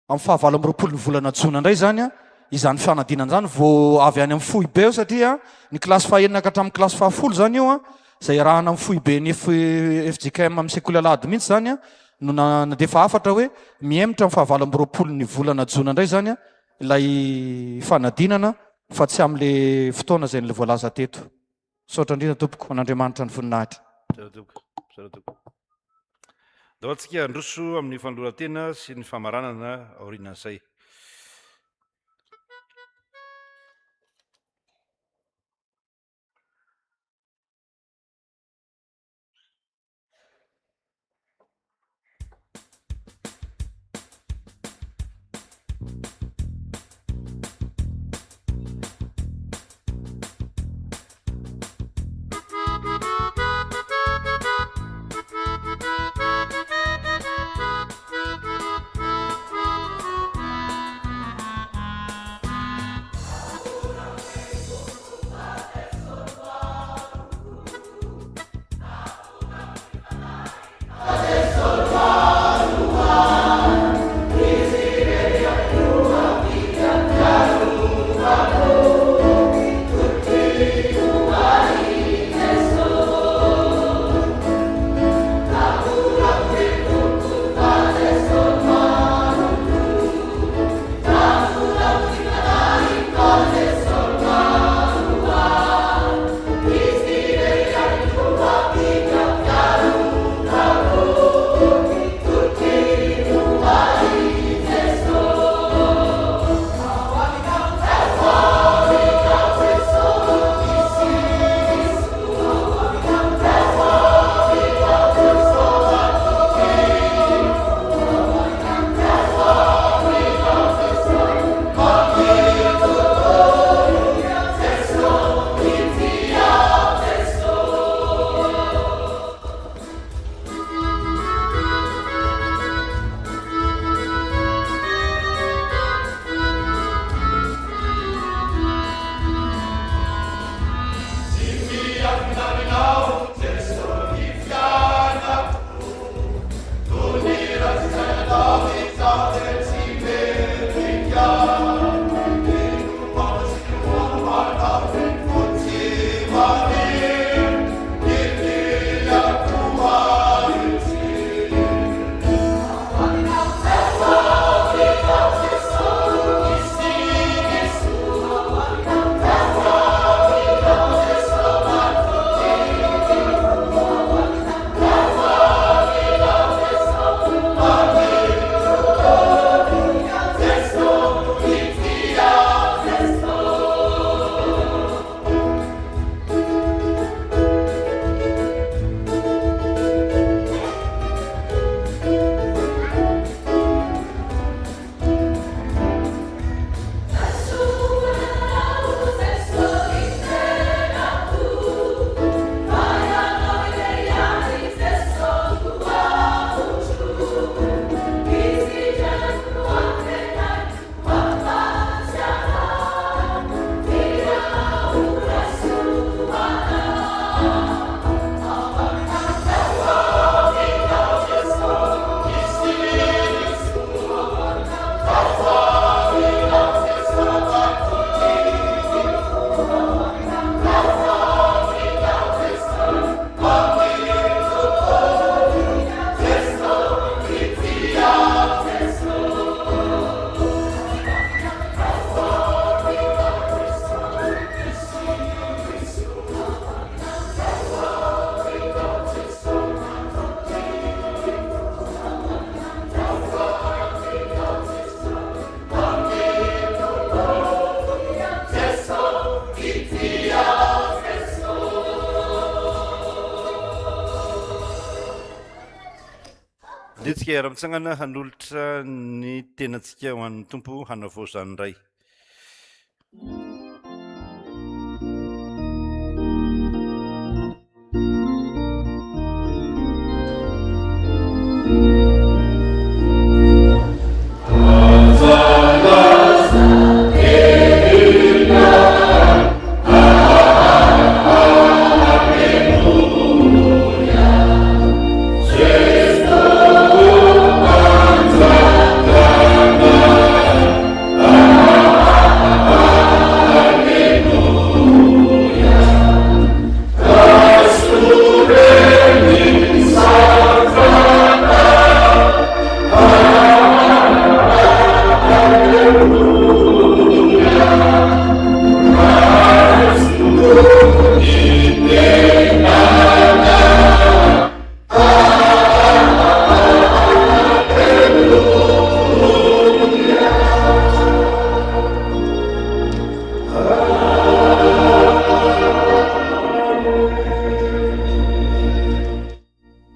amin'ny 27 ny volana Jona indray zany izany fanadinana zany vao avy any amin'ny foibe eo satria ny kilasy fahaenina ka hatramin'ny kilasy fahafolo zany io zay rahana amin'ny foibe ny FJKM amin'ny sekoly alahady mihitsy zany no nadefa afatra hoe miemitra amin'ny 27 ny volana Jona indray zany ilay fanadinana fa tsy amin'le fotoana zay n'le voalaza teto. Saotra indrindra tompoko, n'Andriamanitra ny voninahitra. Dao antsika androso amin'ny fanoratena sy ny famaranana aorianan'izay. Isika ara-mitsangana hanolotra ny tenantsika ho an'ny tompo hanavao izany indray.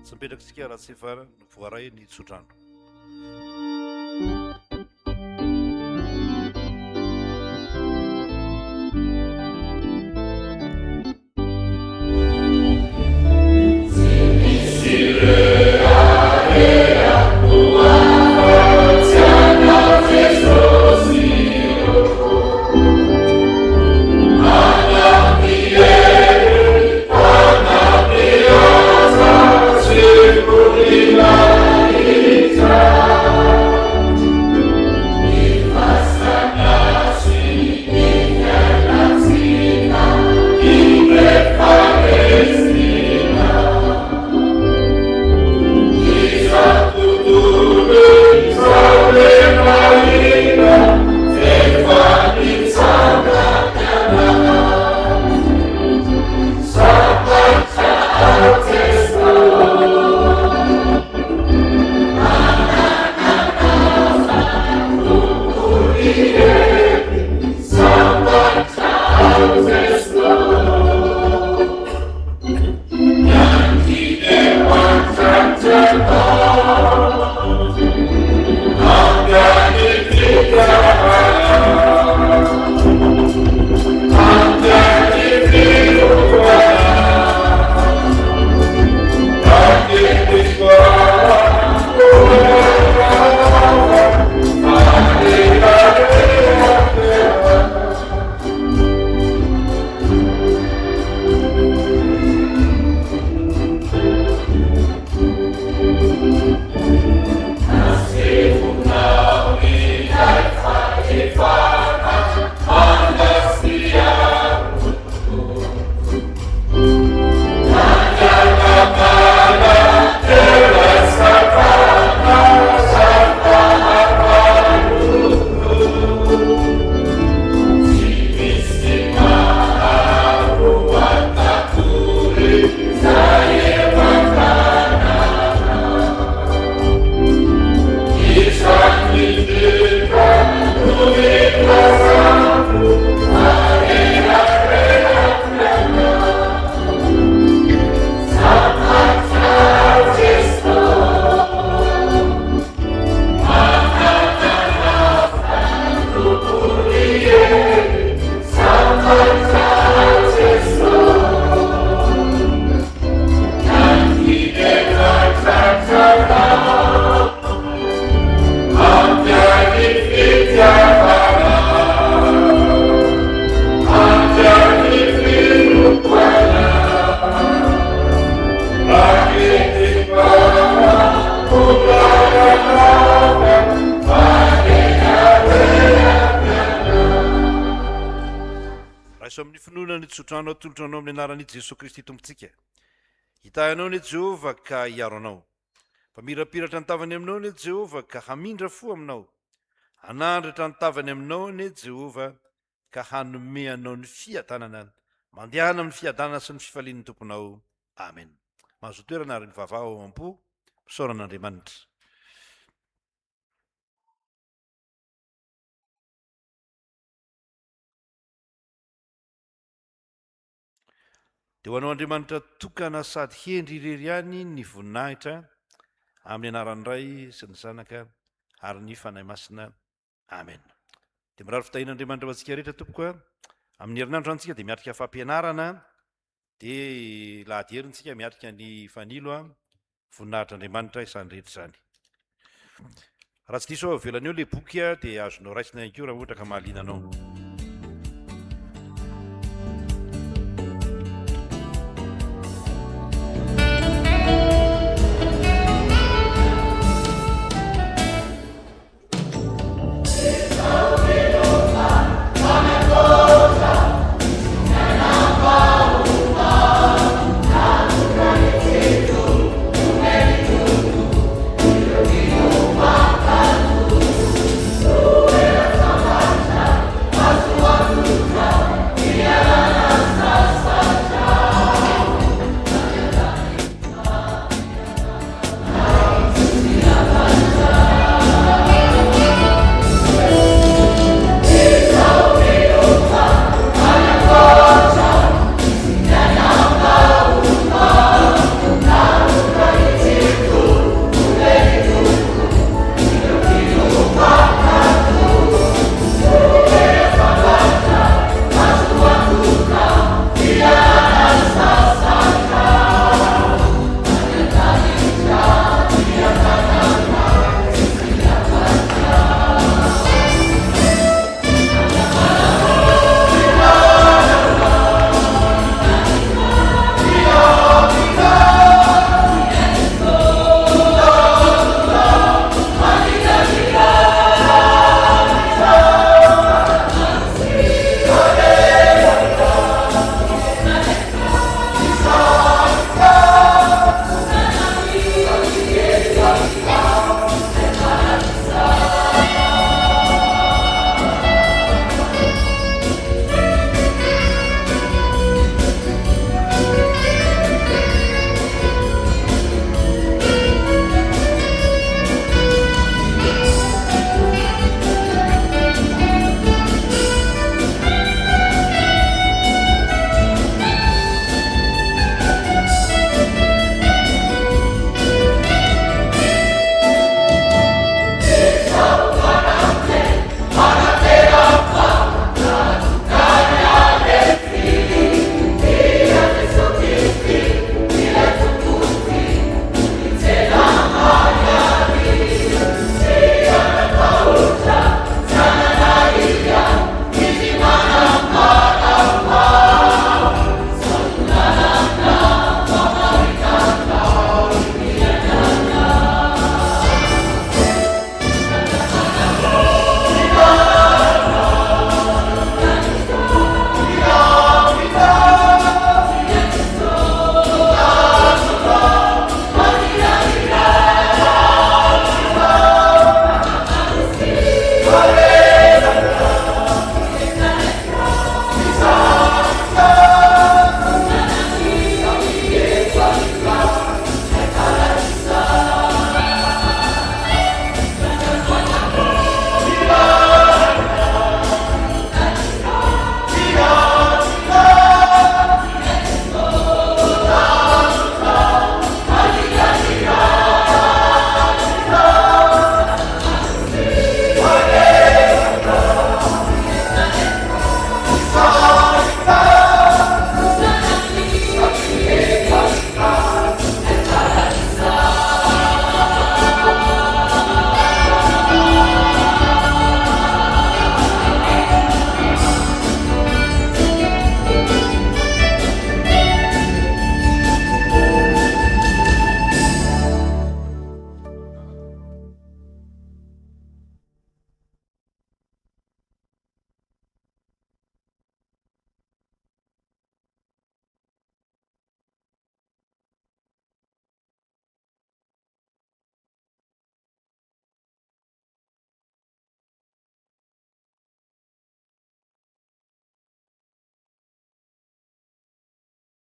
Tsampetraksika raha tsy efa voaray ny tsodrano. Tsodrano atolotra anao amin'ny anaran'i Jesosy Kristy tompontsika. Hitahinao ne Jehovah ka hiaro anao. Famirapiratra ny tavany aminao ne Jehovah ka hamindra fo aminao. Hanandratra ny tavany aminao ne Jehovah ka hanome anao ny fiadanana. Mandehana amin'ny fiadanana sy ny fifalian'ny tomponao. Amen. Mahazo toerana ary ny vavao ao am-po, misaoran'Andriamanitra. Dia ho anao Andriamanitra tokana sady hendry irery ihany ny voninahitra amin'ny anaran'ny ray sy ny zanaka ary ny fanahy masina amen. Dia mirary fitahin'Andriamanitra ho antsika rehetra tompoko a amin'ny herinandro antsika dia miatrika fampianarana dia lahaderintsika miatrika ny fanilo a voninahitr'Andriamanitra isany rehetra izany. Raha tsy diso ao avelany eo ilay boky a dia azonao raisina ihany koa raha ohatra ka mahaliana anao.